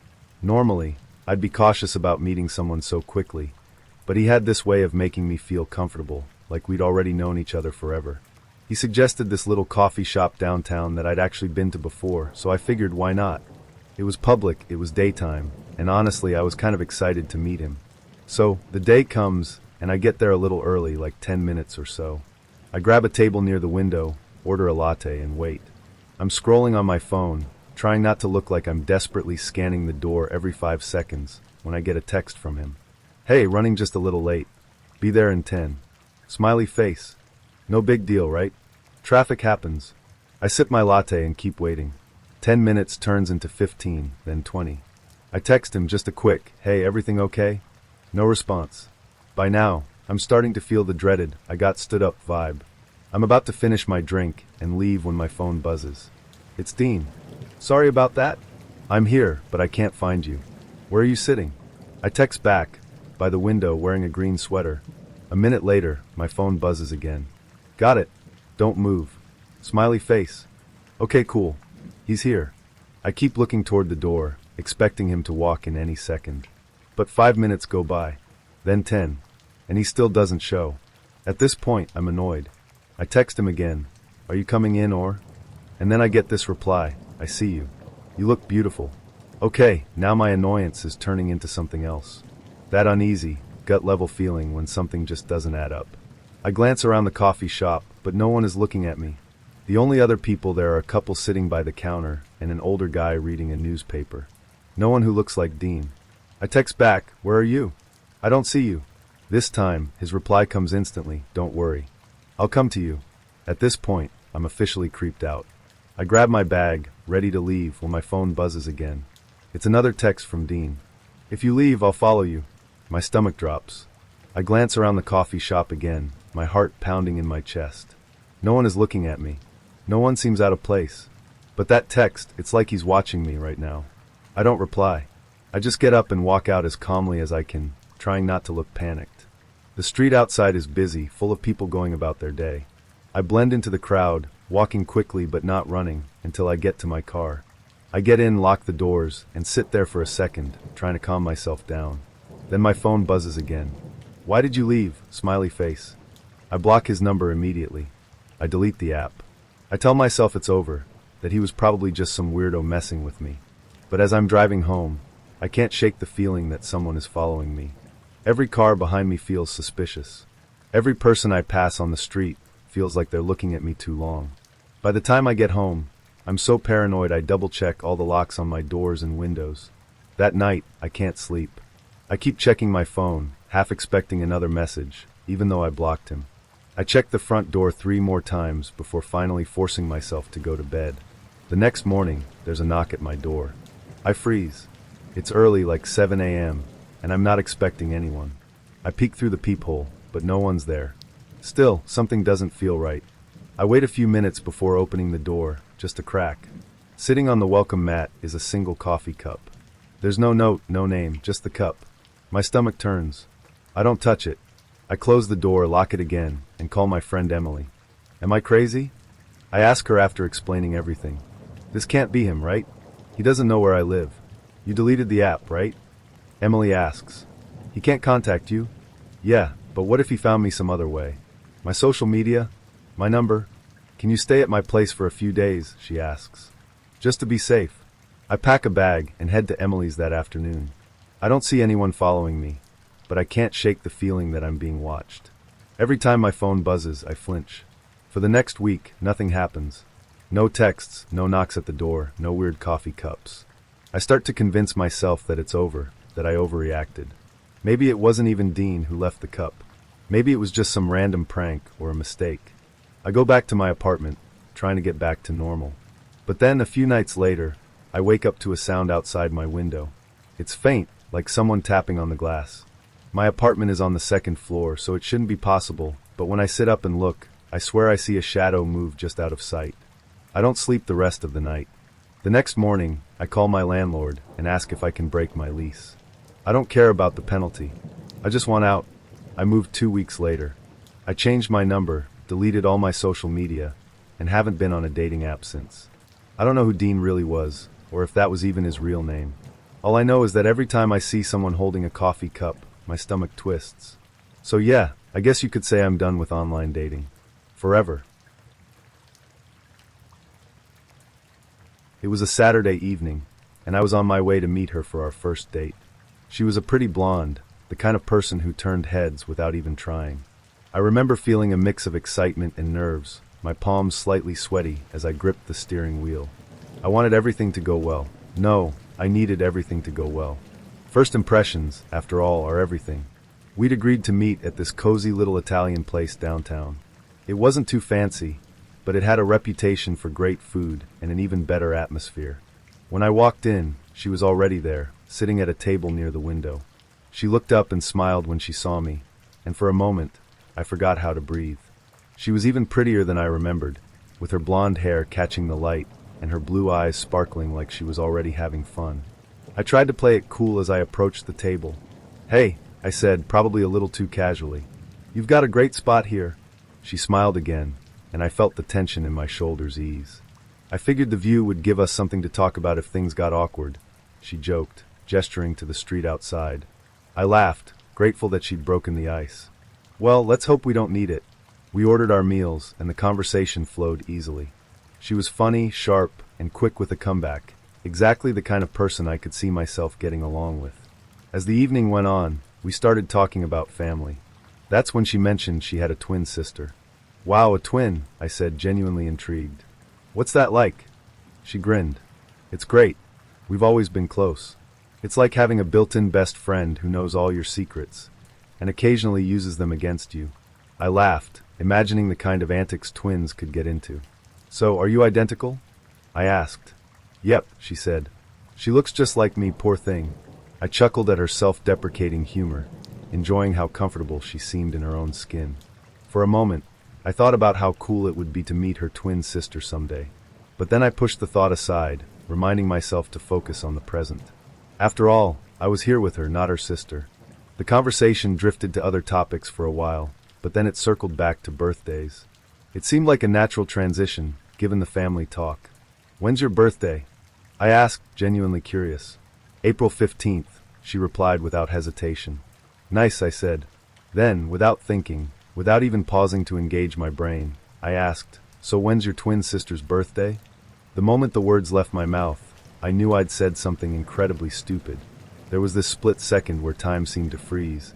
Normally, I'd be cautious about meeting someone so quickly, but he had this way of making me feel comfortable, like we'd already known each other forever. He suggested this little coffee shop downtown that I'd actually been to before, so I figured why not? It was public, it was daytime, and honestly I was kind of excited to meet him. So, the day comes, and I get there a little early, like 10 minutes or so. I grab a table near the window, order a latte, and wait. I'm scrolling on my phone, trying not to look like I'm desperately scanning the door every 5 seconds, when I get a text from him. Hey, running just a little late. Be there in 10. Smiley face. No big deal, right? Traffic happens. I sip my latte and keep waiting. 10 minutes turns into 15, then 20. I text him just a quick, hey, everything okay? No response. By now, I'm starting to feel the dreaded, I got stood up vibe. I'm about to finish my drink and leave when my phone buzzes. It's Dean. Sorry about that. I'm here, but I can't find you. Where are you sitting? I text back, by the window wearing a green sweater. A minute later, my phone buzzes again. Got it. Don't move. Smiley face. Okay, cool. He's here. I keep looking toward the door, expecting him to walk in any second. But 5 minutes go by. Then 10. And he still doesn't show. At this point, I'm annoyed. I text him again. Are you coming in or? And then I get this reply. I see you. You look beautiful. Okay, now my annoyance is turning into something else. That uneasy, gut-level feeling when something just doesn't add up. I glance around the coffee shop, but no one is looking at me. The only other people there are a couple sitting by the counter and an older guy reading a newspaper. No one who looks like Dean. I text back, where are you? I don't see you. This time, his reply comes instantly, don't worry. I'll come to you. At this point, I'm officially creeped out. I grab my bag, ready to leave when my phone buzzes again. It's another text from Dean. If you leave, I'll follow you. My stomach drops. I glance around the coffee shop again, my heart pounding in my chest. No one is looking at me. No one seems out of place. But that text, it's like he's watching me right now. I don't reply. I just get up and walk out as calmly as I can, trying not to look panicked. The street outside is busy, full of people going about their day. I blend into the crowd, walking quickly but not running, until I get to my car. I get in, lock the doors, and sit there for a second, trying to calm myself down. Then my phone buzzes again. Why did you leave? Smiley face. I block his number immediately. I delete the app. I tell myself it's over, that he was probably just some weirdo messing with me. But as I'm driving home, I can't shake the feeling that someone is following me. Every car behind me feels suspicious. Every person I pass on the street feels like they're looking at me too long. By the time I get home, I'm so paranoid I double-check all the locks on my doors and windows. That night, I can't sleep. I keep checking my phone, half expecting another message, even though I blocked him. I check the front door 3 more times before finally forcing myself to go to bed. The next morning, there's a knock at my door. I freeze. It's early, like 7 a.m., and I'm not expecting anyone. I peek through the peephole, but no one's there. Still, something doesn't feel right. I wait a few minutes before opening the door, just a crack. Sitting on the welcome mat is a single coffee cup. There's no note, no name, just the cup. My stomach turns. I don't touch it. I close the door, lock it again, and call my friend Emily. Am I crazy? I ask her after explaining everything. This can't be him, right? He doesn't know where I live. You deleted the app, right? Emily asks. He can't contact you? Yeah, but what if he found me some other way? My social media? My number? Can you stay at my place for a few days? She asks. Just to be safe. I pack a bag and head to Emily's that afternoon. I don't see anyone following me, but I can't shake the feeling that I'm being watched. Every time my phone buzzes, I flinch. For the next week, nothing happens. No texts, no knocks at the door, no weird coffee cups. I start to convince myself that it's over, that I overreacted. Maybe it wasn't even Dean who left the cup. Maybe it was just some random prank or a mistake. I go back to my apartment, trying to get back to normal. But then, a few nights later, I wake up to a sound outside my window. It's faint, like someone tapping on the glass. My apartment is on the 2nd floor, so it shouldn't be possible, but when I sit up and look, I swear I see a shadow move just out of sight. I don't sleep the rest of the night. The next morning, I call my landlord and ask if I can break my lease. I don't care about the penalty. I just want out. I moved 2 weeks later. I changed my number, deleted all my social media, and haven't been on a dating app since. I don't know who Dean really was, or if that was even his real name. All I know is that every time I see someone holding a coffee cup, my stomach twists. So yeah, I guess you could say I'm done with online dating. Forever. It was a Saturday evening, and I was on my way to meet her for our first date. She was a pretty blonde, the kind of person who turned heads without even trying. I remember feeling a mix of excitement and nerves, my palms slightly sweaty as I gripped the steering wheel. I wanted everything to go well. No, I needed everything to go well. First impressions, after all, are everything. We'd agreed to meet at this cozy little Italian place downtown. It wasn't too fancy, but it had a reputation for great food and an even better atmosphere. When I walked in, she was already there, sitting at a table near the window. She looked up and smiled when she saw me, and for a moment, I forgot how to breathe. She was even prettier than I remembered, with her blonde hair catching the light and her blue eyes sparkling like she was already having fun. I tried to play it cool as I approached the table. "Hey," I said, probably a little too casually. "You've got a great spot here." She smiled again, and I felt the tension in my shoulders ease. "I figured the view would give us something to talk about if things got awkward," she joked, gesturing to the street outside. I laughed, grateful that she'd broken the ice. "Well, let's hope we don't need it." We ordered our meals, and the conversation flowed easily. She was funny, sharp, and quick with a comeback, exactly the kind of person I could see myself getting along with. As the evening went on, we started talking about family. That's when she mentioned she had a twin sister. "Wow, a twin," I said, genuinely intrigued. "What's that like?" She grinned. "It's great. We've always been close. It's like having a built-in best friend who knows all your secrets, and occasionally uses them against you." I laughed, imagining the kind of antics twins could get into. "So, are you identical?" I asked. "Yep," she said. "She looks just like me, poor thing." I chuckled at her self-deprecating humor, enjoying how comfortable she seemed in her own skin. For a moment, I thought about how cool it would be to meet her twin sister someday. But then I pushed the thought aside, reminding myself to focus on the present. After all, I was here with her, not her sister. The conversation drifted to other topics for a while, but then it circled back to birthdays. It seemed like a natural transition, given the family talk. "When's your birthday?" I asked, genuinely curious. "April 15th, she replied without hesitation. "Nice," I said. Then, without thinking, without even pausing to engage my brain, I asked, "So when's your twin sister's birthday?" The moment the words left my mouth, I knew I'd said something incredibly stupid. There was this split second where time seemed to freeze,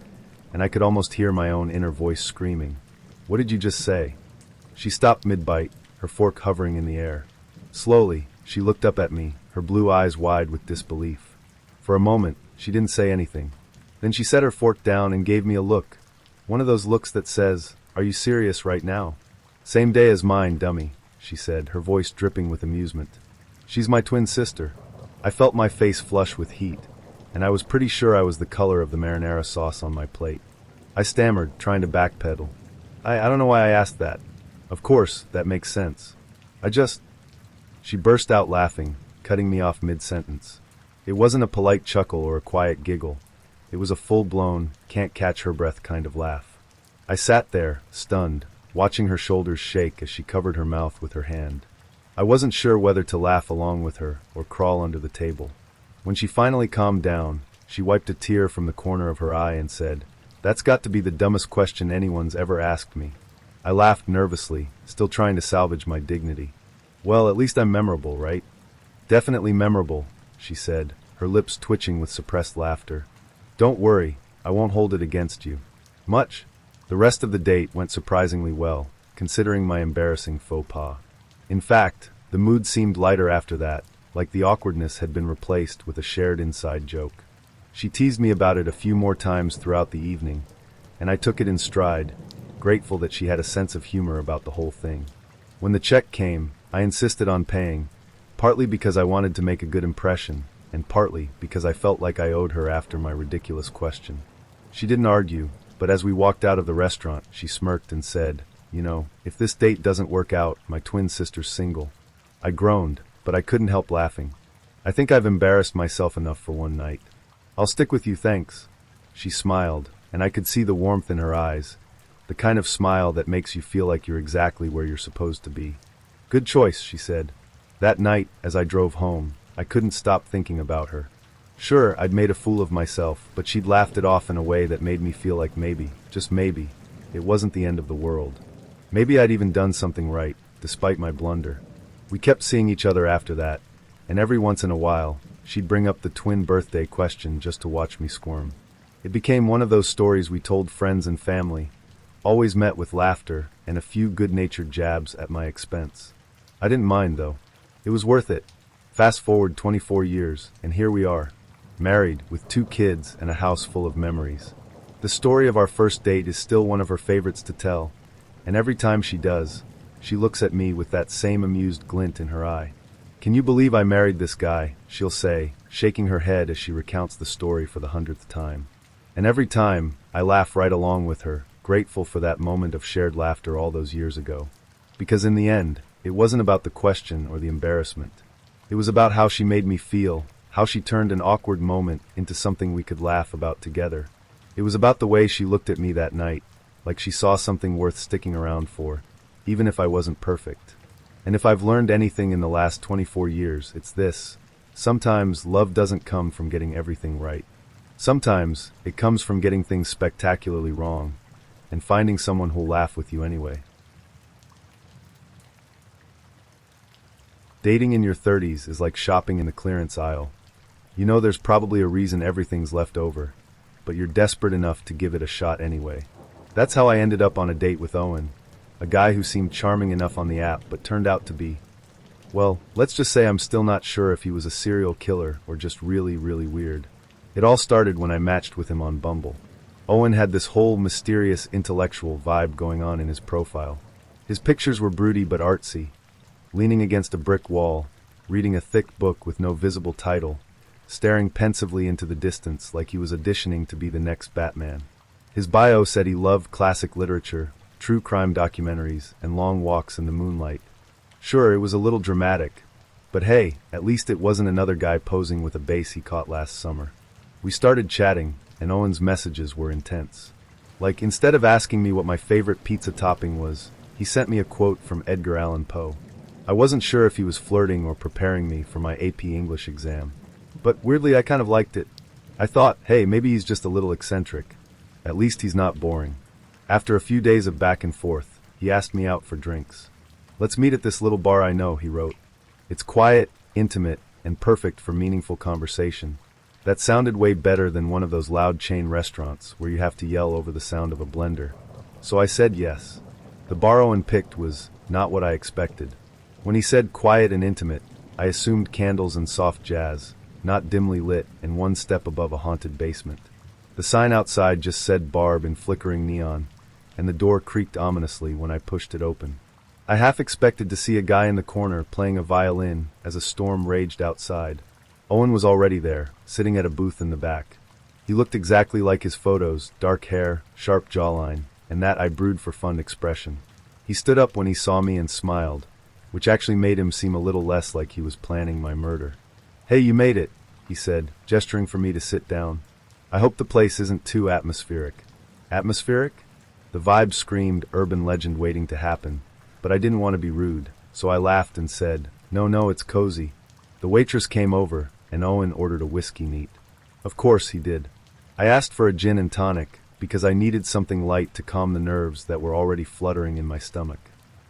and I could almost hear my own inner voice screaming, "What did you just say?" She stopped mid-bite, her fork hovering in the air. Slowly, she looked up at me, her blue eyes wide with disbelief. For a moment, she didn't say anything. Then she set her fork down and gave me a look. One of those looks that says, "Are you serious right now?" "Same day as mine, dummy," she said, her voice dripping with amusement. "She's my twin sister." I felt my face flush with heat, and I was pretty sure I was the color of the marinara sauce on my plate. I stammered, trying to backpedal. I don't know why I asked that. Of course, that makes sense. She burst out laughing, cutting me off mid-sentence. It wasn't a polite chuckle or a quiet giggle. It was a full-blown, can't-catch-her-breath kind of laugh. I sat there, stunned, watching her shoulders shake as she covered her mouth with her hand. I wasn't sure whether to laugh along with her or crawl under the table. When she finally calmed down, she wiped a tear from the corner of her eye and said, "That's got to be the dumbest question anyone's ever asked me." I laughed nervously, still trying to salvage my dignity. "Well, at least I'm memorable, right?" "Definitely memorable," she said, her lips twitching with suppressed laughter. "Don't worry, I won't hold it against you." Much. The rest of the date went surprisingly well, considering my embarrassing faux pas. In fact, the mood seemed lighter after that, like the awkwardness had been replaced with a shared inside joke. She teased me about it a few more times throughout the evening, and I took it in stride, grateful that she had a sense of humor about the whole thing. When the check came, I insisted on paying, partly because I wanted to make a good impression, and partly because I felt like I owed her after my ridiculous question. She didn't argue, but as we walked out of the restaurant, she smirked and said, "You know, if this date doesn't work out, my twin sister's single." I groaned, but I couldn't help laughing. "I think I've embarrassed myself enough for one night. I'll stick with you, thanks." She smiled, and I could see the warmth in her eyes, the kind of smile that makes you feel like you're exactly where you're supposed to be. "Good choice," she said. That night, as I drove home, I couldn't stop thinking about her. Sure, I'd made a fool of myself, but she'd laughed it off in a way that made me feel like maybe, just maybe, it wasn't the end of the world. Maybe I'd even done something right, despite my blunder. We kept seeing each other after that, and every once in a while, she'd bring up the twin birthday question just to watch me squirm. It became one of those stories we told friends and family, always met with laughter and a few good-natured jabs at my expense. I didn't mind, though. It was worth it. Fast forward 24 years, and here we are, married with 2 kids and a house full of memories. The story of our first date is still one of her favorites to tell, and every time she does, she looks at me with that same amused glint in her eye. "Can you believe I married this guy?" she'll say, shaking her head as she recounts the story for the 100th time. And every time, I laugh right along with her, grateful for that moment of shared laughter all those years ago. Because in the end, it wasn't about the question or the embarrassment. It was about how she made me feel, how she turned an awkward moment into something we could laugh about together. It was about the way she looked at me that night, like she saw something worth sticking around for, even if I wasn't perfect. And if I've learned anything in the last 24 years, it's this. Sometimes love doesn't come from getting everything right. Sometimes it comes from getting things spectacularly wrong, and finding someone who'll laugh with you anyway. Dating in your 30s is like shopping in the clearance aisle. You know there's probably a reason everything's left over, but you're desperate enough to give it a shot anyway. That's how I ended up on a date with Owen, a guy who seemed charming enough on the app but turned out to be, well, let's just say I'm still not sure if he was a serial killer or just really, really weird. It all started when I matched with him on Bumble. Owen had this whole mysterious intellectual vibe going on in his profile. His pictures were broody but artsy, leaning against a brick wall, reading a thick book with no visible title, staring pensively into the distance like he was auditioning to be the next Batman. His bio said he loved classic literature, true crime documentaries, and long walks in the moonlight. Sure, it was a little dramatic, but hey, at least it wasn't another guy posing with a bass he caught last summer. We started chatting, and Owen's messages were intense. Like, instead of asking me what my favorite pizza topping was, he sent me a quote from Edgar Allan Poe. I wasn't sure if he was flirting or preparing me for my AP English exam. But weirdly, I kind of liked it. I thought, hey, maybe he's just a little eccentric. At least he's not boring. After a few days of back and forth, he asked me out for drinks. "Let's meet at this little bar I know," he wrote. "It's quiet, intimate, and perfect for meaningful conversation." That sounded way better than one of those loud chain restaurants where you have to yell over the sound of a blender. So I said yes. The bar Owen picked was not what I expected. When he said quiet and intimate, I assumed candles and soft jazz, not dimly lit and one step above a haunted basement. The sign outside just said Barb in flickering neon, and the door creaked ominously when I pushed it open. I half expected to see a guy in the corner playing a violin as a storm raged outside. Owen was already there, sitting at a booth in the back. He looked exactly like his photos, dark hair, sharp jawline, and that "I brewed for fun" expression. He stood up when he saw me and smiled, which actually made him seem a little less like he was planning my murder. "Hey, you made it," he said, gesturing for me to sit down. "I hope the place isn't too atmospheric." Atmospheric? The vibe screamed urban legend waiting to happen, but I didn't want to be rude, so I laughed and said, No, it's cozy." The waitress came over, and Owen ordered a whiskey neat. Of course he did. I asked for a gin and tonic, because I needed something light to calm the nerves that were already fluttering in my stomach.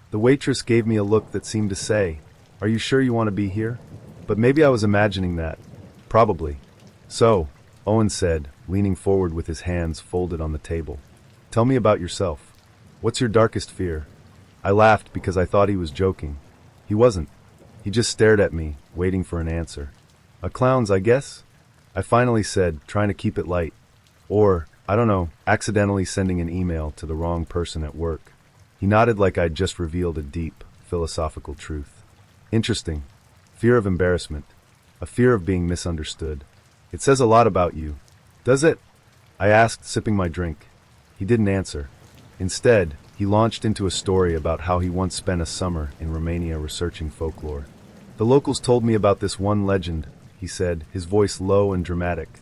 The waitress gave me a look that seemed to say, "Are you sure you want to be here?" But maybe I was imagining that. Probably. "So," Owen said, leaning forward with his hands folded on the table, "tell me about yourself. What's your darkest fear?" I laughed because I thought he was joking. He wasn't. He just stared at me, waiting for an answer. "A clown's, I guess?" I finally said, trying to keep it light. Or, I don't know, accidentally sending an email to the wrong person at work. He nodded like I'd just revealed a deep, philosophical truth. "Interesting. Fear of embarrassment. A fear of being misunderstood. It says a lot about you." "Does it?" I asked, sipping my drink. He didn't answer. Instead, he launched into a story about how he once spent a summer in Romania researching folklore. "The locals told me about this one legend," he said, his voice low and dramatic.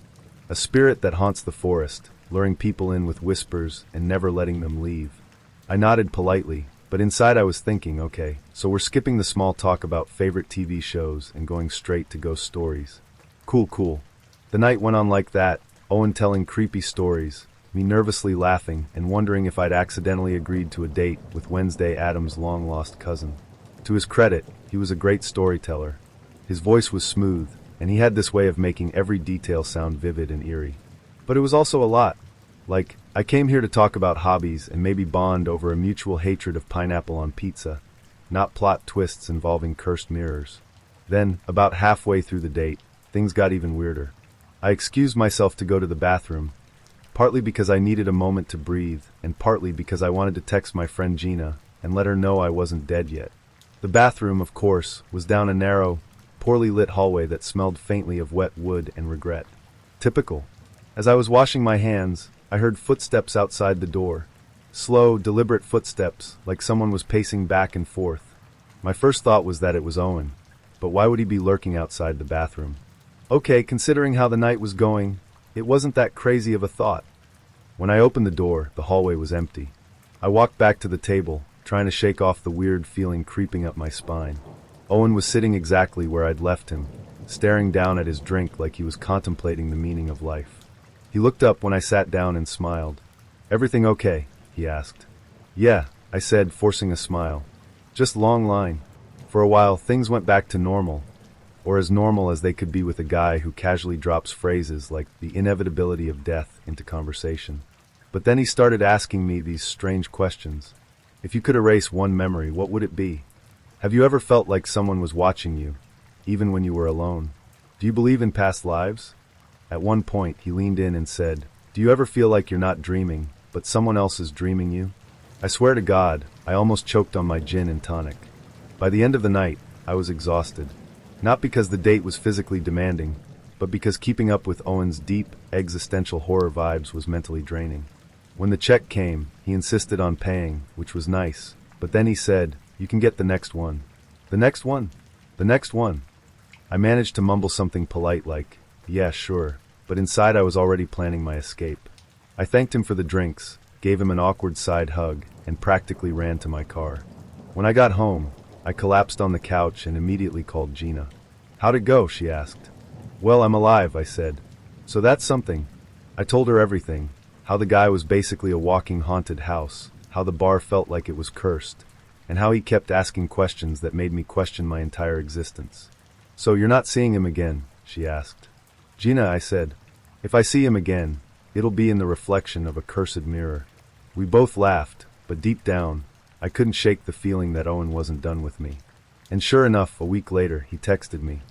"A spirit that haunts the forest, luring people in with whispers and never letting them leave." I nodded politely, but inside I was thinking, okay, so we're skipping the small talk about favorite TV shows and going straight to ghost stories. Cool. The night went on like that, Owen telling creepy stories, me nervously laughing and wondering if I'd accidentally agreed to a date with Wednesday Addams' long-lost cousin. To his credit, he was a great storyteller. His voice was smooth, and he had this way of making every detail sound vivid and eerie. But it was also a lot. Like, I came here to talk about hobbies and maybe bond over a mutual hatred of pineapple on pizza, not plot twists involving cursed mirrors. Then, about halfway through the date, things got even weirder. I excused myself to go to the bathroom, partly because I needed a moment to breathe, and partly because I wanted to text my friend Gina and let her know I wasn't dead yet. The bathroom, of course, was down a narrow, poorly lit hallway that smelled faintly of wet wood and regret. Typical. As I was washing my hands, I heard footsteps outside the door. Slow, deliberate footsteps, like someone was pacing back and forth. My first thought was that it was Owen, but why would he be lurking outside the bathroom? Okay, considering how the night was going, it wasn't that crazy of a thought. When I opened the door, the hallway was empty. I walked back to the table, trying to shake off the weird feeling creeping up my spine. Owen was sitting exactly where I'd left him, staring down at his drink like he was contemplating the meaning of life. He looked up when I sat down and smiled. "Everything okay?" he asked. "Yeah," I said, forcing a smile. "Just long line." For a while, things went back to normal, or as normal as they could be with a guy who casually drops phrases like the inevitability of death into conversation. But then he started asking me these strange questions. If you could erase one memory, what would it be? Have you ever felt like someone was watching you, even when you were alone? Do you believe in past lives? At one point, he leaned in and said, "Do you ever feel like you're not dreaming, but someone else is dreaming you?" I swear to God, I almost choked on my gin and tonic. By the end of the night, I was exhausted. Not because the date was physically demanding, but because keeping up with Owen's deep, existential horror vibes was mentally draining. When the check came, he insisted on paying, which was nice, but then he said, "You can get the next one." "The next one? The next one?" I managed to mumble something polite like, "Yeah, sure," but inside I was already planning my escape. I thanked him for the drinks, gave him an awkward side hug, and practically ran to my car. When I got home, I collapsed on the couch and immediately called Gina. "How'd it go?" she asked. "Well, I'm alive," I said. "So that's something." I told her everything, how the guy was basically a walking haunted house, how the bar felt like it was cursed, and how he kept asking questions that made me question my entire existence. "So you're not seeing him again?" she asked. "Gina," I said, "if I see him again, it'll be in the reflection of a cursed mirror." We both laughed, but deep down, I couldn't shake the feeling that Owen wasn't done with me. And sure enough, a week later, he texted me.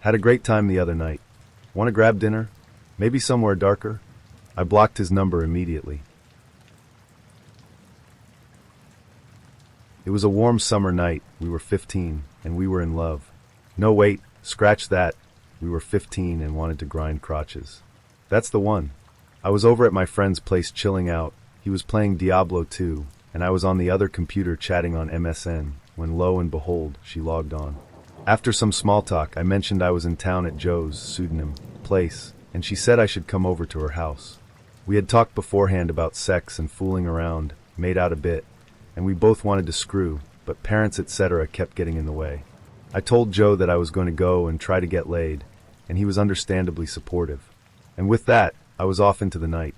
"Had a great time the other night. Want to grab dinner? Maybe somewhere darker?" I blocked his number immediately. It was a warm summer night, we were 15, and we were in love. No wait, scratch that, we were 15 and wanted to grind crotches. That's the one. I was over at my friend's place chilling out, he was playing Diablo 2, and I was on the other computer chatting on MSN, when lo and behold, she logged on. After some small talk, I mentioned I was in town at Joe's, pseudonym, place, and she said I should come over to her house. We had talked beforehand about sex and fooling around, made out a bit, and we both wanted to screw, but parents etc. kept getting in the way. I told Joe that I was going to go and try to get laid, and he was understandably supportive. And with that, I was off into the night.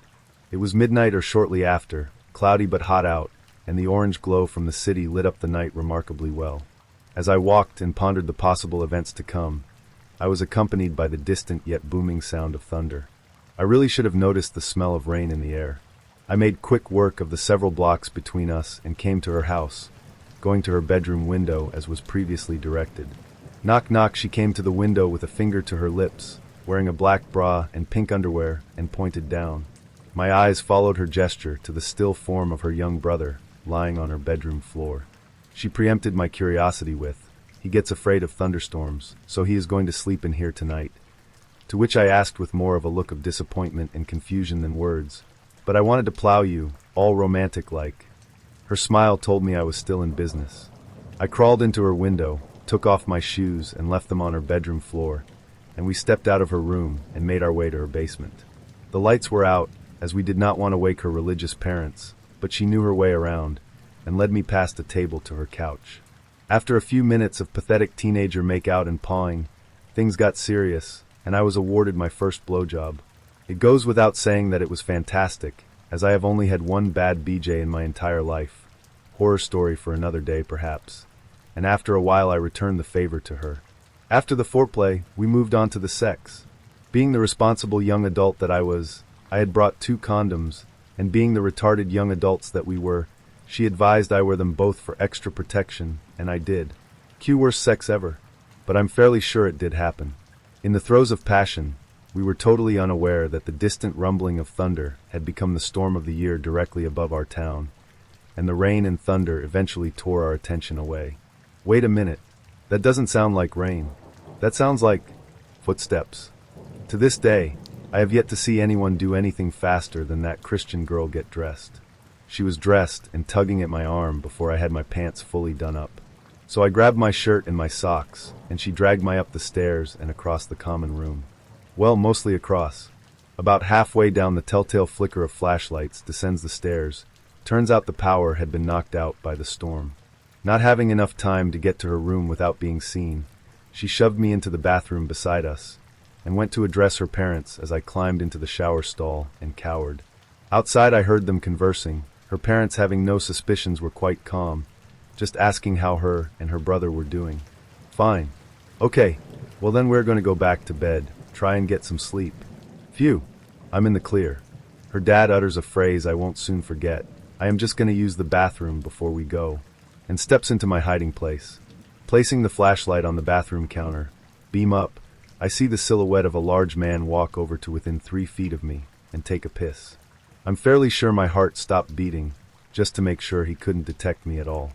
It was midnight or shortly after, cloudy but hot out, and the orange glow from the city lit up the night remarkably well. As I walked and pondered the possible events to come, I was accompanied by the distant yet booming sound of thunder. I really should have noticed the smell of rain in the air. I made quick work of the several blocks between us and came to her house, going to her bedroom window as was previously directed. Knock knock, she came to the window with a finger to her lips, wearing a black bra and pink underwear, and pointed down. My eyes followed her gesture to the still form of her young brother, lying on her bedroom floor. She preempted my curiosity with, "He gets afraid of thunderstorms, so he is going to sleep in here tonight." To which I asked with more of a look of disappointment and confusion than words, but I wanted to plow you, all romantic-like. Her smile told me I was still in business. I crawled into her window, took off my shoes and left them on her bedroom floor, and we stepped out of her room and made our way to her basement. The lights were out, as we did not want to wake her religious parents, but she knew her way around, and led me past a table to her couch. After a few minutes of pathetic teenager make-out and pawing, things got serious, and I was awarded my first blowjob. It goes without saying that it was fantastic, as I have only had one bad BJ in my entire life. Horror story for another day, perhaps. And after a while I returned the favor to her. After the foreplay, we moved on to the sex. Being the responsible young adult that I was, I had brought 2 condoms, and being the retarded young adults that we were, she advised I wear them both for extra protection, and I did. Cue worst sex ever. But I'm fairly sure it did happen. In the throes of passion, we were totally unaware that the distant rumbling of thunder had become the storm of the year directly above our town, and the rain and thunder eventually tore our attention away. Wait a minute. That doesn't sound like rain. That sounds like footsteps. To this day, I have yet to see anyone do anything faster than that Christian girl get dressed. She was dressed and tugging at my arm before I had my pants fully done up. So I grabbed my shirt and my socks, and she dragged me up the stairs and across the common room. Well, mostly across. About halfway down, the telltale flicker of flashlights descends the stairs. Turns out the power had been knocked out by the storm. Not having enough time to get to her room without being seen, she shoved me into the bathroom beside us, and went to address her parents as I climbed into the shower stall and cowered. Outside I heard them conversing. Her parents, having no suspicions, were quite calm, just asking how her and her brother were doing. Fine. Okay, well then we're going to go back to bed, try and get some sleep. Phew, I'm in the clear. Her dad utters a phrase I won't soon forget. I am just going to use the bathroom before we go, and steps into my hiding place. Placing the flashlight on the bathroom counter, beam up, I see the silhouette of a large man walk over to within 3 feet of me and take a piss. I'm fairly sure my heart stopped beating, just to make sure he couldn't detect me at all.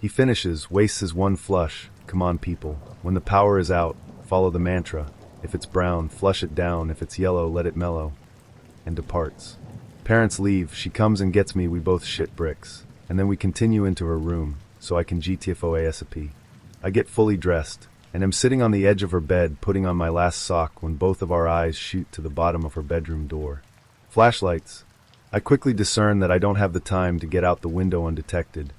He finishes, wastes his one flush. Come on, people. When the power is out, follow the mantra. If it's brown, flush it down. If it's yellow, let it mellow. And departs. Parents leave. She comes and gets me. We both shit bricks. And then we continue into her room, so I can GTFO ASAP. I get fully dressed, and am sitting on the edge of her bed putting on my last sock when both of our eyes shoot to the bottom of her bedroom door. Flashlights. I quickly discern that I don't have the time to get out the window undetected,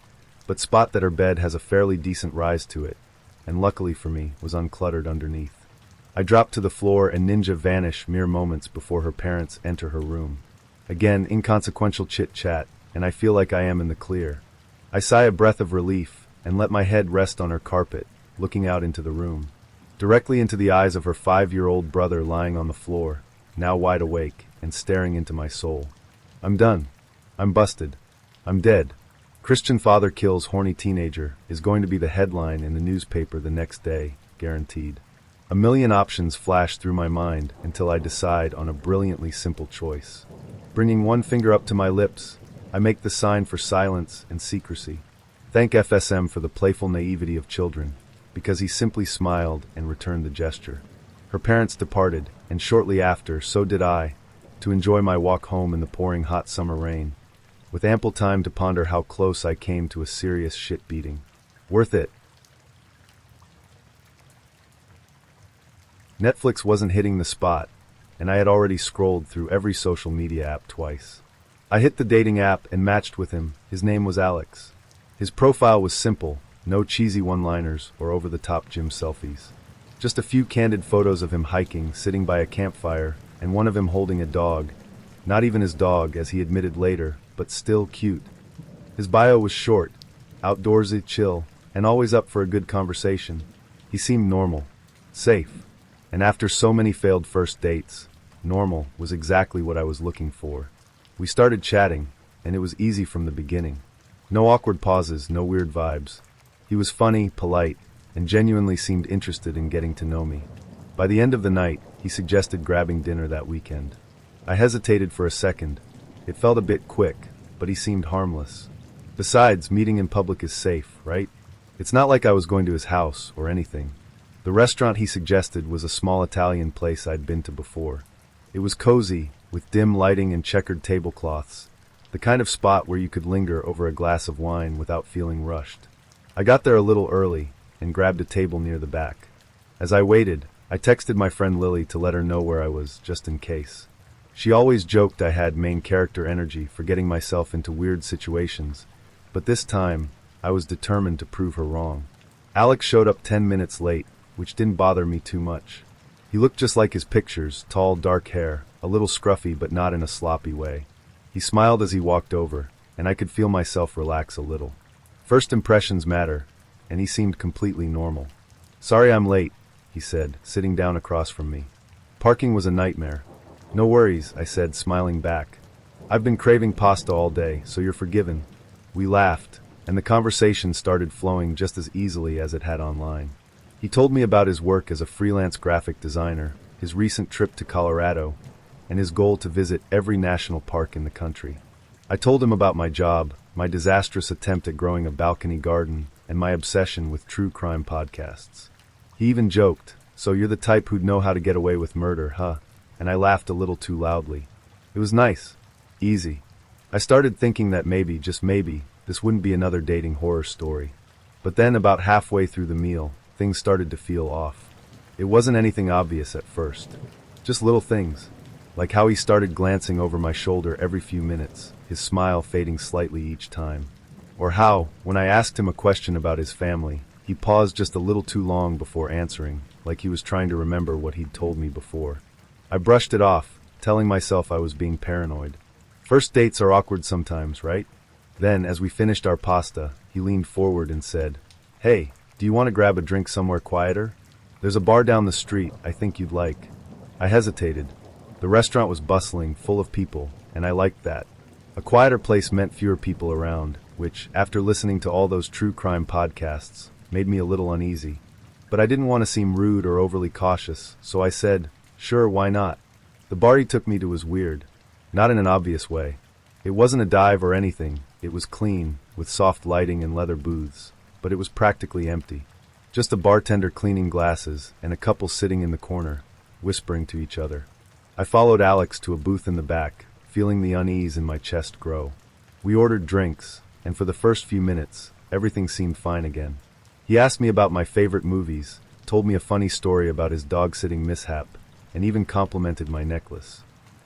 but spot that her bed has a fairly decent rise to it, and luckily for me, was uncluttered underneath. I drop to the floor and ninja vanish mere moments before her parents enter her room. Again, inconsequential chit-chat, and I feel like I am in the clear. I sigh a breath of relief, and let my head rest on her carpet, looking out into the room. Directly into the eyes of her 5-year-old brother lying on the floor, now wide awake, and staring into my soul. I'm done. I'm busted. I'm dead. Christian father kills horny teenager is going to be the headline in the newspaper the next day, guaranteed. A million options flash through my mind until I decide on a brilliantly simple choice. Bringing one finger up to my lips, I make the sign for silence and secrecy. Thank FSM for the playful naivety of children, because he simply smiled and returned the gesture. Her parents departed, and shortly after, so did I, to enjoy my walk home in the pouring hot summer rain, with ample time to ponder how close I came to a serious shit beating. Worth it. Netflix wasn't hitting the spot, and I had already scrolled through every social media app twice. I hit the dating app and matched with him. His name was Alex. His profile was simple, no cheesy one-liners or over-the-top gym selfies. Just a few candid photos of him hiking, sitting by a campfire, and one of him holding a dog. Not even his dog, as he admitted later, but still cute. His bio was short, outdoorsy, chill, and always up for a good conversation. He seemed normal, safe, and after so many failed first dates, normal was exactly what I was looking for. We started chatting, and it was easy from the beginning. No awkward pauses, no weird vibes. He was funny, polite, and genuinely seemed interested in getting to know me. By the end of the night, he suggested grabbing dinner that weekend. I hesitated for a second. It felt a bit quick, but he seemed harmless. Besides, meeting in public is safe, right? It's not like I was going to his house or anything. The restaurant he suggested was a small Italian place I'd been to before. It was cozy, with dim lighting and checkered tablecloths, the kind of spot where you could linger over a glass of wine without feeling rushed. I got there a little early and grabbed a table near the back. As I waited, I texted my friend Lily to let her know where I was, just in case. She always joked I had main character energy for getting myself into weird situations, but this time, I was determined to prove her wrong. Alex showed up 10 minutes late, which didn't bother me too much. He looked just like his pictures, tall, dark hair, a little scruffy but not in a sloppy way. He smiled as he walked over, and I could feel myself relax a little. First impressions matter, and he seemed completely normal. "Sorry I'm late," he said, sitting down across from me. "Parking was a nightmare." "No worries," I said, smiling back. "I've been craving pasta all day, so you're forgiven." We laughed, and the conversation started flowing just as easily as it had online. He told me about his work as a freelance graphic designer, his recent trip to Colorado, and his goal to visit every national park in the country. I told him about my job, my disastrous attempt at growing a balcony garden, and my obsession with true crime podcasts. He even joked, "So you're the type who'd know how to get away with murder, huh?" And I laughed a little too loudly. It was nice. Easy. I started thinking that maybe, just maybe, this wouldn't be another dating horror story. But then, about halfway through the meal, things started to feel off. It wasn't anything obvious at first. Just little things. Like how he started glancing over my shoulder every few minutes, his smile fading slightly each time. Or how, when I asked him a question about his family, he paused just a little too long before answering, like he was trying to remember what he'd told me before. I brushed it off, telling myself I was being paranoid. First dates are awkward sometimes, right? Then, as we finished our pasta, he leaned forward and said, "Hey, do you want to grab a drink somewhere quieter? There's a bar down the street I think you'd like." I hesitated. The restaurant was bustling, full of people, and I liked that. A quieter place meant fewer people around, which, after listening to all those true crime podcasts, made me a little uneasy. But I didn't want to seem rude or overly cautious, so I said, "Sure, why not?" The bar he took me to was weird. Not in an obvious way. It wasn't a dive or anything. It was clean, with soft lighting and leather booths, but it was practically empty. Just a bartender cleaning glasses and a couple sitting in the corner, whispering to each other. I followed Alex to a booth in the back, feeling the unease in my chest grow. We ordered drinks, and for the first few minutes, everything seemed fine again. He asked me about my favorite movies, told me a funny story about his dog-sitting mishap, and even complimented my necklace.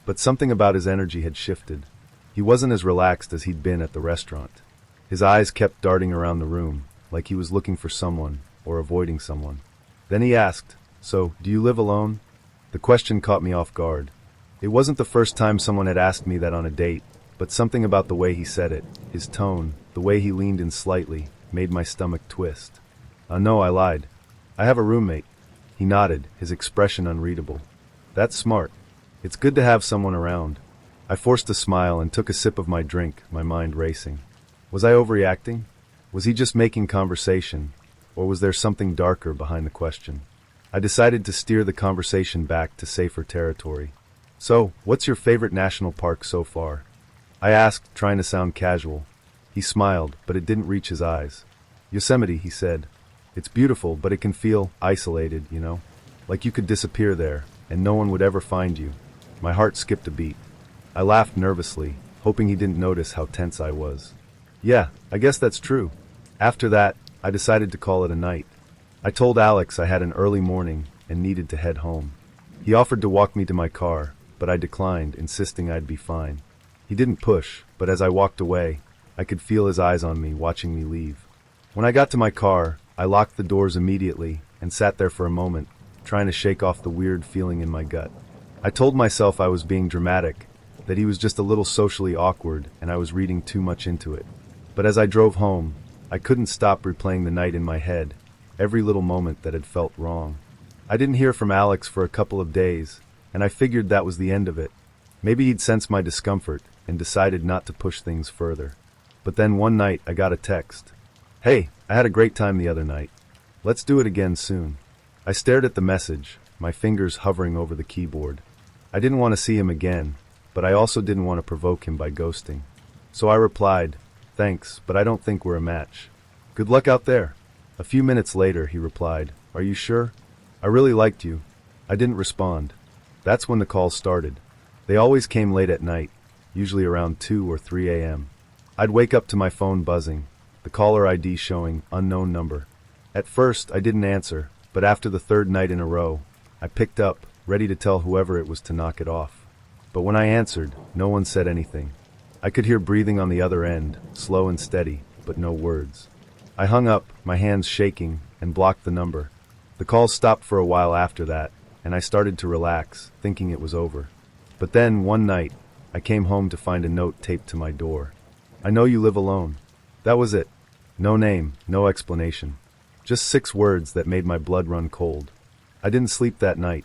But something about his energy had shifted. He wasn't as relaxed as he'd been at the restaurant. His eyes kept darting around the room, like he was looking for someone, or avoiding someone. Then he asked, "So, do you live alone?" The question caught me off guard. It wasn't the first time someone had asked me that on a date, but something about the way he said it, his tone, the way he leaned in slightly, made my stomach twist. No, I lied. "I have a roommate." He nodded, his expression unreadable. "That's smart. It's good to have someone around." I forced a smile and took a sip of my drink, my mind racing. Was I overreacting? Was he just making conversation? Or was there something darker behind the question? I decided to steer the conversation back to safer territory. "So, what's your favorite national park so far?" I asked, trying to sound casual. He smiled, but it didn't reach his eyes. "Yosemite," he said. "It's beautiful, but it can feel isolated, you know? Like you could disappear there, and no one would ever find you." My heart skipped a beat. I laughed nervously, hoping he didn't notice how tense I was. "Yeah, I guess that's true." After that, I decided to call it a night. I told Alex I had an early morning and needed to head home. He offered to walk me to my car, but I declined, insisting I'd be fine. He didn't push, but as I walked away, I could feel his eyes on me, watching me leave. When I got to my car, I locked the doors immediately and sat there for a moment, trying to shake off the weird feeling in my gut. I told myself I was being dramatic, that he was just a little socially awkward and I was reading too much into it. But as I drove home, I couldn't stop replaying the night in my head, every little moment that had felt wrong. I didn't hear from Alex for a couple of days, and I figured that was the end of it. Maybe he'd sensed my discomfort and decided not to push things further. But then one night I got a text. "Hey, I had a great time the other night. Let's do it again soon." I stared at the message, my fingers hovering over the keyboard. I didn't want to see him again, but I also didn't want to provoke him by ghosting. So I replied, "Thanks, but I don't think we're a match. Good luck out there." A few minutes later, he replied, "Are you sure? I really liked you." I didn't respond. That's when the call started. They always came late at night, usually around 2 or 3 a.m. I'd wake up to my phone buzzing, the caller ID showing unknown number. At first, I didn't answer, but after the third night in a row, I picked up, ready to tell whoever it was to knock it off. But when I answered, no one said anything. I could hear breathing on the other end, slow and steady, but no words. I hung up, my hands shaking, and blocked the number. The call stopped for a while after that, and I started to relax, thinking it was over. But then, one night, I came home to find a note taped to my door. "I know you live alone." That was it. No name, no explanation. Just 6 words that made my blood run cold. I didn't sleep that night.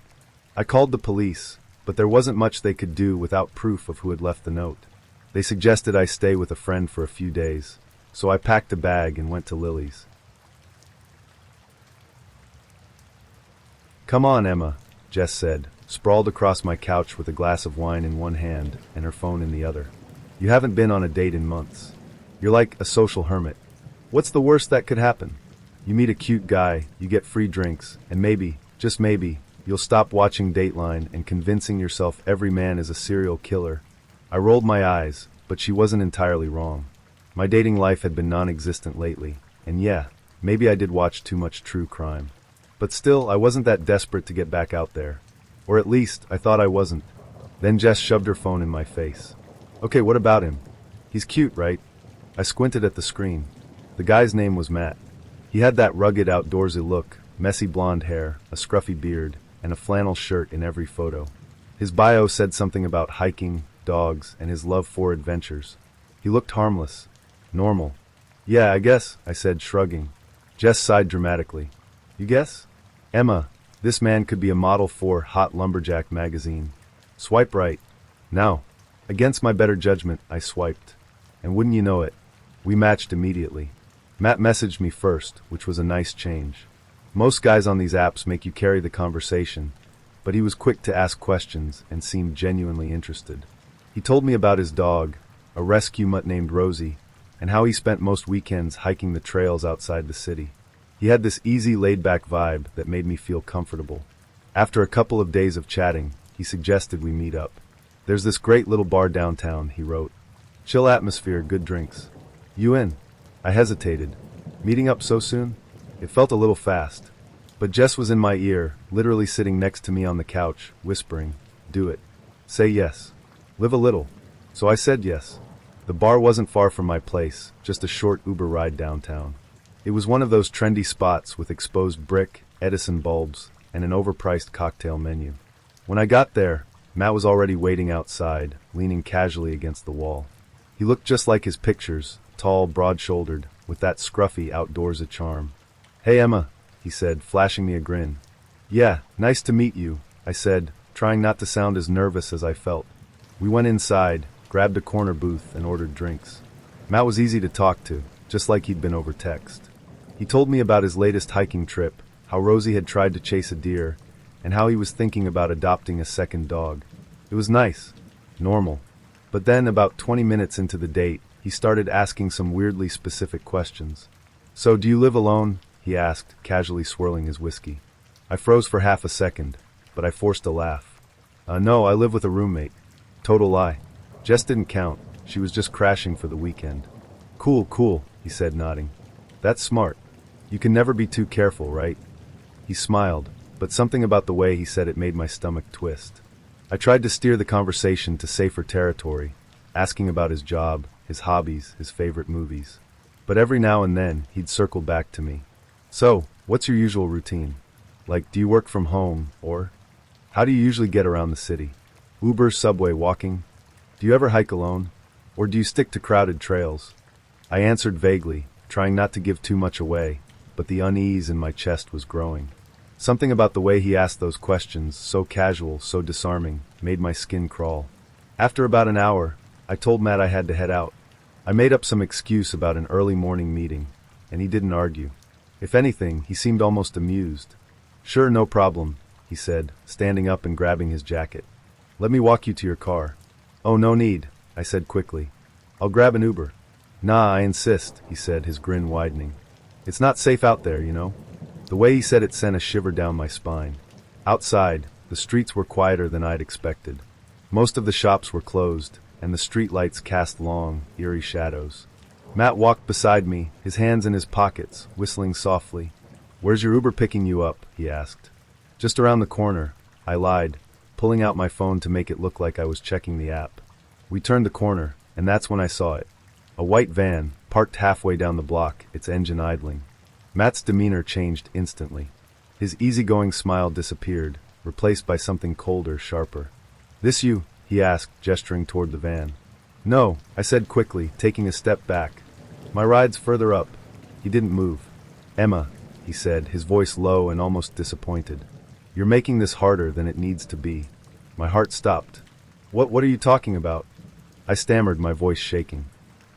I called the police, but there wasn't much they could do without proof of who had left the note. They suggested I stay with a friend for a few days, so I packed a bag and went to Lily's. "Come on, Emma," Jess said, sprawled across my couch with a glass of wine in one hand and her phone in the other. "You haven't been on a date in months. You're like a social hermit. What's the worst that could happen? You meet a cute guy, you get free drinks, and maybe, just maybe, you'll stop watching Dateline and convincing yourself every man is a serial killer." I rolled my eyes, but she wasn't entirely wrong. My dating life had been non-existent lately, and yeah, maybe I did watch too much true crime. But still, I wasn't that desperate to get back out there. Or at least, I thought I wasn't. Then Jess shoved her phone in my face. "Okay, what about him? He's cute, right?" I squinted at the screen. The guy's name was Matt. He had that rugged outdoorsy look, messy blonde hair, a scruffy beard, and a flannel shirt in every photo. His bio said something about hiking, dogs, and his love for adventures. He looked harmless. Normal. "Yeah, I guess," I said, shrugging. Jess sighed dramatically. "You guess? Emma, this man could be a model for Hot Lumberjack magazine. Swipe right." Now, against my better judgment, I swiped. And wouldn't you know it, we matched immediately. Matt messaged me first, which was a nice change. Most guys on these apps make you carry the conversation, but he was quick to ask questions and seemed genuinely interested. He told me about his dog, a rescue mutt named Rosie, and how he spent most weekends hiking the trails outside the city. He had this easy, laid-back vibe that made me feel comfortable. After a couple of days of chatting, he suggested we meet up. "There's this great little bar downtown," he wrote. "Chill atmosphere, good drinks. You in?" I hesitated. Meeting up so soon? It felt a little fast. But Jess was in my ear, literally sitting next to me on the couch, whispering, "Do it. Say yes. Live a little." So I said yes. The bar wasn't far from my place, just a short Uber ride downtown. It was one of those trendy spots with exposed brick, Edison bulbs, and an overpriced cocktail menu. When I got there, Matt was already waiting outside, leaning casually against the wall. He looked just like his pictures, tall, broad-shouldered, with that scruffy outdoorsy charm. "Hey, Emma," he said, flashing me a grin. "Yeah, nice to meet you," I said, trying not to sound as nervous as I felt. We went inside, grabbed a corner booth, and ordered drinks. Matt was easy to talk to, just like he'd been over text. He told me about his latest hiking trip, how Rosie had tried to chase a deer, and how he was thinking about adopting a second dog. It was nice. Normal. But then, about 20 minutes into the date, he started asking some weirdly specific questions. "So, do you live alone?" he asked, casually swirling his whiskey. I froze for half a second, but I forced a laugh. No, I live with a roommate." Total lie. Jess didn't count. She was just crashing for the weekend. Cool, he said, nodding. "That's smart. You can never be too careful, right?" He smiled, but something about the way he said it made my stomach twist. I tried to steer the conversation to safer territory, asking about his job, his hobbies, his favorite movies. But every now and then, he'd circle back to me. "So, what's your usual routine? Like, do you work from home, or how do you usually get around the city? Uber, subway, walking? Do you ever hike alone? Or do you stick to crowded trails?" I answered vaguely, trying not to give too much away, but the unease in my chest was growing. Something about the way he asked those questions, so casual, so disarming, made my skin crawl. After about an hour, I told Matt I had to head out. I made up some excuse about an early morning meeting, and he didn't argue. If anything, he seemed almost amused. "Sure, no problem," he said, standing up and grabbing his jacket. "Let me walk you to your car." "Oh, no need," I said quickly. "I'll grab an Uber." "Nah, I insist," he said, his grin widening. "It's not safe out there, you know." The way he said it sent a shiver down my spine. Outside, the streets were quieter than I'd expected. Most of the shops were closed, and the streetlights cast long, eerie shadows. Matt walked beside me, his hands in his pockets, whistling softly. "Where's your Uber picking you up?" he asked. "Just around the corner," I lied, pulling out my phone to make it look like I was checking the app. We turned the corner, and that's when I saw it. A white van, parked halfway down the block, its engine idling. Matt's demeanor changed instantly. His easygoing smile disappeared, replaced by something colder, sharper. "This you?" he asked, gesturing toward the van. "No," I said quickly, taking a step back. "My ride's further up." He didn't move. "Emma," he said, his voice low and almost disappointed. "You're making this harder than it needs to be." My heart stopped. What are you talking about?" I stammered, my voice shaking.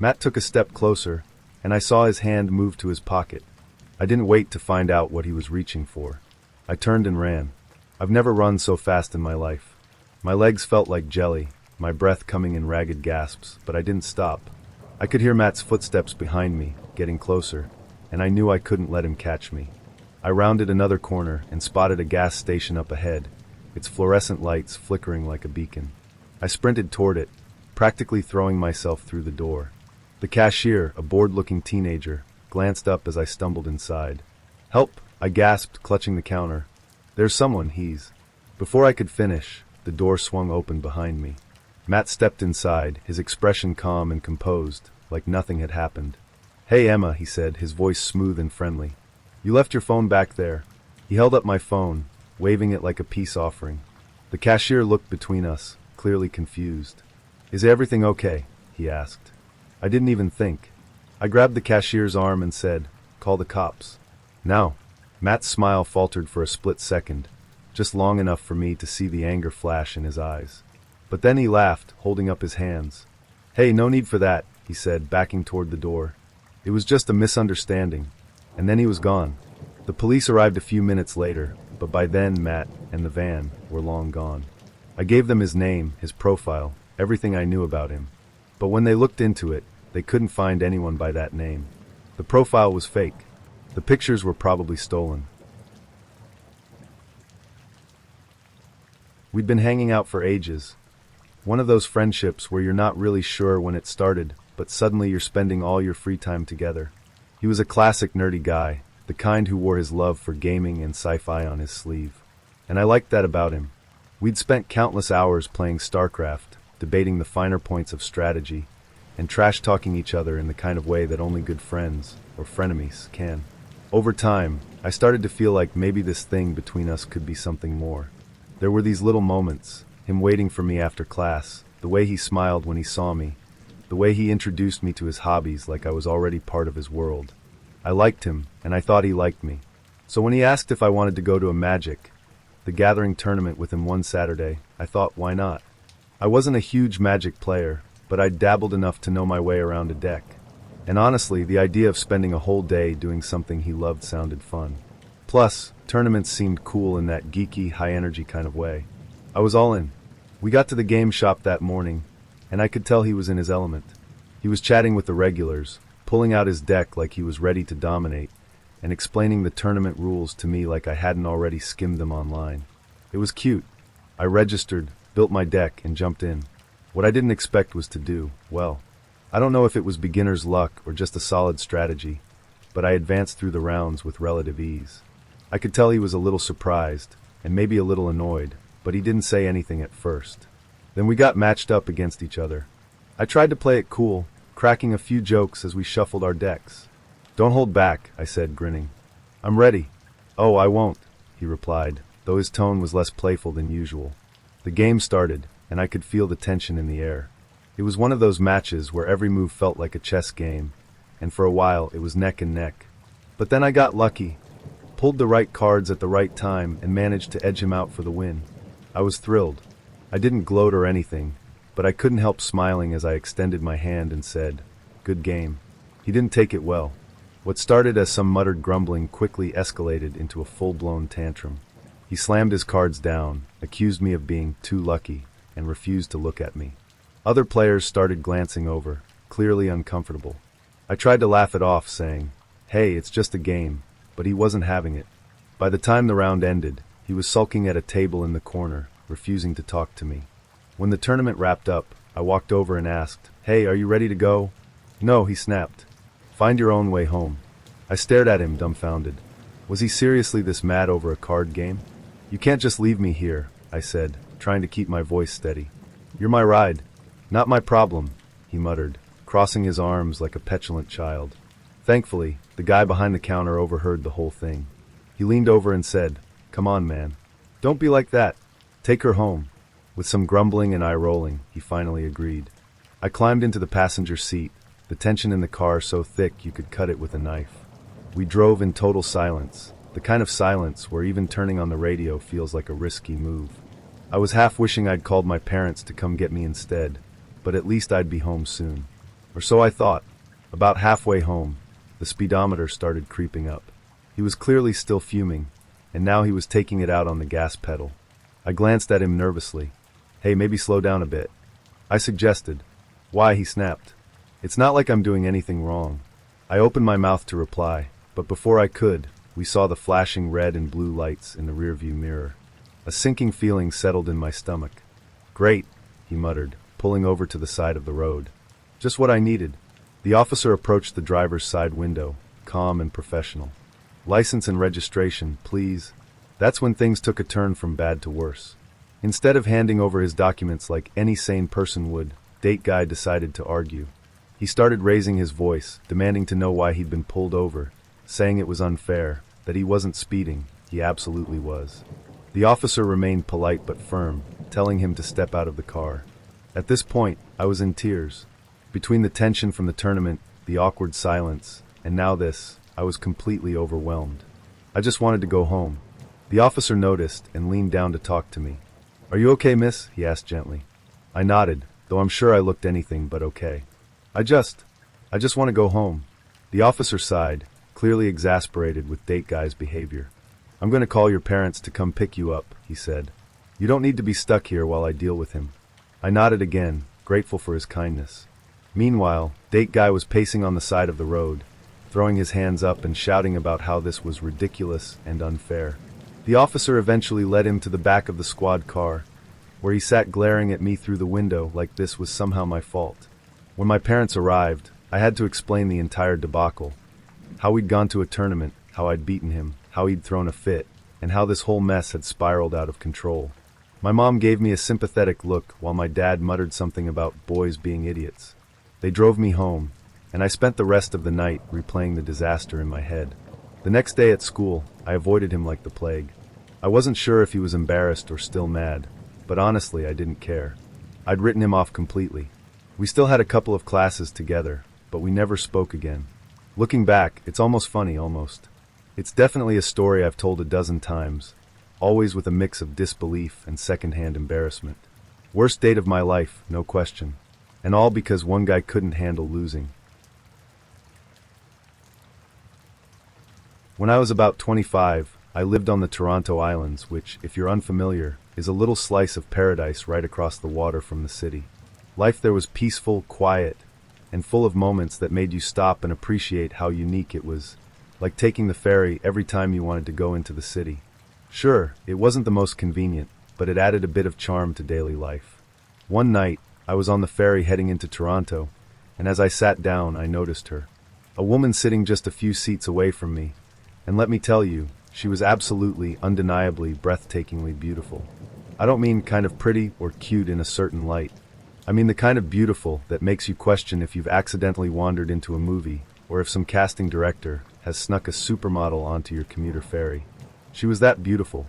Matt took a step closer, and I saw his hand move to his pocket. I didn't wait to find out what he was reaching for. I turned and ran. I've never run so fast in my life. My legs felt like jelly, my breath coming in ragged gasps, but I didn't stop. I could hear Matt's footsteps behind me, getting closer, and I knew I couldn't let him catch me. I rounded another corner and spotted a gas station up ahead, its fluorescent lights flickering like a beacon. I sprinted toward it, practically throwing myself through the door. The cashier, a bored-looking teenager, glanced up as I stumbled inside. "Help!" I gasped, clutching the counter. "There's someone, he's..." Before I could finish, the door swung open behind me. Matt stepped inside, his expression calm and composed, like nothing had happened. "Hey, Emma," he said, his voice smooth and friendly. "You left your phone back there." He held up my phone, waving it like a peace offering. The cashier looked between us, clearly confused. "Is everything okay?" he asked. I didn't even think. I grabbed the cashier's arm and said, "Call the cops." "Now." Matt's smile faltered for a split second, just long enough for me to see the anger flash in his eyes. But then he laughed, holding up his hands. "Hey, no need for that," he said, backing toward the door. "It was just a misunderstanding." And then he was gone. The police arrived a few minutes later, but by then Matt and the van were long gone. I gave them his name, his profile, everything I knew about him. But when they looked into it, they couldn't find anyone by that name. The profile was fake. The pictures were probably stolen. We'd been hanging out for ages. One of those friendships where you're not really sure when it started, but suddenly you're spending all your free time together. He was a classic nerdy guy, the kind who wore his love for gaming and sci-fi on his sleeve. And I liked that about him. We'd spent countless hours playing StarCraft, debating the finer points of strategy, and trash-talking each other in the kind of way that only good friends, or frenemies, can. Over time, I started to feel like maybe this thing between us could be something more. There were these little moments, him waiting for me after class, the way he smiled when he saw me, the way he introduced me to his hobbies like I was already part of his world. I liked him, and I thought he liked me. So when he asked if I wanted to go to a Magic, the Gathering tournament with him one Saturday, I thought, why not? I wasn't a huge Magic player, but I'd dabbled enough to know my way around a deck. And honestly, the idea of spending a whole day doing something he loved sounded fun. Plus, tournaments seemed cool in that geeky, high-energy kind of way. I was all in. We got to the game shop that morning, and I could tell he was in his element. He was chatting with the regulars, pulling out his deck like he was ready to dominate, and explaining the tournament rules to me like I hadn't already skimmed them online. It was cute. I registered, built my deck, and jumped in. What I didn't expect was to do, well, I don't know if it was beginner's luck or just a solid strategy, but I advanced through the rounds with relative ease. I could tell he was a little surprised, and maybe a little annoyed, but he didn't say anything at first. Then we got matched up against each other. I tried to play it cool, cracking a few jokes as we shuffled our decks. "Don't hold back," I said, grinning. "I'm ready." "Oh, I won't," he replied, though his tone was less playful than usual. The game started, and I could feel the tension in the air. It was one of those matches where every move felt like a chess game, and for a while it was neck and neck. But then I got lucky, pulled the right cards at the right time, and managed to edge him out for the win. I was thrilled. I didn't gloat or anything, but I couldn't help smiling as I extended my hand and said, "Good game." He didn't take it well. What started as some muttered grumbling quickly escalated into a full-blown tantrum. He slammed his cards down, accused me of being too lucky, and refused to look at me. Other players started glancing over, clearly uncomfortable. I tried to laugh it off, saying, "Hey, it's just a game," but he wasn't having it. By the time the round ended, he was sulking at a table in the corner, refusing to talk to me. When the tournament wrapped up, I walked over and asked, "Hey, are you ready to go?" "No," he snapped. "Find your own way home." I stared at him, dumbfounded. Was he seriously this mad over a card game? "You can't just leave me here," I said, trying to keep my voice steady. "You're my ride." "Not my problem," he muttered, crossing his arms like a petulant child. Thankfully, the guy behind the counter overheard the whole thing. He leaned over and said, "Come on, man. Don't be like that. Take her home." With some grumbling and eye-rolling, he finally agreed. I climbed into the passenger seat, the tension in the car so thick you could cut it with a knife. We drove in total silence, the kind of silence where even turning on the radio feels like a risky move. I was half wishing I'd called my parents to come get me instead, but at least I'd be home soon. Or so I thought. About halfway home, the speedometer started creeping up. He was clearly still fuming, and now he was taking it out on the gas pedal. I glanced at him nervously. "Hey, maybe slow down a bit," I suggested. "Why?" he snapped. "It's not like I'm doing anything wrong." I opened my mouth to reply, but before I could, we saw the flashing red and blue lights in the rearview mirror. A sinking feeling settled in my stomach. "Great," he muttered, pulling over to the side of the road. "Just what I needed." The officer approached the driver's side window, calm and professional. "License and registration, please." That's when things took a turn from bad to worse. Instead of handing over his documents like any sane person would, Date Guy decided to argue. He started raising his voice, demanding to know why he'd been pulled over, saying it was unfair, that he wasn't speeding. He absolutely was. The officer remained polite but firm, telling him to step out of the car. At this point, I was in tears. Between the tension from the tournament, the awkward silence, and now this, I was completely overwhelmed. I just wanted to go home. The officer noticed and leaned down to talk to me. "Are you okay, miss?" he asked gently. I nodded, though I'm sure I looked anything but okay. I just want to go home." The officer sighed, clearly exasperated with Date Guy's behavior. "I'm going to call your parents to come pick you up," he said. "You don't need to be stuck here while I deal with him." I nodded again, grateful for his kindness. Meanwhile, Date Guy was pacing on the side of the road, throwing his hands up and shouting about how this was ridiculous and unfair. The officer eventually led him to the back of the squad car, where he sat glaring at me through the window like this was somehow my fault. When my parents arrived, I had to explain the entire debacle. How we'd gone to a tournament, how I'd beaten him, how he'd thrown a fit, and how this whole mess had spiraled out of control. My mom gave me a sympathetic look while my dad muttered something about boys being idiots. They drove me home, and I spent the rest of the night replaying the disaster in my head. The next day at school, I avoided him like the plague. I wasn't sure if he was embarrassed or still mad, but honestly I didn't care. I'd written him off completely. We still had a couple of classes together, but we never spoke again. Looking back, it's almost funny, almost. It's definitely a story I've told a dozen times, always with a mix of disbelief and secondhand embarrassment. Worst date of my life, no question. And all because one guy couldn't handle losing. When I was about 25, I lived on the Toronto Islands, which, if you're unfamiliar, is a little slice of paradise right across the water from the city. Life there was peaceful, quiet, and full of moments that made you stop and appreciate how unique it was, like taking the ferry every time you wanted to go into the city. Sure, it wasn't the most convenient, but it added a bit of charm to daily life. One night, I was on the ferry heading into Toronto, and as I sat down, I noticed her. A woman sitting just a few seats away from me, and let me tell you, she was absolutely, undeniably, breathtakingly beautiful. I don't mean kind of pretty or cute in a certain light. I mean the kind of beautiful that makes you question if you've accidentally wandered into a movie, or if some casting director has snuck a supermodel onto your commuter ferry. She was that beautiful.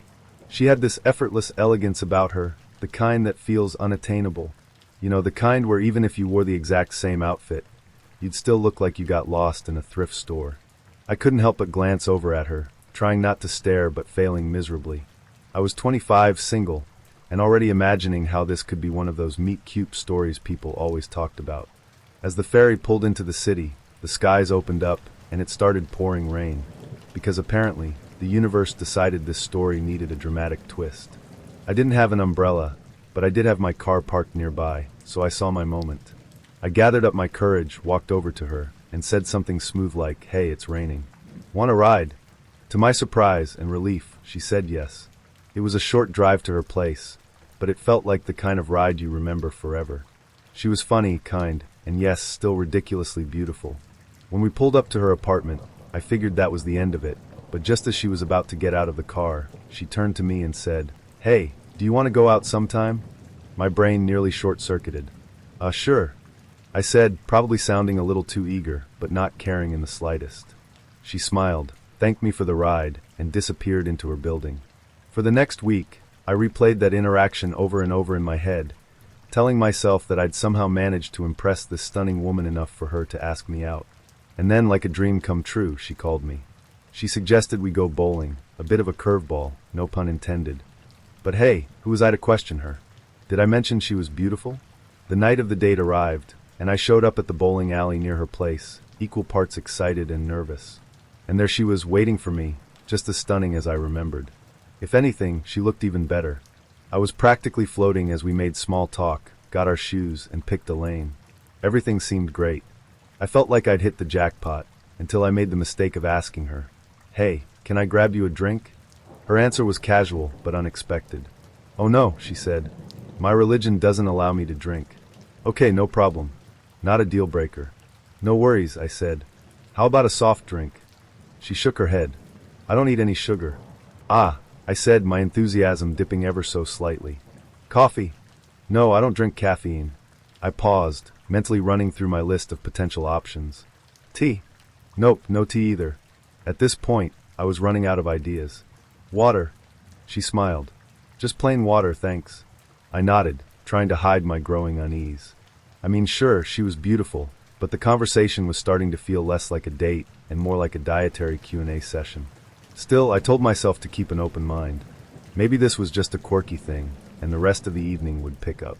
She had this effortless elegance about her, the kind that feels unattainable. You know, the kind where even if you wore the exact same outfit, you'd still look like you got lost in a thrift store. I couldn't help but glance over at her, trying not to stare but failing miserably. I was 25, single, and already imagining how this could be one of those meet-cute stories people always talked about. As the ferry pulled into the city, the skies opened up, and it started pouring rain, because apparently, the universe decided this story needed a dramatic twist. I didn't have an umbrella, but I did have my car parked nearby, so I saw my moment. I gathered up my courage, walked over to her, and said something smooth like, "Hey, it's raining. Want a ride?" To my surprise and relief, she said yes. It was a short drive to her place, but it felt like the kind of ride you remember forever. She was funny, kind, and yes, still ridiculously beautiful. When we pulled up to her apartment, I figured that was the end of it, but just as she was about to get out of the car, she turned to me and said, "Hey, do you want to go out sometime?" My brain nearly short-circuited. Sure," I said, probably sounding a little too eager, but not caring in the slightest. She smiled, thanked me for the ride, and disappeared into her building. For the next week, I replayed that interaction over and over in my head, telling myself that I'd somehow managed to impress this stunning woman enough for her to ask me out. And then, like a dream come true, she called me. She suggested we go bowling, a bit of a curveball, no pun intended. But hey, who was I to question her? Did I mention she was beautiful? The night of the date arrived, and I showed up at the bowling alley near her place, equal parts excited and nervous. And there she was, waiting for me, just as stunning as I remembered. If anything, she looked even better. I was practically floating as we made small talk, got our shoes, and picked a lane. Everything seemed great. I felt like I'd hit the jackpot, until I made the mistake of asking her, "Hey, can I grab you a drink?" Her answer was casual, but unexpected. "Oh no," she said. "My religion doesn't allow me to drink." "Okay, no problem. Not a deal breaker." "No worries," I said. "How about a soft drink?" She shook her head. "I don't eat any sugar." "Ah," I said, my enthusiasm dipping ever so slightly. "Coffee?" "No, I don't drink caffeine." I paused, mentally running through my list of potential options. "Tea?" "Nope, no tea either." At this point, I was running out of ideas. "Water?" She smiled. "Just plain water, thanks." I nodded, trying to hide my growing unease. I mean, sure, she was beautiful, but the conversation was starting to feel less like a date and more like a dietary Q&A session. Still, I told myself to keep an open mind. Maybe this was just a quirky thing, and the rest of the evening would pick up.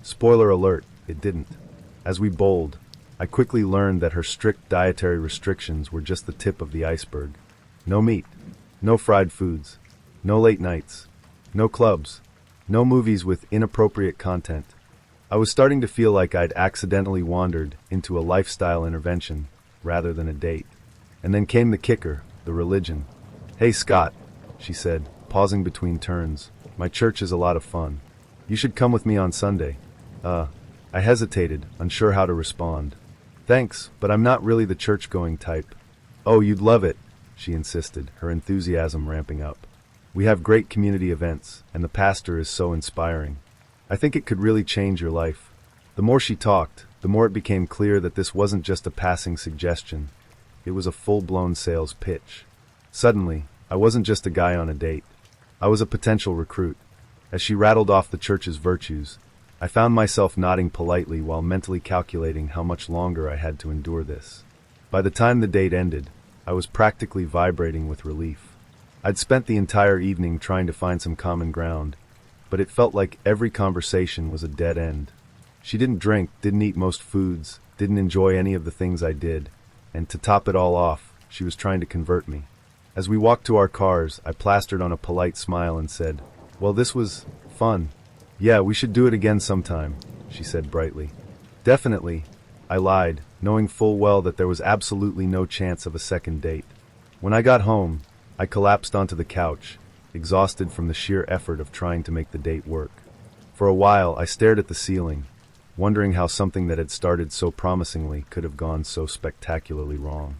Spoiler alert, it didn't. As we bowled, I quickly learned that her strict dietary restrictions were just the tip of the iceberg. No meat, no fried foods, no late nights, no clubs, no movies with inappropriate content. I was starting to feel like I'd accidentally wandered into a lifestyle intervention rather than a date. And then came the kicker, the religion. "Hey Scott," she said, pausing between turns, "my church is a lot of fun. You should come with me on Sunday." I hesitated, unsure how to respond. "Thanks, but I'm not really the church-going type." "Oh, you'd love it," she insisted, her enthusiasm ramping up. "We have great community events, and the pastor is so inspiring. I think it could really change your life." The more she talked, the more it became clear that this wasn't just a passing suggestion. It was a full-blown sales pitch. Suddenly, I wasn't just a guy on a date. I was a potential recruit. As she rattled off the church's virtues, I found myself nodding politely while mentally calculating how much longer I had to endure this. By the time the date ended, I was practically vibrating with relief. I'd spent the entire evening trying to find some common ground, but it felt like every conversation was a dead end. She didn't drink, didn't eat most foods, didn't enjoy any of the things I did, and to top it all off, she was trying to convert me. As we walked to our cars, I plastered on a polite smile and said, "Well, this was fun. Yeah, we should do it again sometime," she said brightly. "Definitely," I lied, knowing full well that there was absolutely no chance of a second date. When I got home, I collapsed onto the couch, exhausted from the sheer effort of trying to make the date work. For a while, I stared at the ceiling, wondering how something that had started so promisingly could have gone so spectacularly wrong.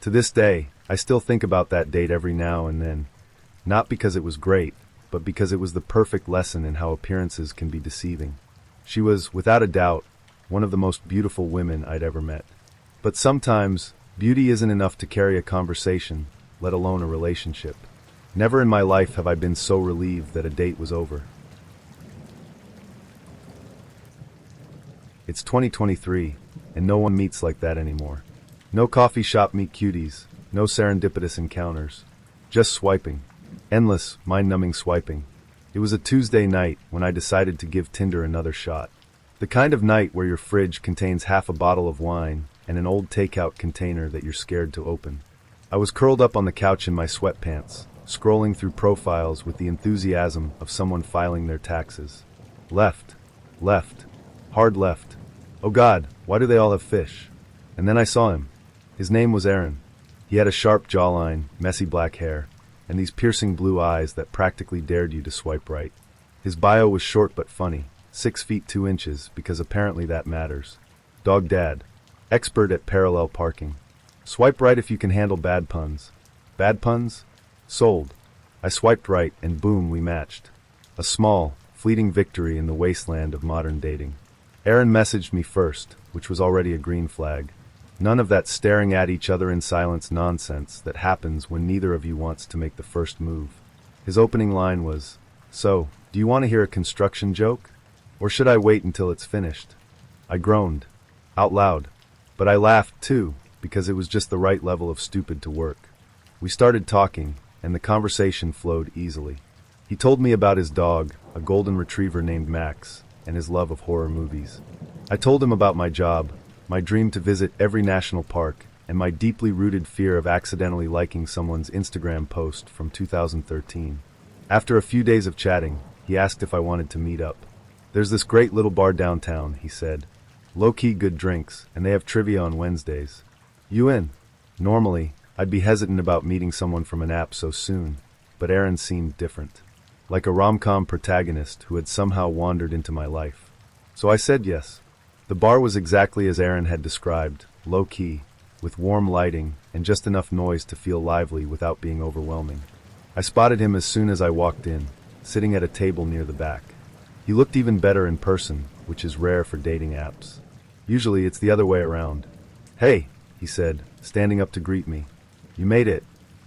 To this day, I still think about that date every now and then, not because it was great, but because it was the perfect lesson in how appearances can be deceiving. She was, without a doubt, one of the most beautiful women I'd ever met. But sometimes, beauty isn't enough to carry a conversation, let alone a relationship. Never in my life have I been so relieved that a date was over. It's 2023, and no one meets like that anymore. No coffee shop meet cuties, no serendipitous encounters. Just swiping. Endless, mind-numbing swiping. It was a Tuesday night when I decided to give Tinder another shot. The kind of night where your fridge contains half a bottle of wine and an old takeout container that you're scared to open. I was curled up on the couch in my sweatpants, scrolling through profiles with the enthusiasm of someone filing their taxes. Left. Left. Hard left. Oh God, why do they all have fish? And then I saw him. His name was Aaron. He had a sharp jawline, messy black hair, and these piercing blue eyes that practically dared you to swipe right. His bio was short but funny, 6 feet 2 inches, because apparently that matters. Dog dad. Expert at parallel parking. Swipe right if you can handle bad puns. Bad puns? Sold. I swiped right and boom, we matched. A small, fleeting victory in the wasteland of modern dating. Aaron messaged me first, which was already a green flag. None of that staring at each other in silence nonsense that happens when neither of you wants to make the first move. His opening line was, "So, do you want to hear a construction joke? Or should I wait until it's finished?" I groaned. Out loud. But I laughed too, because it was just the right level of stupid to work. We started talking, and the conversation flowed easily. He told me about his dog, a golden retriever named Max, and his love of horror movies. I told him about my job, my dream to visit every national park, and my deeply rooted fear of accidentally liking someone's Instagram post from 2013. After a few days of chatting, he asked if I wanted to meet up. "There's this great little bar downtown," he said. "Low-key good drinks, and they have trivia on Wednesdays. You in?" Normally, I'd be hesitant about meeting someone from an app so soon, but Aaron seemed different. Like a rom-com protagonist who had somehow wandered into my life. So I said yes. The bar was exactly as Aaron had described, low-key, with warm lighting and just enough noise to feel lively without being overwhelming. I spotted him as soon as I walked in, sitting at a table near the back. He looked even better in person, which is rare for dating apps. Usually it's the other way around. "Hey," he said, standing up to greet me. "You made it."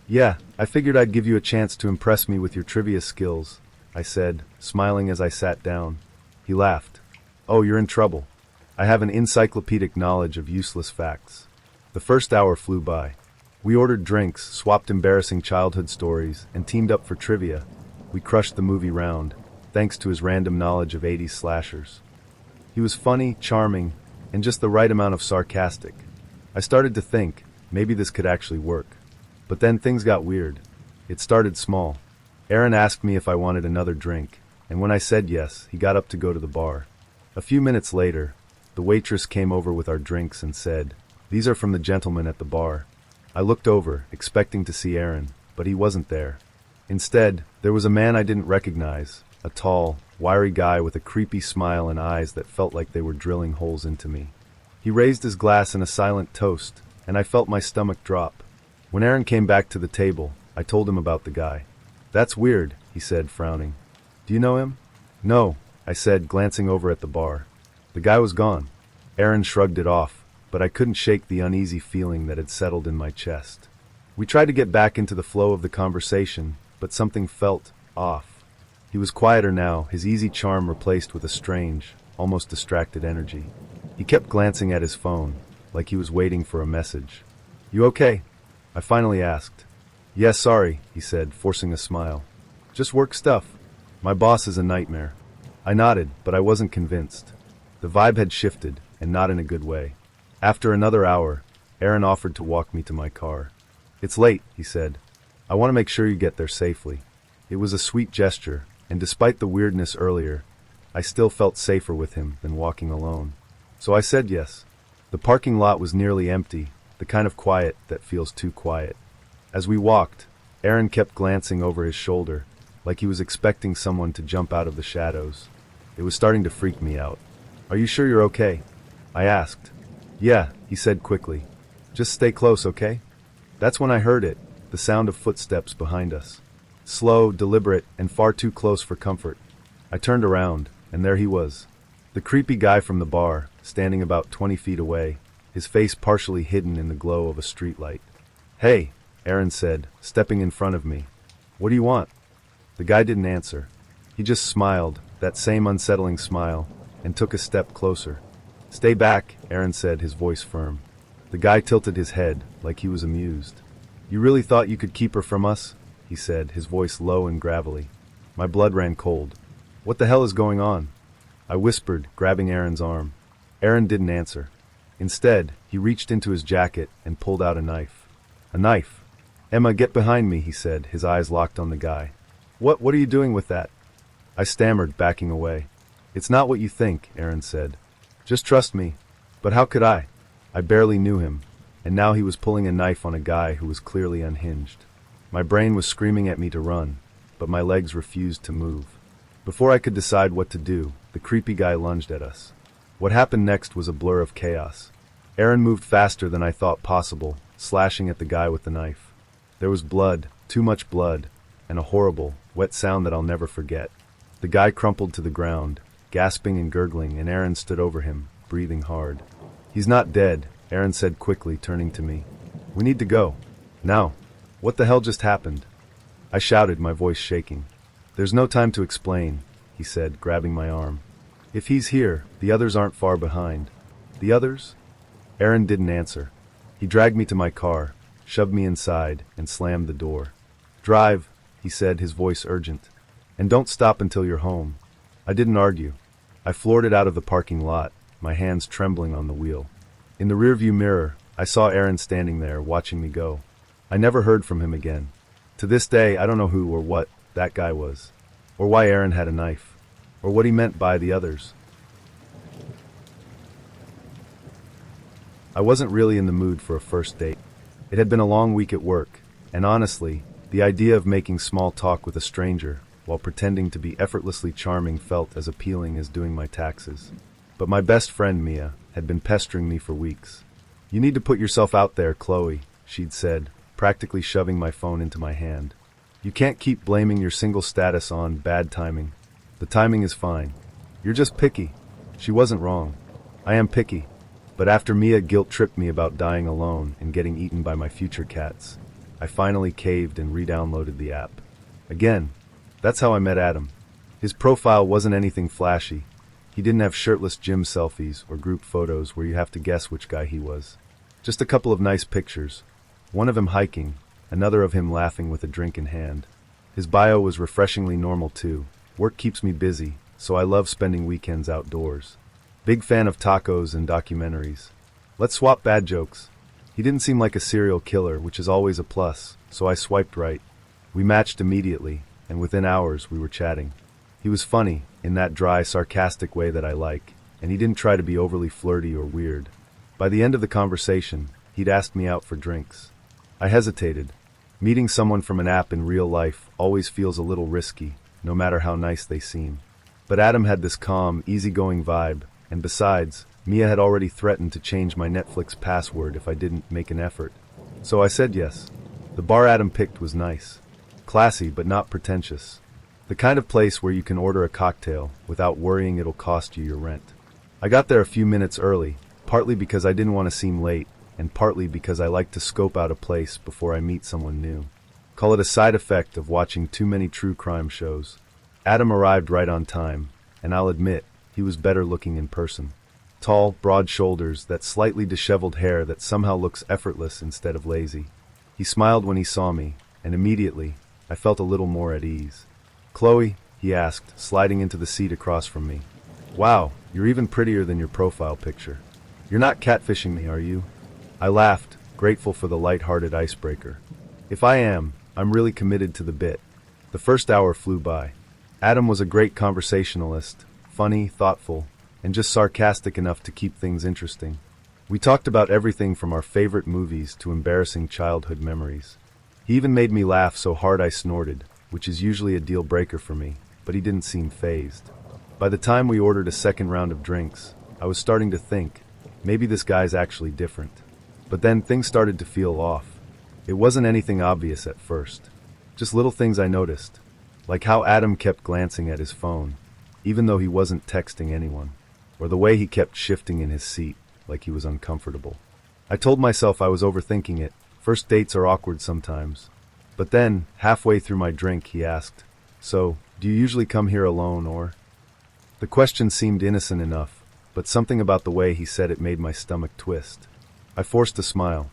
"Yeah, I figured I'd give you a chance to impress me with your trivia skills," I said, smiling as I sat down. He laughed. "Oh, you're in trouble. I have an encyclopedic knowledge of useless facts." The first hour flew by. We ordered drinks, swapped embarrassing childhood stories, and teamed up for trivia. We crushed the movie round, thanks to his random knowledge of 80s slashers. He was funny, charming, and just the right amount of sarcastic. I started to think, maybe this could actually work. But then things got weird. It started small. Aaron asked me if I wanted another drink, and when I said yes, he got up to go to the bar. A few minutes later, the waitress came over with our drinks and said, "These are from the gentleman at the bar." I looked over, expecting to see Aaron, but he wasn't there. Instead, there was a man I didn't recognize, a tall, wiry guy with a creepy smile and eyes that felt like they were drilling holes into me. He raised his glass in a silent toast, and I felt my stomach drop. When Aaron came back to the table, I told him about the guy. "That's weird," he said, frowning. "Do you know him?" "No," I said, glancing over at the bar. The guy was gone. Aaron shrugged it off, but I couldn't shake the uneasy feeling that had settled in my chest. We tried to get back into the flow of the conversation, but something felt off. He was quieter now, his easy charm replaced with a strange, almost distracted energy. He kept glancing at his phone, like he was waiting for a message. "You okay?" I finally asked. "Yes, sorry," he said, forcing a smile. "Just work stuff. My boss is a nightmare." I nodded, but I wasn't convinced. The vibe had shifted, and not in a good way. After another hour, Aaron offered to walk me to my car. "It's late," he said. "I want to make sure you get there safely." It was a sweet gesture, and despite the weirdness earlier, I still felt safer with him than walking alone. So I said yes. The parking lot was nearly empty, the kind of quiet that feels too quiet. As we walked, Aaron kept glancing over his shoulder, like he was expecting someone to jump out of the shadows. It was starting to freak me out. "Are you sure you're okay?" I asked. "Yeah," he said quickly. "Just stay close, okay?" That's when I heard it, the sound of footsteps behind us. Slow, deliberate, and far too close for comfort. I turned around, and there he was. The creepy guy from the bar, standing about 20 feet away, his face partially hidden in the glow of a streetlight. "Hey," Aaron said, stepping in front of me. "What do you want?" The guy didn't answer. He just smiled, that same unsettling smile, and took a step closer. "Stay back," Aaron said, his voice firm. The guy tilted his head, like he was amused. "You really thought you could keep her from us?" he said, his voice low and gravelly. My blood ran cold. "What the hell is going on?" I whispered, grabbing Aaron's arm. Aaron didn't answer. Instead, he reached into his jacket and pulled out a knife. "A knife?" "Emma, get behind me," he said, his eyes locked on the guy. What are you doing with that?" I stammered, backing away. "It's not what you think," Aaron said. "Just trust me." But how could I? I barely knew him, and now he was pulling a knife on a guy who was clearly unhinged. My brain was screaming at me to run, but my legs refused to move. Before I could decide what to do, the creepy guy lunged at us. What happened next was a blur of chaos. Aaron moved faster than I thought possible, slashing at the guy with the knife. There was blood, too much blood, and a horrible, wet sound that I'll never forget. The guy crumpled to the ground, gasping and gurgling, and Aaron stood over him, breathing hard. "He's not dead," Aaron said quickly, turning to me. "We need to go. Now." "What the hell just happened?" I shouted, my voice shaking. "There's no time to explain," he said, grabbing my arm. "If he's here, the others aren't far behind." "The others?" Aaron didn't answer. He dragged me to my car, shoved me inside, and slammed the door. "Drive," he said, his voice urgent. "And don't stop until you're home." I didn't argue. I floored it out of the parking lot, my hands trembling on the wheel. In the rearview mirror, I saw Aaron standing there, watching me go. I never heard from him again. To this day, I don't know who or what that guy was, or why Aaron had a knife, or what he meant by the others. I wasn't really in the mood for a first date. It had been a long week at work, and honestly, the idea of making small talk with a stranger while pretending to be effortlessly charming felt as appealing as doing my taxes. But my best friend, Mia, had been pestering me for weeks. "You need to put yourself out there, Chloe," she'd said, practically shoving my phone into my hand. "You can't keep blaming your single status on bad timing. The timing is fine. You're just picky." She wasn't wrong. I am picky. But after Mia guilt-tripped me about dying alone and getting eaten by my future cats, I finally caved and re-downloaded the app. Again, that's how I met Adam. His profile wasn't anything flashy. He didn't have shirtless gym selfies or group photos where you have to guess which guy he was. Just a couple of nice pictures. One of him hiking, another of him laughing with a drink in hand. His bio was refreshingly normal too. "Work keeps me busy, so I love spending weekends outdoors. Big fan of tacos and documentaries. Let's swap bad jokes." He didn't seem like a serial killer, which is always a plus, so I swiped right. We matched immediately, and within hours we were chatting. He was funny, in that dry, sarcastic way that I like, and he didn't try to be overly flirty or weird. By the end of the conversation, he'd asked me out for drinks. I hesitated. Meeting someone from an app in real life always feels a little risky, no matter how nice they seem. But Adam had this calm, easygoing vibe, and besides, Mia had already threatened to change my Netflix password if I didn't make an effort. So I said yes. The bar Adam picked was nice. Classy, but not pretentious. The kind of place where you can order a cocktail without worrying it'll cost you your rent. I got there a few minutes early, partly because I didn't want to seem late, and partly because I like to scope out a place before I meet someone new. Call it a side effect of watching too many true crime shows. Adam arrived right on time, and I'll admit, he was better looking in person. Tall, broad shoulders, that slightly disheveled hair that somehow looks effortless instead of lazy. He smiled when he saw me, and immediately, I felt a little more at ease. "Chloe?" he asked, sliding into the seat across from me. "Wow, you're even prettier than your profile picture. You're not catfishing me, are you?" I laughed, grateful for the light-hearted icebreaker. If I am, I'm really committed to the bit. The first hour flew by. Adam was a great conversationalist, funny, thoughtful, and just sarcastic enough to keep things interesting. We talked about everything from our favorite movies to embarrassing childhood memories. He even made me laugh so hard I snorted, which is usually a deal breaker for me, but he didn't seem fazed. By the time we ordered a second round of drinks, I was starting to think, maybe this guy's actually different. But then things started to feel off. It wasn't anything obvious at first. Just little things I noticed, like how Adam kept glancing at his phone, even though he wasn't texting anyone, or the way he kept shifting in his seat, like he was uncomfortable. I told myself I was overthinking it. First dates are awkward sometimes. But then, halfway through my drink, he asked, "So, do you usually come here alone or?" The question seemed innocent enough, but something about the way he said it made my stomach twist. I forced a smile.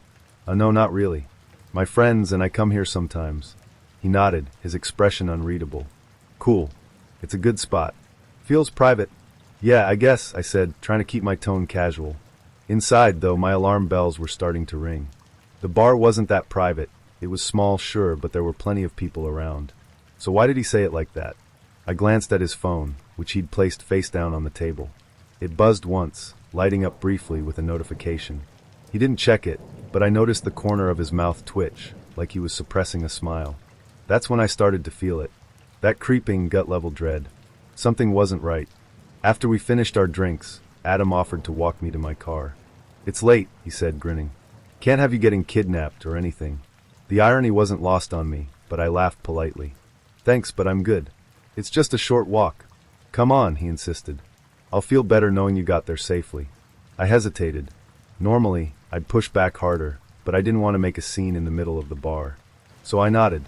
No, not really. My friends and I come here sometimes." He nodded, his expression unreadable. "Cool. It's a good spot. Feels private." "Yeah, I guess," I said, trying to keep my tone casual. Inside, though, my alarm bells were starting to ring. The bar wasn't that private. It was small, sure, but there were plenty of people around. So why did he say it like that? I glanced at his phone, which he'd placed face down on the table. It buzzed once, lighting up briefly with a notification. He didn't check it, but I noticed the corner of his mouth twitch, like he was suppressing a smile. That's when I started to feel it. That creeping, gut-level dread. Something wasn't right. After we finished our drinks, Adam offered to walk me to my car. "It's late," he said, grinning. "Can't have you getting kidnapped or anything." The irony wasn't lost on me, but I laughed politely. "Thanks, but I'm good. It's just a short walk." "Come on," he insisted. "I'll feel better knowing you got there safely." I hesitated. Normally, I'd push back harder, but I didn't want to make a scene in the middle of the bar. So I nodded.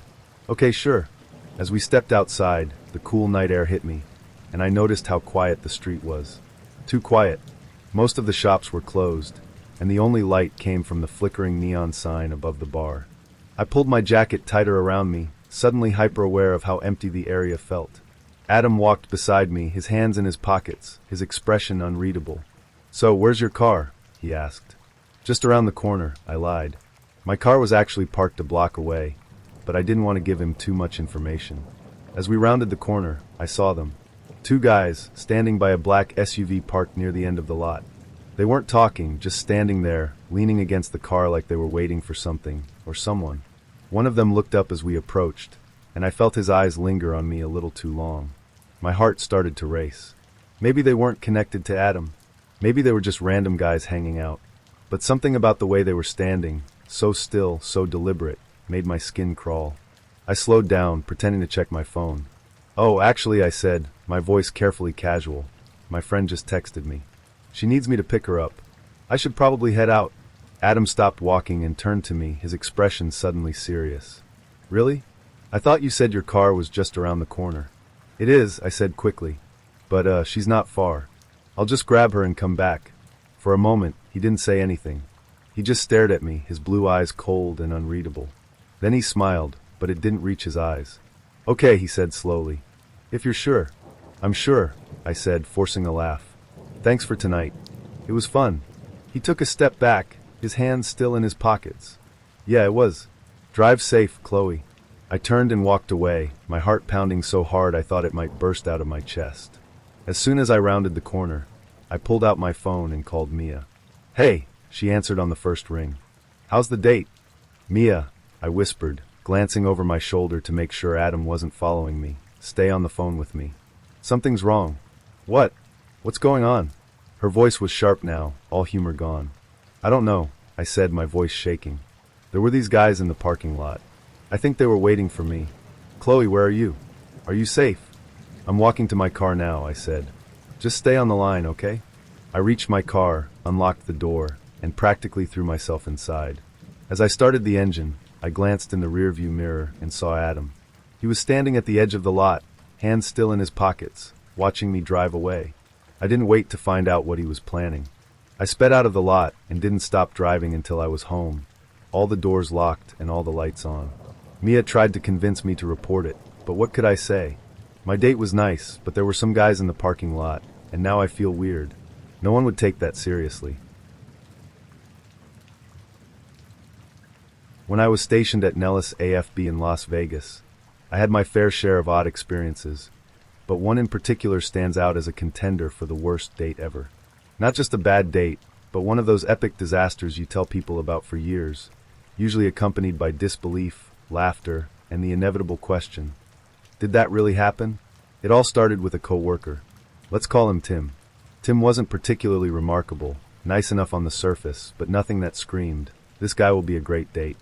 "Okay, sure." As we stepped outside, the cool night air hit me, and I noticed how quiet the street was. Too quiet. Most of the shops were closed, and the only light came from the flickering neon sign above the bar. I pulled my jacket tighter around me, suddenly hyper-aware of how empty the area felt. Adam walked beside me, his hands in his pockets, his expression unreadable. "So, where's your car?" he asked. "Just around the corner," I lied. My car was actually parked a block away, but I didn't want to give him too much information. As we rounded the corner, I saw them. Two guys, standing by a black SUV parked near the end of the lot. They weren't talking, just standing there, leaning against the car like they were waiting for something, or someone. One of them looked up as we approached, and I felt his eyes linger on me a little too long. My heart started to race. Maybe they weren't connected to Adam. Maybe they were just random guys hanging out. But something about the way they were standing, so still, so deliberate, made my skin crawl. I slowed down, pretending to check my phone. "Oh, actually," I said, my voice carefully casual. "My friend just texted me. She needs me to pick her up. I should probably head out." Adam stopped walking and turned to me, his expression suddenly serious. "Really? I thought you said your car was just around the corner." "It is," I said quickly. "But, she's not far. I'll just grab her and come back." For a moment, he didn't say anything. He just stared at me, his blue eyes cold and unreadable. Then he smiled, but it didn't reach his eyes. "Okay," he said slowly. "If you're sure." "I'm sure," I said, forcing a laugh. "Thanks for tonight. It was fun." He took a step back, his hands still in his pockets. "Yeah, it was. Drive safe, Chloe." I turned and walked away, my heart pounding so hard I thought it might burst out of my chest. As soon as I rounded the corner, I pulled out my phone and called Mia. "Hey," she answered on the first ring. "How's the date?" "Mia," I whispered, glancing over my shoulder to make sure Adam wasn't following me. "Stay on the phone with me. Something's wrong." "What? What's going on?" Her voice was sharp now, all humor gone. "I don't know," I said, my voice shaking. "There were these guys in the parking lot. I think they were waiting for me. Chloe, where are you? Are you safe?" "I'm walking to my car now," I said. "Just stay on the line, okay?" I reached my car, unlocked the door, and practically threw myself inside. As I started the engine, I glanced in the rearview mirror and saw Adam. He was standing at the edge of the lot, hands still in his pockets, watching me drive away. I didn't wait to find out what he was planning. I sped out of the lot and didn't stop driving until I was home, all the doors locked and all the lights on. Mia tried to convince me to report it, but what could I say? My date was nice, but there were some guys in the parking lot, and now I feel weird. No one would take that seriously. When I was stationed at Nellis AFB in Las Vegas, I had my fair share of odd experiences, but one in particular stands out as a contender for the worst date ever. Not just a bad date, but one of those epic disasters you tell people about for years, usually accompanied by disbelief, laughter, and the inevitable question, did that really happen? It all started with a coworker. Let's call him Tim. Tim wasn't particularly remarkable, nice enough on the surface, but nothing that screamed, this guy will be a great date.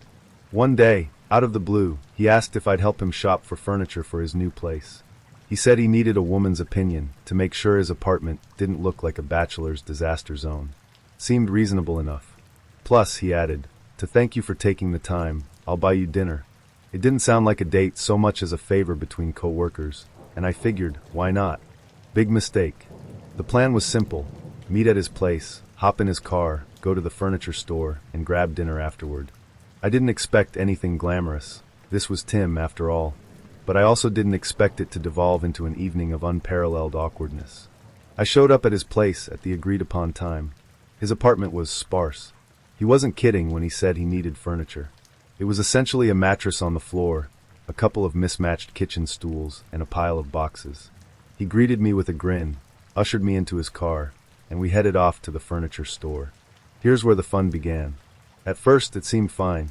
One day, out of the blue, he asked if I'd help him shop for furniture for his new place. He said he needed a woman's opinion to make sure his apartment didn't look like a bachelor's disaster zone. Seemed reasonable enough. Plus, he added, to thank you for taking the time, I'll buy you dinner. It didn't sound like a date so much as a favor between co-workers, and I figured, why not? Big mistake. The plan was simple. Meet at his place, hop in his car, go to the furniture store, and grab dinner afterward. I didn't expect anything glamorous. This was Tim, after all. But I also didn't expect it to devolve into an evening of unparalleled awkwardness. I showed up at his place at the agreed-upon time. His apartment was sparse. He wasn't kidding when he said he needed furniture. It was essentially a mattress on the floor, a couple of mismatched kitchen stools, and a pile of boxes. He greeted me with a grin, ushered me into his car, and we headed off to the furniture store. Here's where the fun began. At first, it seemed fine.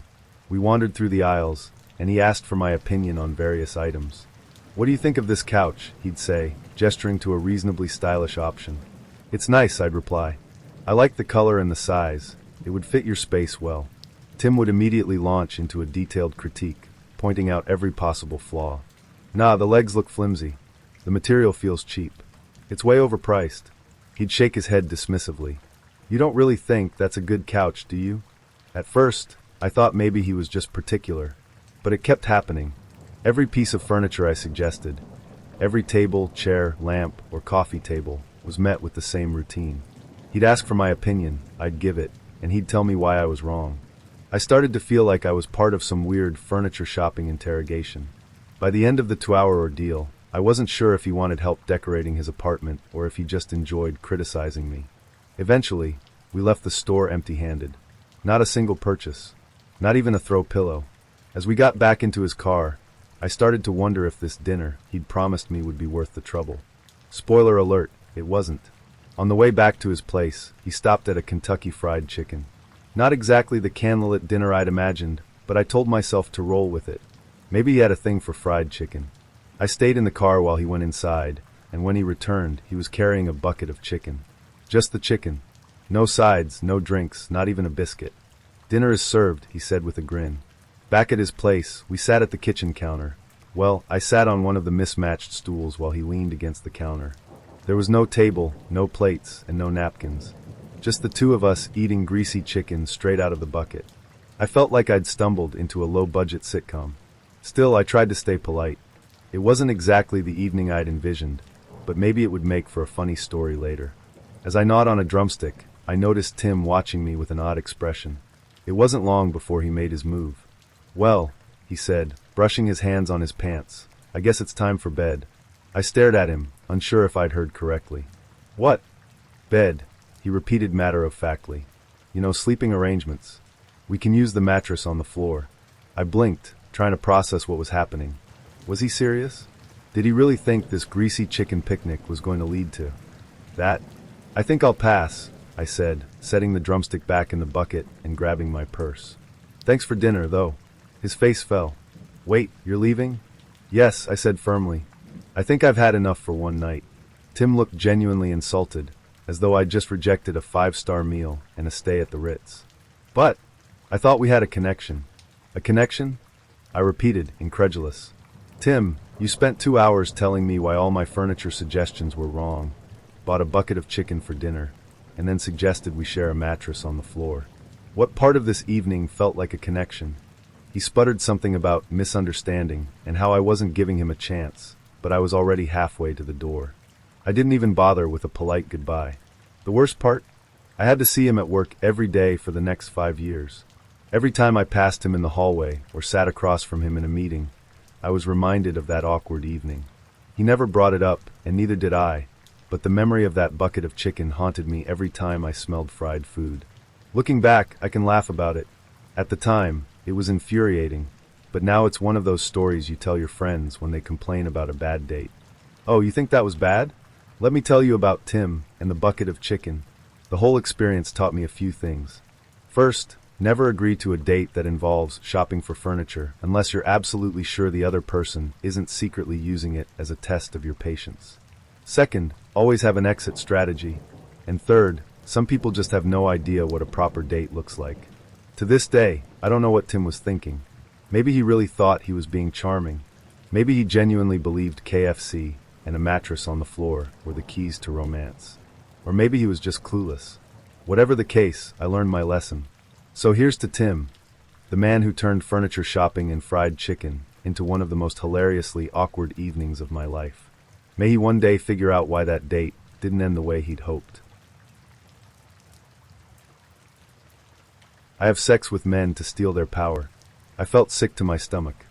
We wandered through the aisles, and he asked for my opinion on various items. "What do you think of this couch?" he'd say, gesturing to a reasonably stylish option. "It's nice," I'd reply. "I like the color and the size. It would fit your space well." Tim would immediately launch into a detailed critique, pointing out every possible flaw. "Nah, the legs look flimsy. The material feels cheap. It's way overpriced." He'd shake his head dismissively. "You don't really think that's a good couch, do you?" At first, I thought maybe he was just particular, but it kept happening. Every piece of furniture I suggested, every table, chair, lamp, or coffee table, was met with the same routine. He'd ask for my opinion, I'd give it, and he'd tell me why I was wrong. I started to feel like I was part of some weird furniture shopping interrogation. By the end of the 2-hour ordeal, I wasn't sure if he wanted help decorating his apartment or if he just enjoyed criticizing me. Eventually, we left the store empty-handed. Not a single purchase. Not even a throw pillow. As we got back into his car, I started to wonder if this dinner he'd promised me would be worth the trouble. Spoiler alert, it wasn't. On the way back to his place, he stopped at a Kentucky Fried Chicken. Not exactly the candlelit dinner I'd imagined, but I told myself to roll with it. Maybe he had a thing for fried chicken. I stayed in the car while he went inside, and when he returned, he was carrying a bucket of chicken. Just the chicken. No sides, no drinks, not even a biscuit. "Dinner is served," he said with a grin. Back at his place, we sat at the kitchen counter. Well, I sat on one of the mismatched stools while he leaned against the counter. There was no table, no plates, and no napkins. Just the two of us eating greasy chicken straight out of the bucket. I felt like I'd stumbled into a low-budget sitcom. Still, I tried to stay polite. It wasn't exactly the evening I'd envisioned, but maybe it would make for a funny story later. As I gnawed on a drumstick, I noticed Tim watching me with an odd expression. It wasn't long before he made his move. "Well," he said, brushing his hands on his pants, "I guess it's time for bed." I stared at him, unsure if I'd heard correctly. "What?" "Bed," he repeated matter-of-factly. "You know, sleeping arrangements. We can use the mattress on the floor." I blinked, trying to process what was happening. Was he serious? Did he really think this greasy chicken picnic was going to lead to that? "I think I'll pass," I said, setting the drumstick back in the bucket and grabbing my purse. "Thanks for dinner, though." His face fell. "Wait, you're leaving?" "Yes," I said firmly. "I think I've had enough for one night." Tim looked genuinely insulted, as though I'd just rejected a 5-star meal and a stay at the Ritz. "But I thought we had a connection." "A connection?" I repeated, incredulous. "Tim, you spent 2 hours telling me why all my furniture suggestions were wrong, bought a bucket of chicken for dinner, and then suggested we share a mattress on the floor. What part of this evening felt like a connection?" He sputtered something about misunderstanding and how I wasn't giving him a chance, but I was already halfway to the door. I didn't even bother with a polite goodbye. The worst part? I had to see him at work every day for the next 5 years. Every time I passed him in the hallway or sat across from him in a meeting, I was reminded of that awkward evening. He never brought it up, and neither did I, but the memory of that bucket of chicken haunted me every time I smelled fried food. Looking back, I can laugh about it. At the time, it was infuriating, but now it's one of those stories you tell your friends when they complain about a bad date. "Oh, you think that was bad? Let me tell you about Tim and the bucket of chicken." The whole experience taught me a few things. First, never agree to a date that involves shopping for furniture unless you're absolutely sure the other person isn't secretly using it as a test of your patience. Second, always have an exit strategy. And third, some people just have no idea what a proper date looks like. To this day, I don't know what Tim was thinking. Maybe he really thought he was being charming. Maybe he genuinely believed KFC and a mattress on the floor were the keys to romance. Or maybe he was just clueless. Whatever the case, I learned my lesson. So here's to Tim, the man who turned furniture shopping and fried chicken into one of the most hilariously awkward evenings of my life. May he one day figure out why that date didn't end the way he'd hoped. I have sex with men to steal their power. I felt sick to my stomach.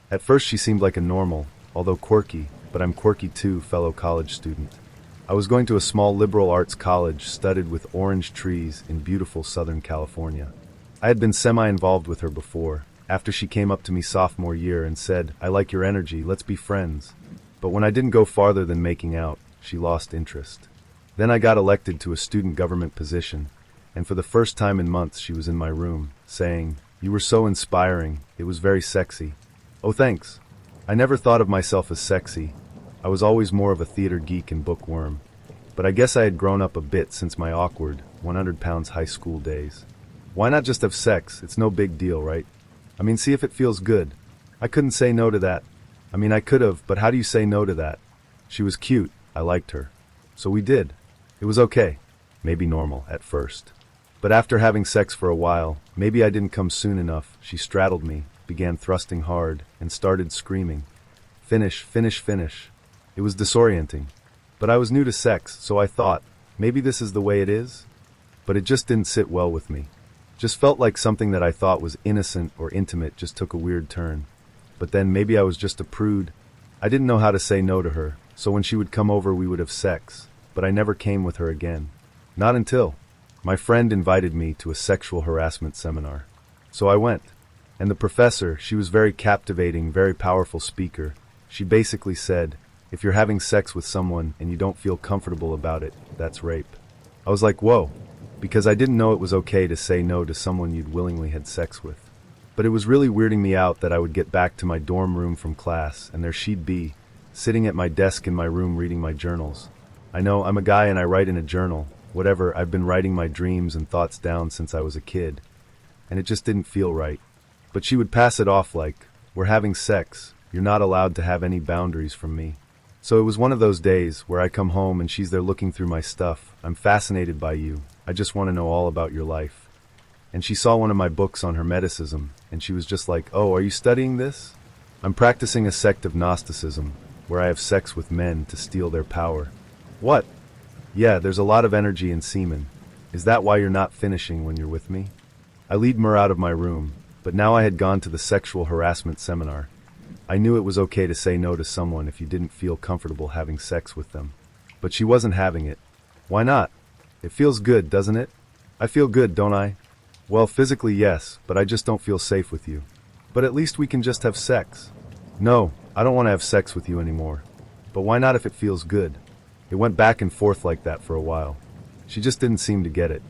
At first she seemed like a normal, although quirky, but I'm quirky too, fellow college student. I was going to a small liberal arts college studded with orange trees in beautiful Southern California. I had been semi-involved with her before, after she came up to me sophomore year and said, "I like your energy, let's be friends." But when I didn't go farther than making out, she lost interest. Then I got elected to a student government position, and for the first time in months she was in my room, saying, "You were so inspiring, it was very sexy." "Oh, thanks." I never thought of myself as sexy. I was always more of a theater geek and bookworm. But I guess I had grown up a bit since my awkward, 100 pounds high school days. Why not just have sex? It's no big deal, right? I mean, see if it feels good. I couldn't say no to that. I mean, I could have, but how do you say no to that? She was cute. I liked her. So we did. It was okay. Maybe normal at first. But after having sex for a while, maybe I didn't come soon enough, she straddled me, began thrusting hard, and started screaming. Finish, finish, finish. It was disorienting. But I was new to sex, so I thought, maybe this is the way it is? But it just didn't sit well with me. Just felt like something that I thought was innocent or intimate just took a weird turn. But then maybe I was just a prude. I didn't know how to say no to her, so when she would come over we would have sex, but I never came with her again. Not until my friend invited me to a sexual harassment seminar. So I went. And the professor, she was very captivating, very powerful speaker. She basically said, if you're having sex with someone and you don't feel comfortable about it, that's rape. I was like, whoa, because I didn't know it was okay to say no to someone you'd willingly had sex with. But it was really weirding me out that I would get back to my dorm room from class and there she'd be, sitting at my desk in my room reading my journals. I know, I'm a guy and I write in a journal. Whatever, I've been writing my dreams and thoughts down since I was a kid. And it just didn't feel right. But she would pass it off like, we're having sex, you're not allowed to have any boundaries from me. So it was one of those days where I come home and she's there looking through my stuff. I'm fascinated by you. I just want to know all about your life. And she saw one of my books on Hermeticism, and she was just like, oh, are you studying this? I'm practicing a sect of Gnosticism, where I have sex with men to steal their power. What? Yeah, there's a lot of energy in semen. Is that why you're not finishing when you're with me? I lead her out of my room, but now I had gone to the sexual harassment seminar. I knew it was okay to say no to someone if you didn't feel comfortable having sex with them. But she wasn't having it. Why not? It feels good, doesn't it? I feel good, don't I? Well, physically yes, but I just don't feel safe with you. But at least we can just have sex. No, I don't want to have sex with you anymore. But why not if it feels good? It went back and forth like that for a while. She just didn't seem to get it.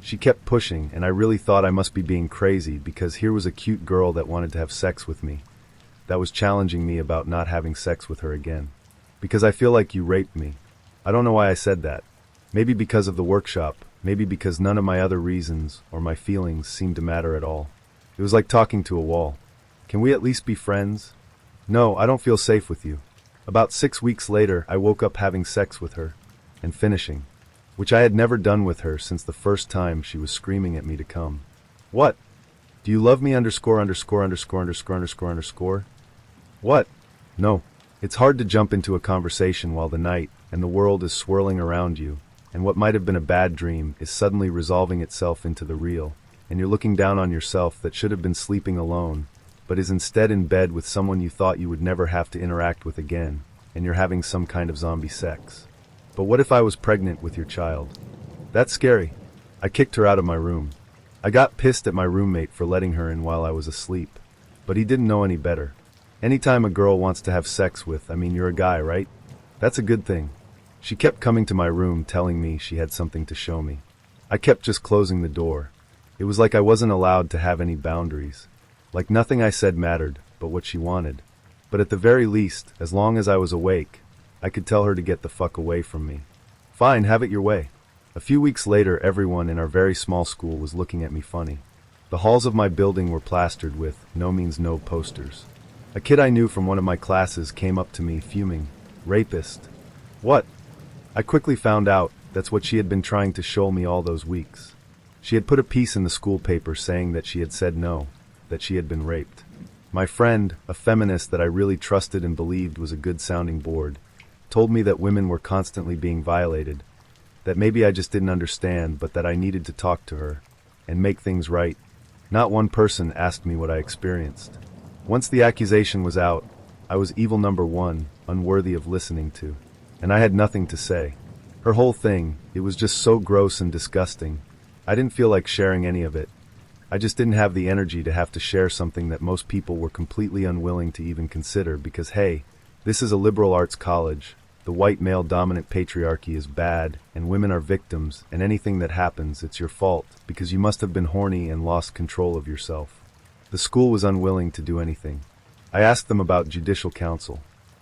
She kept pushing, and I really thought I must be being crazy because here was a cute girl that wanted to have sex with me. That was challenging me about not having sex with her again. Because I feel like you raped me. I don't know why I said that. Maybe because of the workshop, maybe because none of my other reasons or my feelings seemed to matter at all. It was like talking to a wall. Can we at least be friends? No, I don't feel safe with you. About 6 weeks later, I woke up having sex with her, and finishing, which I had never done with her since the first time she was screaming at me to come. What? Do you love me underscore underscore underscore underscore underscore underscore? What? No. It's hard to jump into a conversation while the night and the world is swirling around you, and what might have been a bad dream is suddenly resolving itself into the real, and you're looking down on yourself that should have been sleeping alone, but is instead in bed with someone you thought you would never have to interact with again, and you're having some kind of zombie sex. But what if I was pregnant with your child? That's scary. I kicked her out of my room. I got pissed at my roommate for letting her in while I was asleep, but he didn't know any better. Anytime a girl wants to have sex with, I mean, you're a guy, right? That's a good thing. She kept coming to my room telling me she had something to show me. I kept just closing the door. It was like I wasn't allowed to have any boundaries. Like nothing I said mattered, but what she wanted. But at the very least, as long as I was awake, I could tell her to get the fuck away from me. Fine, have it your way. A few weeks later, everyone in our very small school was looking at me funny. The halls of my building were plastered with "No means no" posters. A kid I knew from one of my classes came up to me fuming. Rapist. What? I quickly found out that's what she had been trying to show me all those weeks. She had put a piece in the school paper saying that she had said no, that she had been raped. My friend, a feminist that I really trusted and believed was a good sounding board, told me that women were constantly being violated, that maybe I just didn't understand, but that I needed to talk to her and make things right. Not one person asked me what I experienced. Once the accusation was out, I was evil number one, unworthy of listening to. And I had nothing to say. Her whole thing, it was just so gross and disgusting. I didn't feel like sharing any of it. I just didn't have the energy to have to share something that most people were completely unwilling to even consider because, hey, this is a liberal arts college. The white male dominant patriarchy is bad, and women are victims, and anything that happens, it's your fault, because you must have been horny and lost control of yourself. The school was unwilling to do anything. I asked them about judicial council.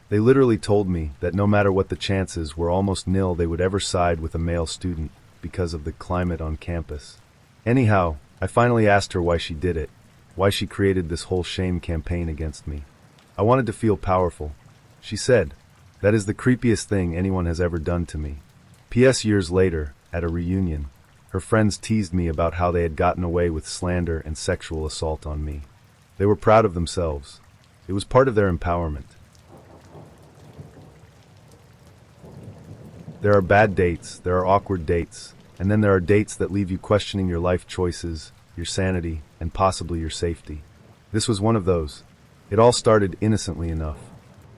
They literally told me that no matter what the chances were almost nil they would ever side with a male student because of the climate on campus. Anyhow, I finally asked her why she did it, why she created this whole shame campaign against me. I wanted to feel powerful. She said, "That is the creepiest thing anyone has ever done to me." P.S. Years later, at a reunion, her friends teased me about how they had gotten away with slander and sexual assault on me. They were proud of themselves. It was part of their empowerment. There are bad dates, there are awkward dates, and then there are dates that leave you questioning your life choices, your sanity, and possibly your safety. This was one of those. It all started innocently enough.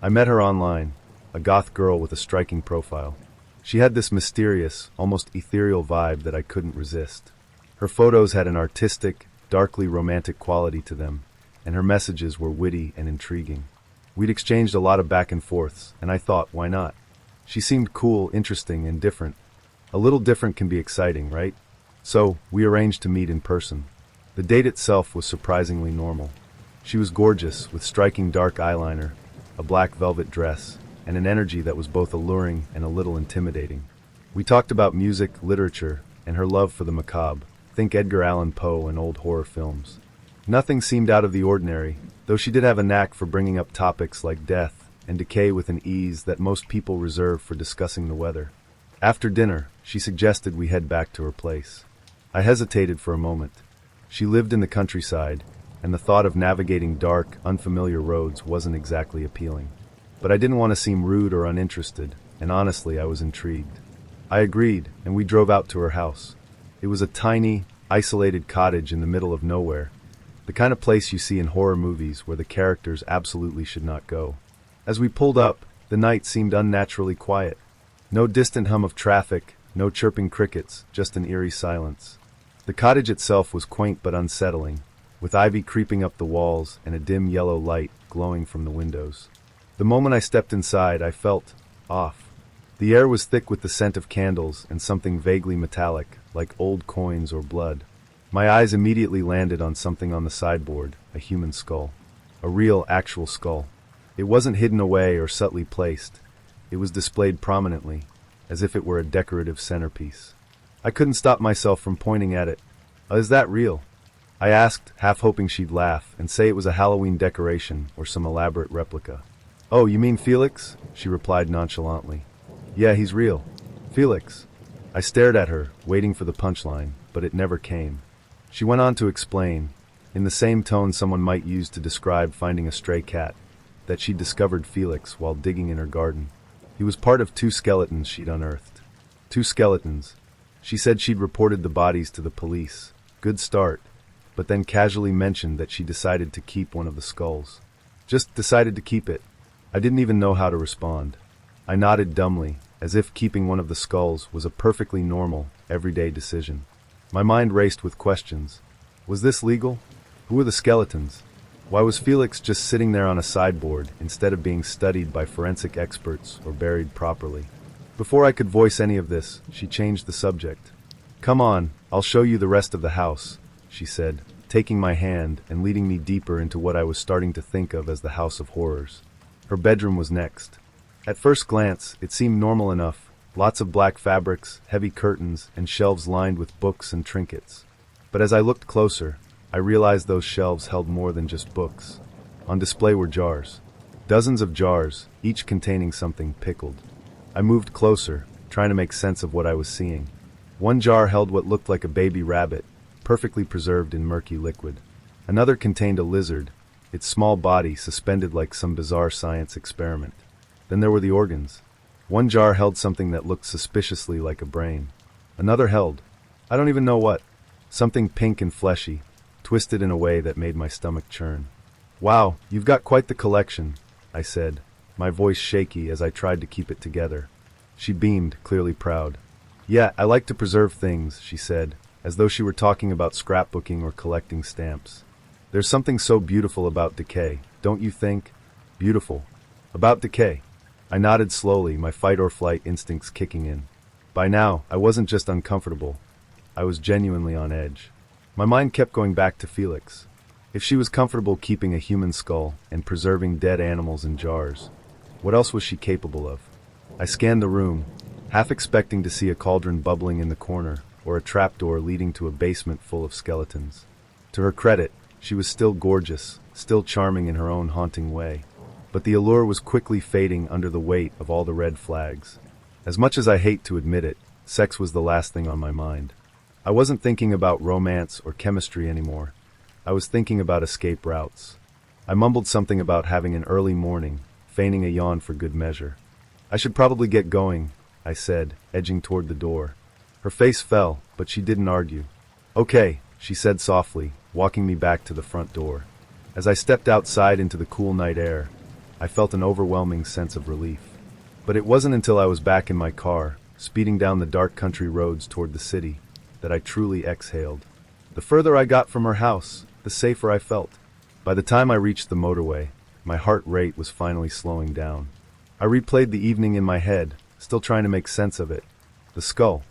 I met her online, a goth girl with a striking profile. She had this mysterious, almost ethereal vibe that I couldn't resist. Her photos had an artistic, darkly romantic quality to them, and her messages were witty and intriguing. We'd exchanged a lot of back and forths, and I thought, why not? She seemed cool, interesting, and different. A little different can be exciting, right? So, we arranged to meet in person. The date itself was surprisingly normal. She was gorgeous, with striking dark eyeliner, a black velvet dress, and an energy that was both alluring and a little intimidating. We talked about music, literature, and her love for the macabre. Think Edgar Allan Poe and old horror films. Nothing seemed out of the ordinary, though she did have a knack for bringing up topics like death and decay with an ease that most people reserve for discussing the weather. After dinner, she suggested we head back to her place. I hesitated for a moment. She lived in the countryside, and the thought of navigating dark, unfamiliar roads wasn't exactly appealing. But I didn't want to seem rude or uninterested, and honestly, I was intrigued. I agreed, and we drove out to her house. It was a tiny, isolated cottage in the middle of nowhere, the kind of place you see in horror movies where the characters absolutely should not go. As we pulled up, the night seemed unnaturally quiet. No distant hum of traffic, no chirping crickets, just an eerie silence. The cottage itself was quaint but unsettling, with ivy creeping up the walls and a dim yellow light glowing from the windows. The moment I stepped inside, I felt off. The air was thick with the scent of candles and something vaguely metallic, like old coins or blood. My eyes immediately landed on something on the sideboard, a human skull. A real, actual skull. It wasn't hidden away or subtly placed. It was displayed prominently, as if it were a decorative centerpiece. I couldn't stop myself from pointing at it. Is that real?" I asked, half hoping she'd laugh and say it was a Halloween decoration or some elaborate replica. "Oh, you mean Felix?" she replied nonchalantly. "Yeah, he's real. Felix." I stared at her, waiting for the punchline, but it never came. She went on to explain, in the same tone someone might use to describe finding a stray cat, that she'd discovered Felix while digging in her garden. He was part of 2 skeletons she'd unearthed. 2 skeletons. She said she'd reported the bodies to the police. Good start. But then casually mentioned that she decided to keep one of the skulls. Just decided to keep it. I didn't even know how to respond. I nodded dumbly, as if keeping one of the skulls was a perfectly normal, everyday decision. My mind raced with questions. Was this legal? Who were the skeletons? Why was Felix just sitting there on a sideboard instead of being studied by forensic experts or buried properly? Before I could voice any of this, she changed the subject. "Come on, I'll show you the rest of the house," she said, taking my hand and leading me deeper into what I was starting to think of as the House of Horrors. Her bedroom was next. At first glance, it seemed normal enough. Lots of black fabrics, heavy curtains, and shelves lined with books and trinkets. But as I looked closer, I realized those shelves held more than just books. On display were jars. Dozens of jars, each containing something pickled. I moved closer, trying to make sense of what I was seeing. One jar held what looked like a baby rabbit, perfectly preserved in murky liquid. Another contained a lizard, its small body suspended like some bizarre science experiment. Then there were the organs. One jar held something that looked suspiciously like a brain. Another held, I don't even know what, something pink and fleshy, twisted in a way that made my stomach churn. "Wow, you've got quite the collection," I said, my voice shaky as I tried to keep it together. She beamed, clearly proud. "Yeah, I like to preserve things," she said, as though she were talking about scrapbooking or collecting stamps. "There's something so beautiful about decay, don't you think?" "Beautiful. About decay." I nodded slowly, my fight-or-flight instincts kicking in. By now, I wasn't just uncomfortable. I was genuinely on edge. My mind kept going back to Felix. If she was comfortable keeping a human skull and preserving dead animals in jars, what else was she capable of? I scanned the room, half expecting to see a cauldron bubbling in the corner or a trapdoor leading to a basement full of skeletons. To her credit, she was still gorgeous, still charming in her own haunting way. But the allure was quickly fading under the weight of all the red flags. As much as I hate to admit it, sex was the last thing on my mind. I wasn't thinking about romance or chemistry anymore. I was thinking about escape routes. I mumbled something about having an early morning, feigning a yawn for good measure. I should probably get going, I said, edging toward the door. Her face fell, but she didn't argue. Okay, she said softly, walking me back to the front door. As I stepped outside into the cool night air, I felt an overwhelming sense of relief. But it wasn't until I was back in my car, speeding down the dark country roads toward the city, that I truly exhaled. The further I got from her house, the safer I felt. By the time I reached the motorway, my heart rate was finally slowing down. I replayed the evening in my head, still trying to make sense of it. The skull,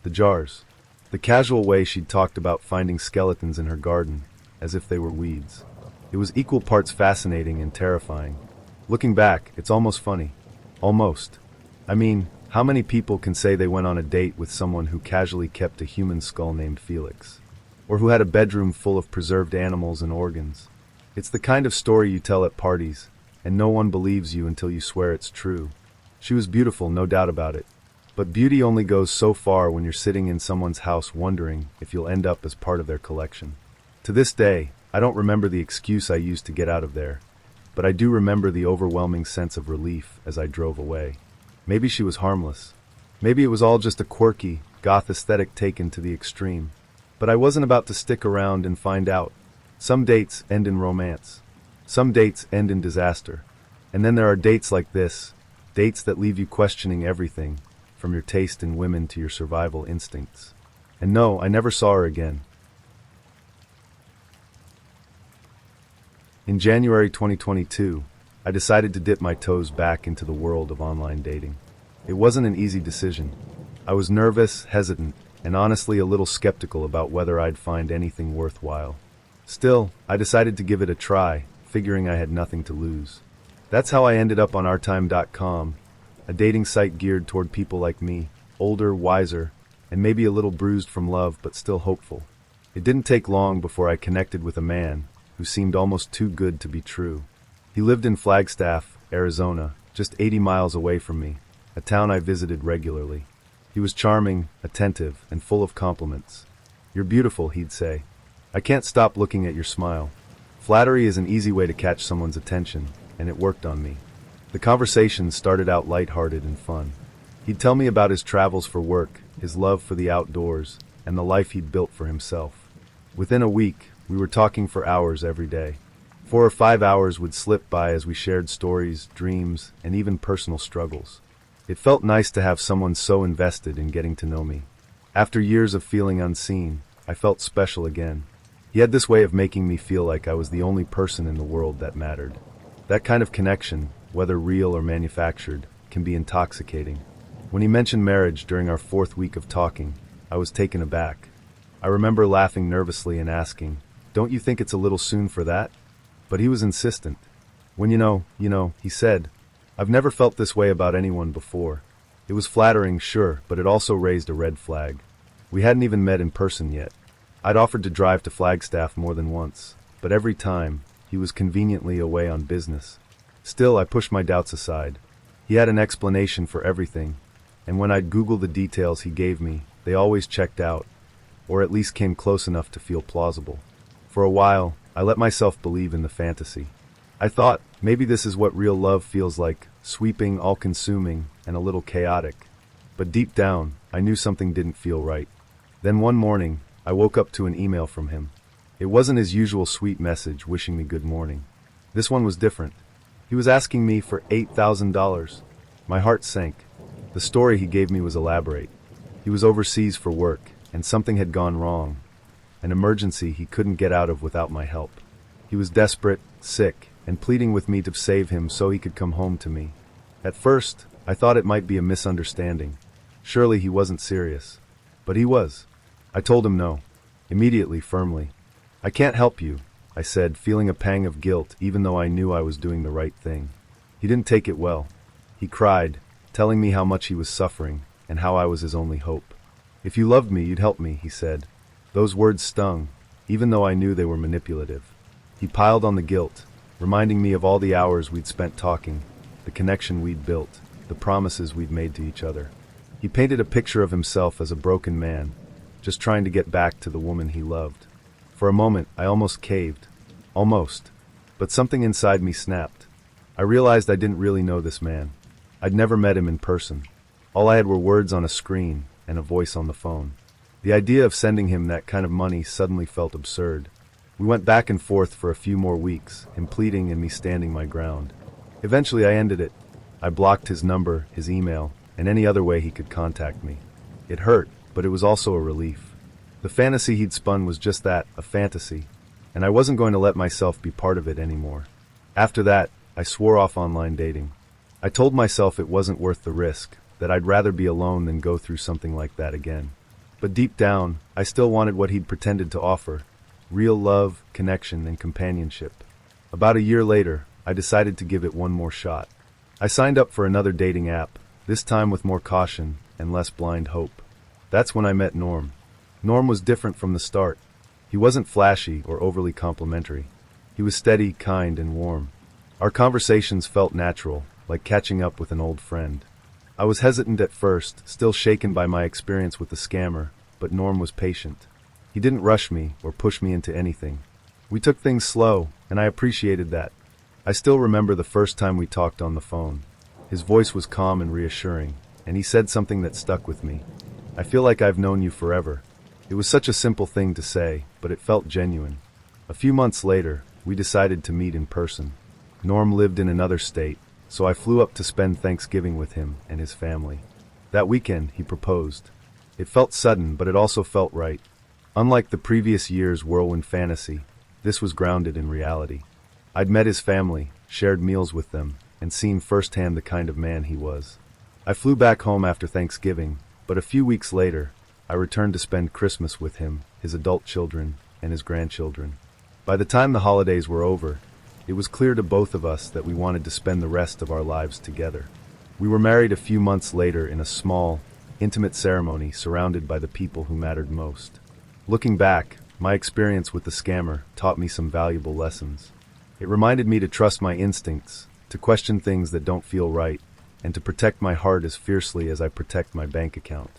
the jars, the casual way she'd talked about finding skeletons in her garden, as if they were weeds. It was equal parts fascinating and terrifying. Looking back, it's almost funny. Almost. I mean, how many people can say they went on a date with someone who casually kept a human skull named Felix? Or who had a bedroom full of preserved animals and organs? It's the kind of story you tell at parties, and no one believes you until you swear it's true. She was beautiful, no doubt about it. But beauty only goes so far when you're sitting in someone's house wondering if you'll end up as part of their collection. To this day, I don't remember the excuse I used to get out of there, but I do remember the overwhelming sense of relief as I drove away. Maybe she was harmless. Maybe it was all just a quirky, goth aesthetic taken to the extreme. But I wasn't about to stick around and find out. Some dates end in romance. Some dates end in disaster. And then there are dates like this, dates that leave you questioning everything, from your taste in women to your survival instincts. And no, I never saw her again. In January 2022, I decided to dip my toes back into the world of online dating. It wasn't an easy decision. I was nervous, hesitant, and honestly a little skeptical about whether I'd find anything worthwhile. Still, I decided to give it a try, figuring I had nothing to lose. That's how I ended up on ourtime.com, a dating site geared toward people like me, older, wiser, and maybe a little bruised from love but still hopeful. It didn't take long before I connected with a man who seemed almost too good to be true. He lived in Flagstaff, Arizona, just 80 miles away from me, a town I visited regularly. He was charming, attentive, and full of compliments. "You're beautiful," he'd say. "I can't stop looking at your smile." Flattery is an easy way to catch someone's attention, and it worked on me. The conversation started out lighthearted and fun. He'd tell me about his travels for work, his love for the outdoors, and the life he'd built for himself. Within a week, we were talking for hours every day. 4 or 5 hours would slip by as we shared stories, dreams, and even personal struggles. It felt nice to have someone so invested in getting to know me. After years of feeling unseen, I felt special again. He had this way of making me feel like I was the only person in the world that mattered. That kind of connection, whether real or manufactured, can be intoxicating. When he mentioned marriage during our 4th week of talking, I was taken aback. I remember laughing nervously and asking, "Don't you think it's a little soon for that?" But he was insistent. "When you know," he said. "I've never felt this way about anyone before." It was flattering, sure, but it also raised a red flag. We hadn't even met in person yet. I'd offered to drive to Flagstaff more than once, but every time, he was conveniently away on business. Still, I pushed my doubts aside. He had an explanation for everything, and when I'd Google the details he gave me, they always checked out, or at least came close enough to feel plausible. For a while, I let myself believe in the fantasy. I thought, maybe this is what real love feels like, sweeping, all-consuming, and a little chaotic. But deep down, I knew something didn't feel right. Then one morning, I woke up to an email from him. It wasn't his usual sweet message wishing me good morning. This one was different. He was asking me for $8,000. My heart sank. The story he gave me was elaborate. He was overseas for work, and something had gone wrong. An emergency he couldn't get out of without my help. He was desperate, sick, and pleading with me to save him so he could come home to me. At first, I thought it might be a misunderstanding. Surely he wasn't serious. But he was. I told him no. Immediately, firmly. "I can't help you. I said, feeling a pang of guilt even though I knew I was doing the right thing. He didn't take it well. He cried, telling me how much he was suffering and how I was his only hope. "If you loved me, you'd help me," he said. Those words stung, even though I knew they were manipulative. He piled on the guilt, reminding me of all the hours we'd spent talking, the connection we'd built, the promises we'd made to each other. He painted a picture of himself as a broken man, just trying to get back to the woman he loved. For a moment, I almost caved. Almost. But something inside me snapped. I realized I didn't really know this man. I'd never met him in person. All I had were words on a screen and a voice on the phone. The idea of sending him that kind of money suddenly felt absurd. We went back and forth for a few more weeks, him pleading and me standing my ground. Eventually I ended it. I blocked his number, his email, and any other way he could contact me. It hurt, but it was also a relief. The fantasy he'd spun was just that, a fantasy, and I wasn't going to let myself be part of it anymore. After that, I swore off online dating. I told myself it wasn't worth the risk, that I'd rather be alone than go through something like that again. But deep down, I still wanted what he'd pretended to offer: real love, connection, and companionship. About a year later, I decided to give it one more shot. I signed up for another dating app, this time with more caution and less blind hope. That's when I met Norm. Norm was different from the start. He wasn't flashy or overly complimentary. He was steady, kind, and warm. Our conversations felt natural, like catching up with an old friend. I was hesitant at first, still shaken by my experience with the scammer, but Norm was patient. He didn't rush me or push me into anything. We took things slow, and I appreciated that. I still remember the first time we talked on the phone. His voice was calm and reassuring, and he said something that stuck with me. "I feel like I've known you forever." It was such a simple thing to say, but it felt genuine. A few months later, we decided to meet in person. Norm lived in another state, so I flew up to spend Thanksgiving with him and his family. That weekend, he proposed. It felt sudden, but it also felt right. Unlike the previous year's whirlwind fantasy, this was grounded in reality. I'd met his family, shared meals with them, and seen firsthand the kind of man he was. I flew back home after Thanksgiving, but a few weeks later, I returned to spend Christmas with him, his adult children, and his grandchildren. By the time the holidays were over, it was clear to both of us that we wanted to spend the rest of our lives together. We were married a few months later in a small, intimate ceremony surrounded by the people who mattered most. Looking back, my experience with the scammer taught me some valuable lessons. It reminded me to trust my instincts, to question things that don't feel right, and to protect my heart as fiercely as I protect my bank account.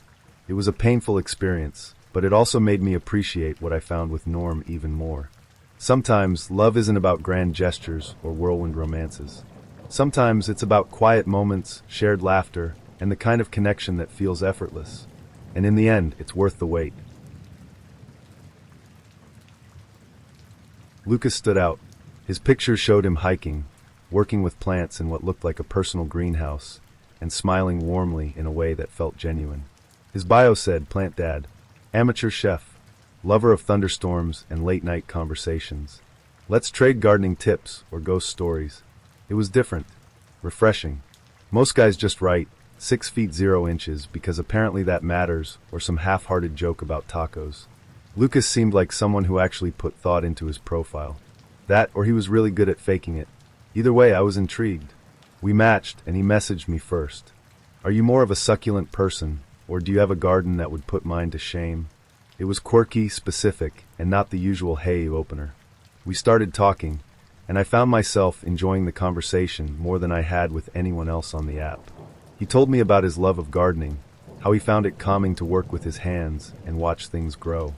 It was a painful experience, but it also made me appreciate what I found with Norm even more. Sometimes love isn't about grand gestures or whirlwind romances. Sometimes it's about quiet moments, shared laughter, and the kind of connection that feels effortless. And in the end, it's worth the wait. Lucas stood out. His pictures showed him hiking, working with plants in what looked like a personal greenhouse, and smiling warmly in a way that felt genuine. His bio said, "Plant Dad, amateur chef, lover of thunderstorms and late-night conversations. Let's trade gardening tips or ghost stories." It was different, refreshing. Most guys just write 6 feet 0 inches because apparently that matters, or some half-hearted joke about tacos. Lucas seemed like someone who actually put thought into his profile. That, or he was really good at faking it. Either way, I was intrigued. We matched, and he messaged me first. "Are you more of a succulent person, or do you have a garden that would put mine to shame?" It was quirky, specific, and not the usual "hey" opener. We started talking, and I found myself enjoying the conversation more than I had with anyone else on the app. He told me about his love of gardening, how he found it calming to work with his hands and watch things grow.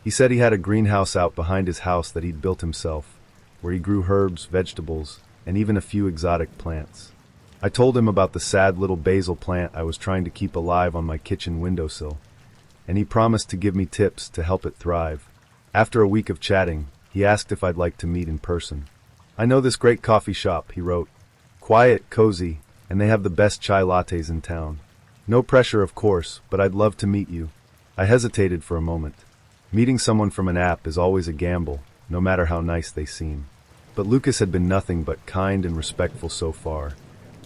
He said he had a greenhouse out behind his house that he'd built himself, where he grew herbs, vegetables, and even a few exotic plants. I told him about the sad little basil plant I was trying to keep alive on my kitchen windowsill, and he promised to give me tips to help it thrive. After a week of chatting, he asked if I'd like to meet in person. "I know this great coffee shop," he wrote. "Quiet, cozy, and they have the best chai lattes in town. No pressure, of course, but I'd love to meet you." I hesitated for a moment. Meeting someone from an app is always a gamble, no matter how nice they seem. But Lucas had been nothing but kind and respectful so far,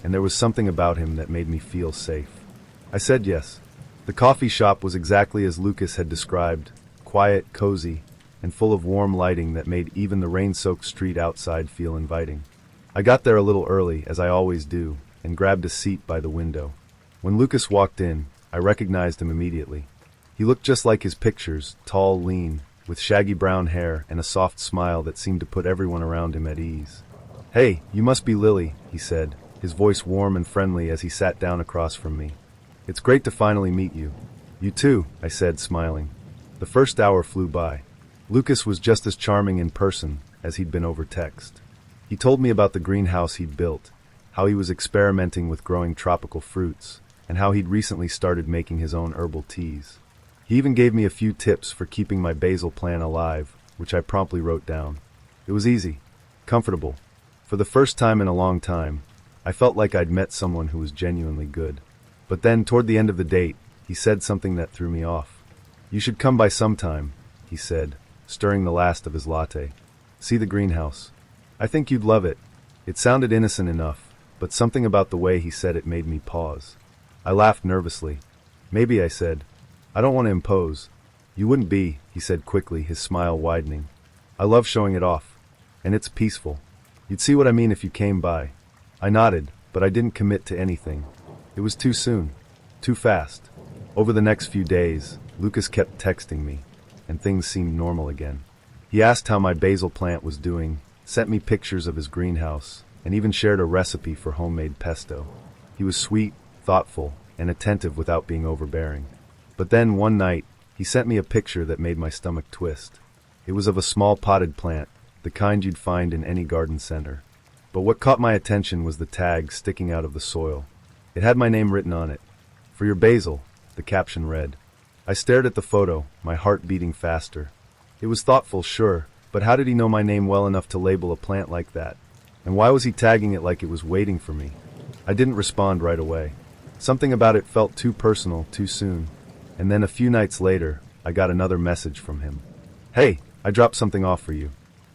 and there was something about him that made me feel safe. I said yes. The coffee shop was exactly as Lucas had described, quiet, cozy, and full of warm lighting that made even the rain-soaked street outside feel inviting. I got there a little early, as I always do, and grabbed a seat by the window. When Lucas walked in, I recognized him immediately. He looked just like his pictures, tall, lean, with shaggy brown hair and a soft smile that seemed to put everyone around him at ease. "Hey, you must be Lily," he said, his voice warm and friendly as he sat down across from me. "It's great to finally meet you." "You too," I said, smiling. The first hour flew by. Lucas was just as charming in person as he'd been over text. He told me about the greenhouse he'd built, how he was experimenting with growing tropical fruits, and how he'd recently started making his own herbal teas. He even gave me a few tips for keeping my basil plant alive, which I promptly wrote down. It was easy, comfortable. For the first time in a long time, I felt like I'd met someone who was genuinely good. But then, toward the end of the date, he said something that threw me off. "You should come by sometime," he said, stirring the last of his latte. "See the greenhouse. I think you'd love it." It sounded innocent enough, but something about the way he said it made me pause. I laughed nervously. "Maybe," I said. "I don't want to impose." "You wouldn't be," he said quickly, his smile widening. "I love showing it off. And it's peaceful. You'd see what I mean if you came by." I nodded, but I didn't commit to anything. It was too soon. Too fast. Over the next few days, Lucas kept texting me, and things seemed normal again. He asked how my basil plant was doing, sent me pictures of his greenhouse, and even shared a recipe for homemade pesto. He was sweet, thoughtful, and attentive without being overbearing. But then, one night, he sent me a picture that made my stomach twist. It was of a small potted plant, the kind you'd find in any garden center. But what caught my attention was the tag sticking out of the soil. It had my name written on it. "For your basil," the caption read. I stared at the photo, my heart beating faster. It was thoughtful, sure, but how did he know my name well enough to label a plant like that? And why was he tagging it like it was waiting for me? I didn't respond right away. Something about it felt too personal, too soon. And then a few nights later, I got another message from him. "Hey, I dropped something off for you.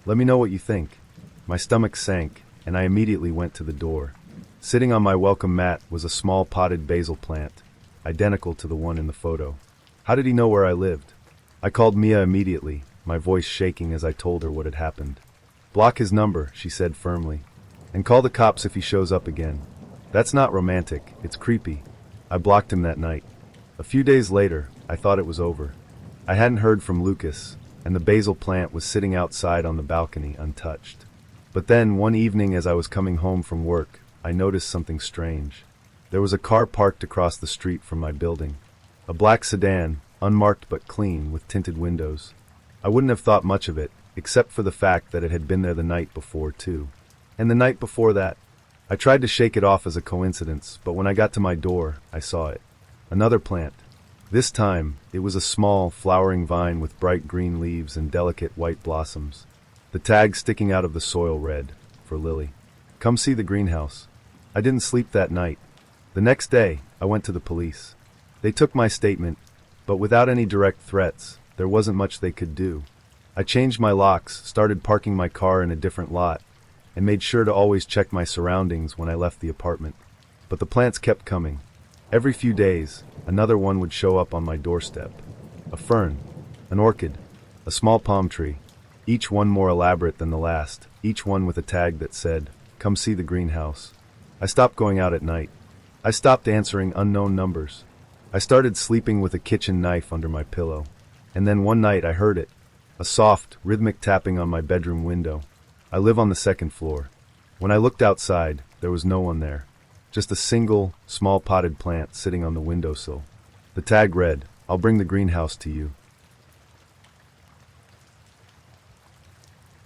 Let me know what you think." My stomach sank, and I immediately went to the door. Sitting on my welcome mat was a small potted basil plant, identical to the one in the photo. How did he know where I lived? I called Mia immediately, my voice shaking as I told her what had happened. "Block his number," she said firmly, "and call the cops if he shows up again." "That's not romantic, it's creepy." I blocked him that night. A few days later, I thought it was over. I hadn't heard from Lucas, and the basil plant was sitting outside on the balcony untouched. But then, one evening as I was coming home from work, I noticed something strange. There was a car parked across the street from my building. A black sedan, unmarked but clean, with tinted windows. I wouldn't have thought much of it, except for the fact that it had been there the night before, too. And the night before that. I tried to shake it off as a coincidence, but when I got to my door, I saw it. Another plant. This time, it was a small, flowering vine with bright green leaves and delicate white blossoms. The tag sticking out of the soil read, "For Lily. Come see the greenhouse." I didn't sleep that night. The next day, I went to the police. They took my statement, but without any direct threats, there wasn't much they could do. I changed my locks, started parking my car in a different lot, and made sure to always check my surroundings when I left the apartment. But the plants kept coming. Every few days, another one would show up on my doorstep. A fern, an orchid, a small palm tree, each one more elaborate than the last, each one with a tag that said, "Come see the greenhouse." I stopped going out at night. I stopped answering unknown numbers. I started sleeping with a kitchen knife under my pillow. And then one night I heard it, a soft, rhythmic tapping on my bedroom window. I live on the second floor. When I looked outside, there was no one there. Just a single, small potted plant sitting on the windowsill. The tag read, "I'll bring the greenhouse to you."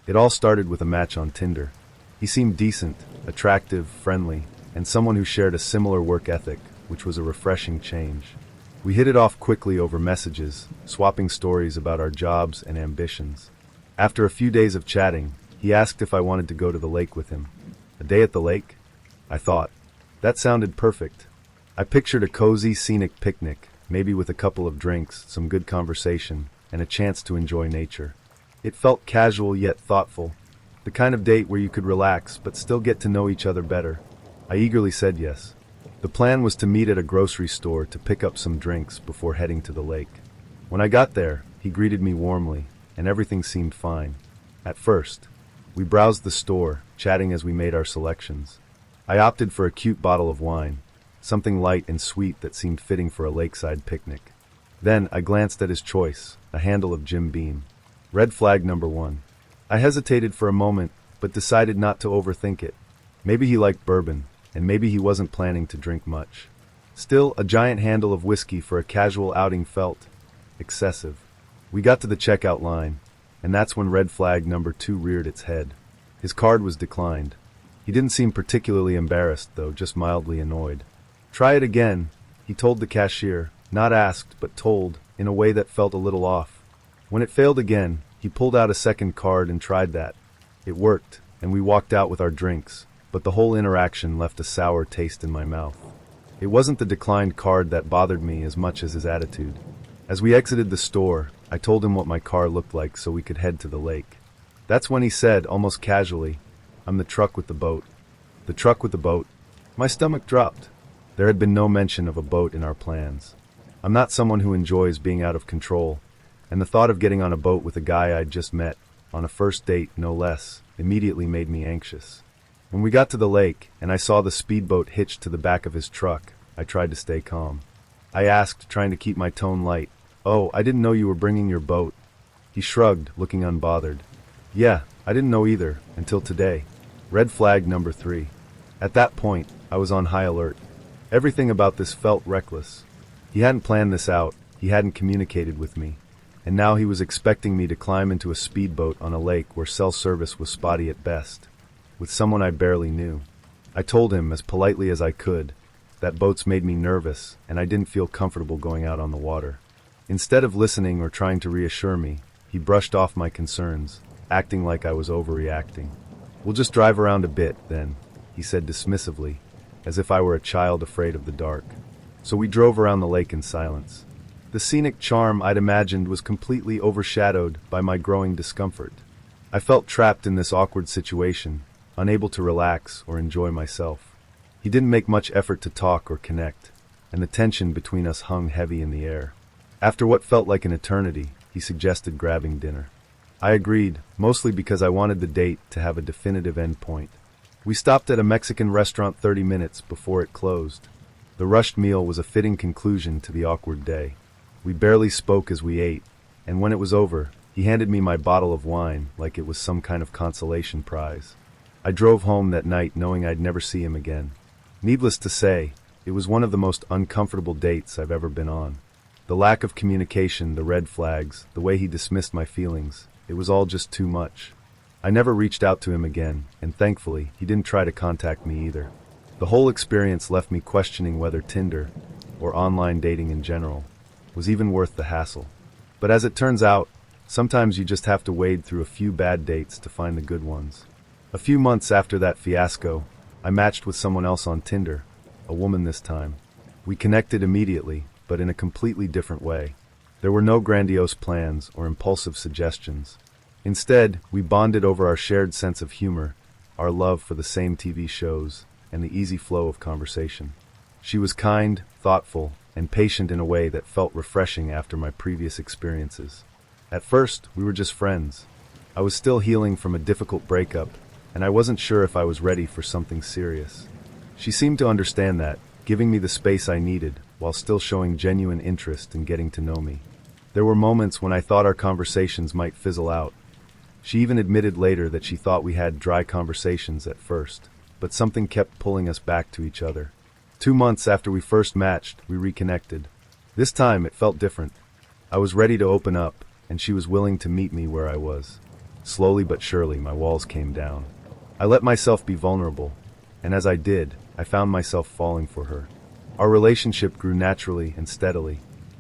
It all started with a match on Tinder. He seemed decent, attractive, friendly, and someone who shared a similar work ethic, which was a refreshing change. We hit it off quickly over messages, swapping stories about our jobs and ambitions. After a few days of chatting, he asked if I wanted to go to the lake with him. A day at the lake? I thought. That sounded perfect. I pictured a cozy, scenic picnic, maybe with a couple of drinks, some good conversation, and a chance to enjoy nature. It felt casual yet thoughtful, the kind of date where you could relax but still get to know each other better. I eagerly said yes. The plan was to meet at a grocery store to pick up some drinks before heading to the lake. When I got there, he greeted me warmly, and everything seemed fine. At first, we browsed the store, chatting as we made our selections. I opted for a cute bottle of wine, something light and sweet that seemed fitting for a lakeside picnic. Then I glanced at his choice, a handle of Jim Beam. Red flag number 1. I hesitated for a moment, but decided not to overthink it. Maybe he liked bourbon, and maybe he wasn't planning to drink much. Still, a giant handle of whiskey for a casual outing felt excessive. We got to the checkout line, and that's when red flag number 2 reared its head. His card was declined. He didn't seem particularly embarrassed, though, just mildly annoyed. Try it again, he told the cashier, not asked, but told, in a way that felt a little off. When it failed again, he pulled out a second card and tried that. It worked, and we walked out with our drinks, but the whole interaction left a sour taste in my mouth. It wasn't the declined card that bothered me as much as his attitude. As we exited the store, I told him what my car looked like so we could head to the lake. That's when he said, almost casually, "I'm the truck with the boat." The truck with the boat? My stomach dropped. There had been no mention of a boat in our plans. I'm not someone who enjoys being out of control, and the thought of getting on a boat with a guy I'd just met, on a first date no less, immediately made me anxious. When we got to the lake, and I saw the speedboat hitched to the back of his truck, I tried to stay calm. I asked, trying to keep my tone light, "Oh, I didn't know you were bringing your boat." He shrugged, looking unbothered. "Yeah, I didn't know either, until today." Red flag number 3. At that point, I was on high alert. Everything about this felt reckless. He hadn't planned this out, he hadn't communicated with me, and now he was expecting me to climb into a speedboat on a lake where cell service was spotty at best, with someone I barely knew. I told him, as politely as I could, that boats made me nervous and I didn't feel comfortable going out on the water. Instead of listening or trying to reassure me, he brushed off my concerns, acting like I was overreacting. "We'll just drive around a bit, then," he said dismissively, as if I were a child afraid of the dark. So we drove around the lake in silence. The scenic charm I'd imagined was completely overshadowed by my growing discomfort. I felt trapped in this awkward situation, unable to relax or enjoy myself. He didn't make much effort to talk or connect, and the tension between us hung heavy in the air. After what felt like an eternity, he suggested grabbing dinner. I agreed, mostly because I wanted the date to have a definitive endpoint. We stopped at a Mexican restaurant 30 minutes before it closed. The rushed meal was a fitting conclusion to the awkward day. We barely spoke as we ate, and when it was over, he handed me my bottle of wine like it was some kind of consolation prize. I drove home that night knowing I'd never see him again. Needless to say, it was one of the most uncomfortable dates I've ever been on. The lack of communication, the red flags, the way he dismissed my feelings, it was all just too much. I never reached out to him again, and thankfully, he didn't try to contact me either. The whole experience left me questioning whether Tinder, or online dating in general, was even worth the hassle. But as it turns out, sometimes you just have to wade through a few bad dates to find the good ones. A few months after that fiasco, I matched with someone else on Tinder, a woman this time. We connected immediately, but in a completely different way. There were no grandiose plans or impulsive suggestions. Instead, we bonded over our shared sense of humor, our love for the same TV shows, and the easy flow of conversation. She was kind, thoughtful, and patient in a way that felt refreshing after my previous experiences. At first, we were just friends. I was still healing from a difficult breakup, and I wasn't sure if I was ready for something serious. She seemed to understand that, giving me the space I needed, while still showing genuine interest in getting to know me. There were moments when I thought our conversations might fizzle out. She even admitted later that she thought we had dry conversations at first, but something kept pulling us back to each other. 2 months after we first matched, we reconnected. This time, it felt different. I was ready to open up, and she was willing to meet me where I was. Slowly but surely, my walls came down. I let myself be vulnerable, and as I did, I found myself falling for her. Our relationship grew naturally and steadily.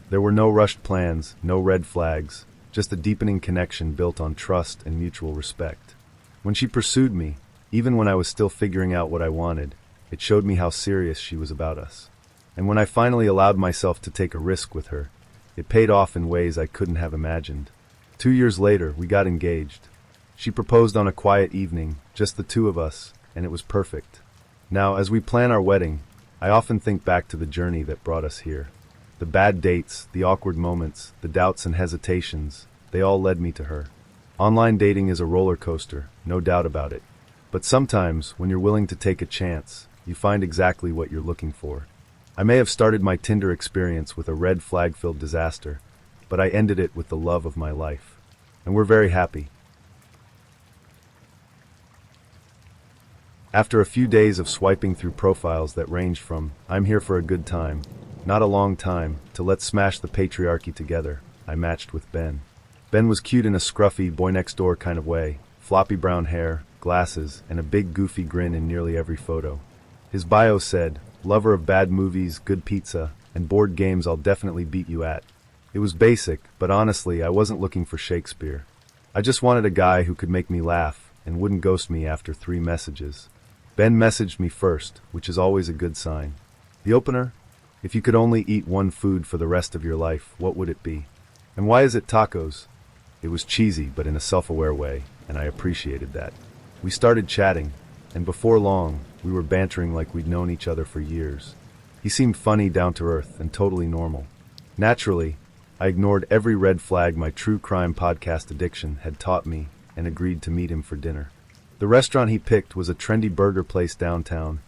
There were no rushed plans, no red flags, just a deepening connection built on trust and mutual respect. When she pursued me, even when I was still figuring out what I wanted, it showed me how serious she was about us. And when I finally allowed myself to take a risk with her, it paid off in ways I couldn't have imagined. 2 years later, we got engaged. She proposed on a quiet evening, just the two of us, and it was perfect. Now, as we plan our wedding, I often think back to the journey that brought us here. The bad dates, the awkward moments, the doubts and hesitations, they all led me to her. Online dating is a roller coaster, no doubt about it. But sometimes, when you're willing to take a chance, you find exactly what you're looking for. I may have started my Tinder experience with a red flag-filled disaster, but I ended it with the love of my life. And we're very happy. After a few days of swiping through profiles that ranged from, "I'm here for a good time," "not a long time," to "let's smash the patriarchy together," I matched with Ben. Ben was cute in a scruffy, boy-next-door kind of way, floppy brown hair, glasses, and a big goofy grin in nearly every photo. His bio said, "Lover of bad movies, good pizza, and board games I'll definitely beat you at." It was basic, but honestly, I wasn't looking for Shakespeare. I just wanted a guy who could make me laugh and wouldn't ghost me after 3 messages. Ben messaged me first, which is always a good sign. The opener? "If you could only eat one food for the rest of your life, what would it be? And why is it tacos?" It was cheesy, but in a self-aware way, and I appreciated that. We started chatting, and before long, we were bantering like we'd known each other for years. He seemed funny, down to earth, and totally normal. Naturally, I ignored every red flag my true crime podcast addiction had taught me and agreed to meet him for dinner. The restaurant he picked was a trendy burger place downtown,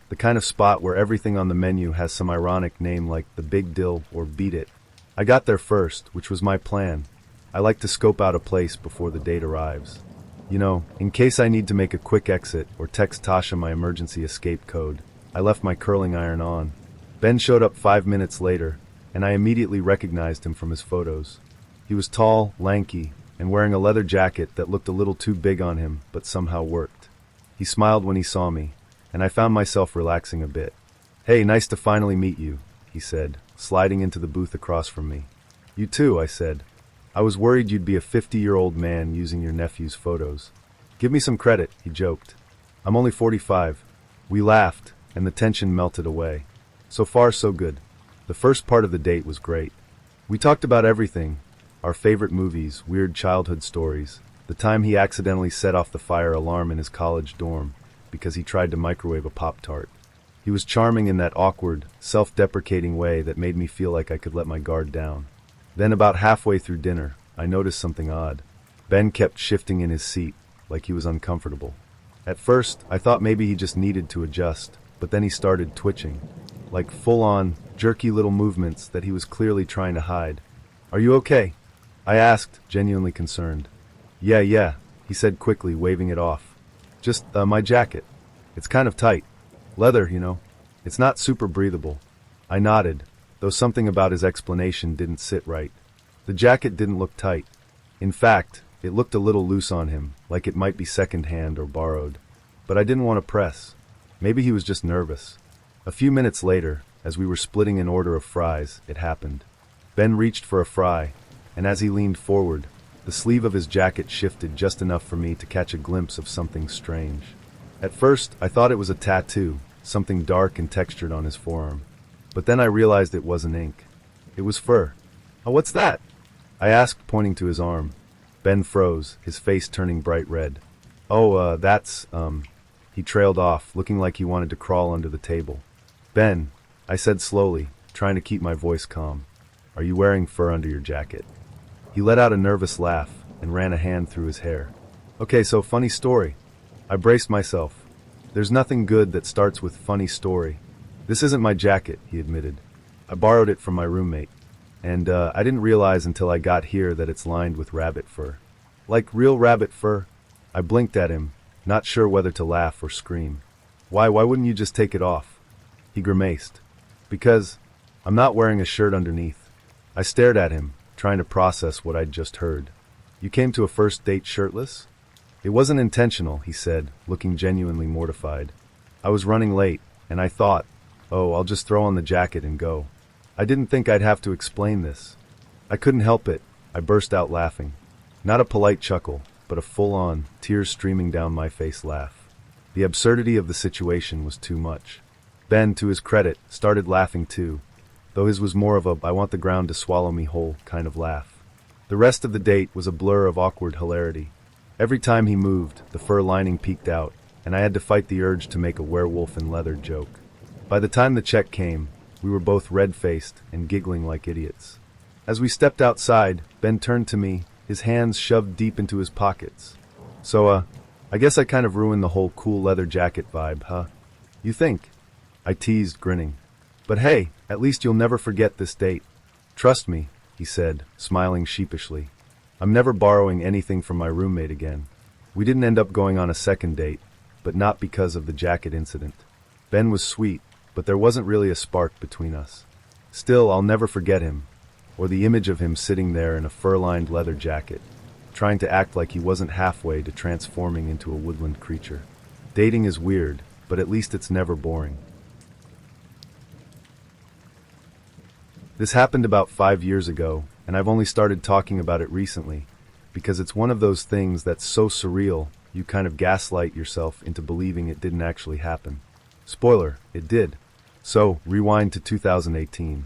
the kind of spot where everything on the menu has some ironic name like The Big Dill or Beat It. I got there first, which was my plan. I like to scope out a place before the date arrives. You know, in case I need to make a quick exit or text Tasha my emergency escape code. I left my curling iron on. Ben showed up 5 minutes later, and I immediately recognized him from his photos. He was tall, lanky, and wearing a leather jacket that looked a little too big on him, but somehow worked. He smiled when he saw me, and I found myself relaxing a bit. "Hey, nice to finally meet you," he said, sliding into the booth across from me. "You too," I said. "I was worried you'd be a 50-year-old man using your nephew's photos." "Give me some credit," he joked. "I'm only 45. We laughed, and the tension melted away. So far, so good. The first part of the date was great. We talked about everything: our favorite movies, weird childhood stories, the time he accidentally set off the fire alarm in his college dorm because he tried to microwave a Pop-Tart. He was charming in that awkward, self-deprecating way that made me feel like I could let my guard down. Then about halfway through dinner, I noticed something odd. Ben kept shifting in his seat, like he was uncomfortable. At first, I thought maybe he just needed to adjust, but then he started twitching, like full-on, jerky little movements that he was clearly trying to hide. "Are you okay?" I asked, genuinely concerned. Yeah, he said quickly, waving it off. "Just, my jacket. It's kind of tight. Leather, you know. It's not super breathable." I nodded, though something about his explanation didn't sit right. The jacket didn't look tight. In fact, it looked a little loose on him, like it might be second-hand or borrowed. But I didn't want to press. Maybe he was just nervous. A few minutes later, as we were splitting an order of fries, it happened. Ben reached for a fry, and as he leaned forward, the sleeve of his jacket shifted just enough for me to catch a glimpse of something strange. At first, I thought it was a tattoo, something dark and textured on his forearm. But then I realized it wasn't ink. It was fur. "Oh, what's that?" I asked, pointing to his arm. Ben froze, his face turning bright red. "Oh, that's, He trailed off, looking like he wanted to crawl under the table. "Ben," I said slowly, trying to keep my voice calm, "are you wearing fur under your jacket?" He let out a nervous laugh and ran a hand through his hair. "Okay, so funny story." I braced myself. "There's nothing good that starts with funny story." "This isn't my jacket," he admitted. "I borrowed it from my roommate. And I didn't realize until I got here that it's lined with rabbit fur." "Like real rabbit fur?" I blinked at him, not sure whether to laugh or scream. Why wouldn't you just take it off?" He grimaced. "Because I'm not wearing a shirt underneath." I stared at him, trying to process what I'd just heard. "You came to a first date shirtless?" "It wasn't intentional," he said, looking genuinely mortified. "I was running late, and I thought, oh, I'll just throw on the jacket and go. I didn't think I'd have to explain this." I couldn't help it. I burst out laughing. Not a polite chuckle, but a full-on, tears streaming down my face laugh. The absurdity of the situation was too much. Ben, to his credit, started laughing too, though his was more of a "I want the ground to swallow me whole" kind of laugh. The rest of the date was a blur of awkward hilarity. Every time he moved, the fur lining peeked out, and I had to fight the urge to make a werewolf in leather joke. By the time the check came, we were both red-faced and giggling like idiots. As we stepped outside, Ben turned to me, his hands shoved deep into his pockets. So, I guess I kind of ruined the whole cool leather jacket vibe, huh? You think? I teased, grinning. But hey, at least you'll never forget this date. Trust me, he said, smiling sheepishly. I'm never borrowing anything from my roommate again. We didn't end up going on a second date, but not because of the jacket incident. Ben was sweet, but there wasn't really a spark between us. Still, I'll never forget him, or the image of him sitting there in a fur-lined leather jacket, trying to act like he wasn't halfway to transforming into a woodland creature. Dating is weird, but at least it's never boring. This happened about 5 years ago, and I've only started talking about it recently, because it's one of those things that's so surreal, you kind of gaslight yourself into believing it didn't actually happen. Spoiler, it did. So, rewind to 2018.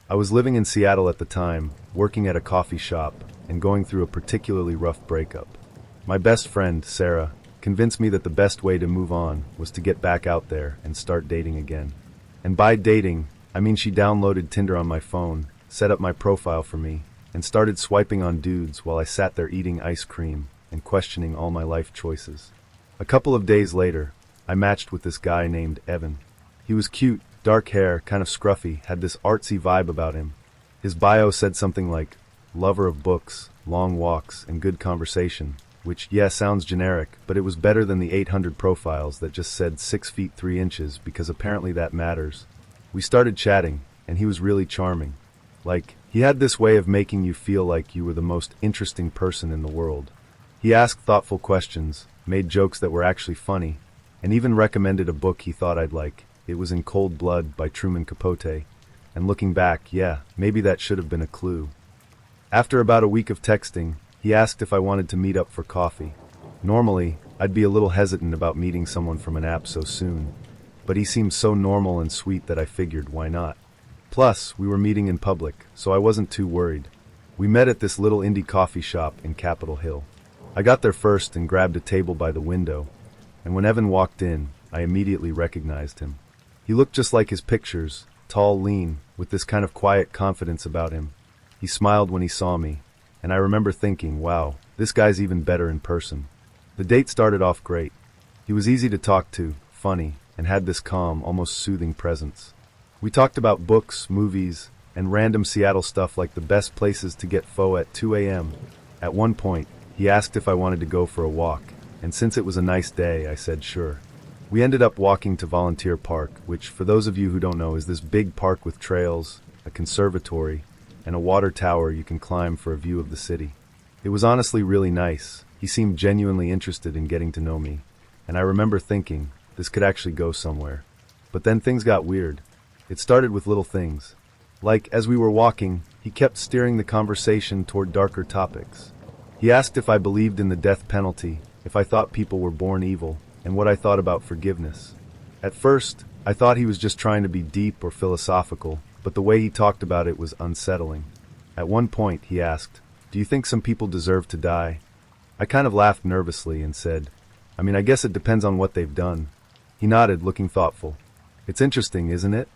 I was living in Seattle at the time, working at a coffee shop, and going through a particularly rough breakup. My best friend, Sarah, convinced me that the best way to move on was to get back out there and start dating again. And by dating, I mean she downloaded Tinder on my phone, set up my profile for me, and started swiping on dudes while I sat there eating ice cream and questioning all my life choices. A couple of days later, I matched with this guy named Evan. He was cute, dark hair, kind of scruffy, had this artsy vibe about him. His bio said something like, lover of books, long walks, and good conversation, which, yeah, sounds generic, but it was better than the 800 profiles that just said 6 feet 3 inches, because apparently that matters. We started chatting, and he was really charming. Like, he had this way of making you feel like you were the most interesting person in the world. He asked thoughtful questions, made jokes that were actually funny, and even recommended a book he thought I'd like. It was In Cold Blood by Truman Capote, and looking back, yeah, maybe that should have been a clue. After about a week of texting, he asked if I wanted to meet up for coffee. Normally, I'd be a little hesitant about meeting someone from an app so soon, but he seemed so normal and sweet that I figured, why not? Plus, we were meeting in public, so I wasn't too worried. We met at this little indie coffee shop in Capitol Hill. I got there first and grabbed a table by the window, and when Evan walked in, I immediately recognized him. He looked just like his pictures, tall, lean, with this kind of quiet confidence about him. He smiled when he saw me, and I remember thinking, wow, this guy's even better in person. The date started off great. He was easy to talk to, funny, and had this calm, almost soothing presence. We talked about books, movies, and random Seattle stuff like the best places to get pho at 2 a.m. At one point, he asked if I wanted to go for a walk, and since it was a nice day, I said sure. We ended up walking to Volunteer Park, which, for those of you who don't know, is this big park with trails, a conservatory, and a water tower you can climb for a view of the city. It was honestly really nice. He seemed genuinely interested in getting to know me, and I remember thinking, this could actually go somewhere. But then things got weird. It started with little things. Like, as we were walking, he kept steering the conversation toward darker topics. He asked if I believed in the death penalty, if I thought people were born evil, and what I thought about forgiveness. At first, I thought he was just trying to be deep or philosophical, but the way he talked about it was unsettling. At one point, he asked, "Do you think some people deserve to die?" I kind of laughed nervously and said, I guess it depends on what they've done. He nodded, looking thoughtful. It's interesting, isn't it?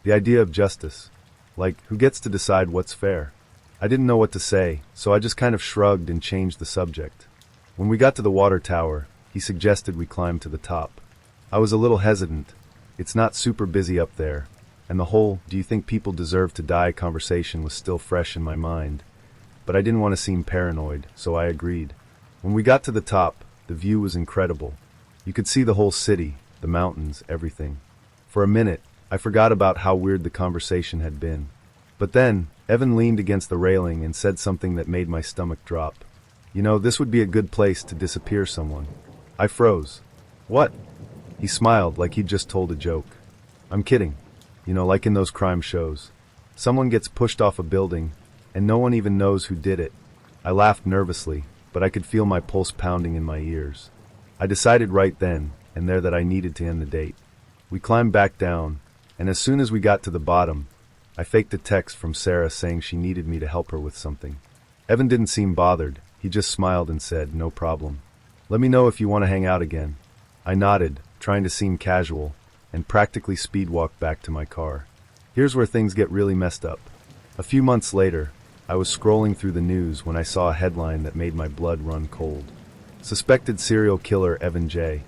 The idea of justice. Like, who gets to decide what's fair? I didn't know what to say, so I just kind of shrugged and changed the subject. When we got to the water tower, he suggested we climb to the top. I was a little hesitant. It's not super busy up there, and the whole "do you think people deserve to die" conversation was still fresh in my mind. But I didn't want to seem paranoid, so I agreed. When we got to the top, the view was incredible. You could see the whole city, the mountains, everything. For a minute, I forgot about how weird the conversation had been. But then, Evan leaned against the railing and said something that made my stomach drop. This would be a good place to disappear someone. I froze. What? He smiled like he'd just told a joke. I'm kidding. Like in those crime shows. Someone gets pushed off a building, and no one even knows who did it. I laughed nervously, but I could feel my pulse pounding in my ears. I decided right then and there that I needed to end the date. We climbed back down, and as soon as we got to the bottom, I faked a text from Sarah saying she needed me to help her with something. Evan didn't seem bothered. He just smiled and said, "No problem. Let me know if you want to hang out again." I nodded, trying to seem casual, and practically speed walked back to my car. Here's where things get really messed up. A few months later, I was scrolling through the news when I saw a headline that made my blood run cold. Suspected serial killer Evan J.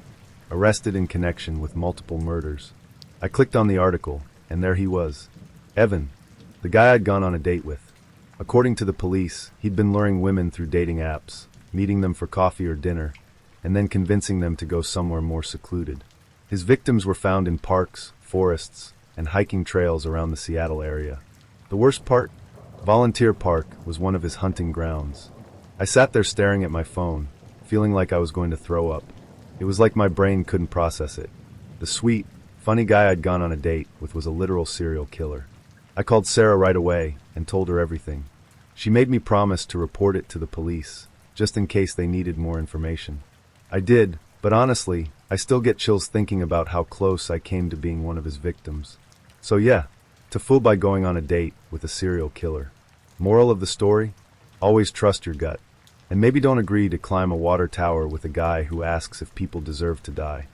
arrested in connection with multiple murders. I clicked on the article, and there he was. Evan, the guy I'd gone on a date with. According to the police, he'd been luring women through dating apps, meeting them for coffee or dinner, and then convincing them to go somewhere more secluded. His victims were found in parks, forests, and hiking trails around the Seattle area. The worst part? Volunteer Park was one of his hunting grounds. I sat there staring at my phone, feeling like I was going to throw up. It was like my brain couldn't process it. The sweet, funny guy I'd gone on a date with was a literal serial killer. I called Sarah right away and told her everything. She made me promise to report it to the police, just in case they needed more information. I did, but honestly, I still get chills thinking about how close I came to being one of his victims. So yeah, to fool by going on a date with a serial killer. Moral of the story? Always trust your gut. And maybe don't agree to climb a water tower with a guy who asks if people deserve to die.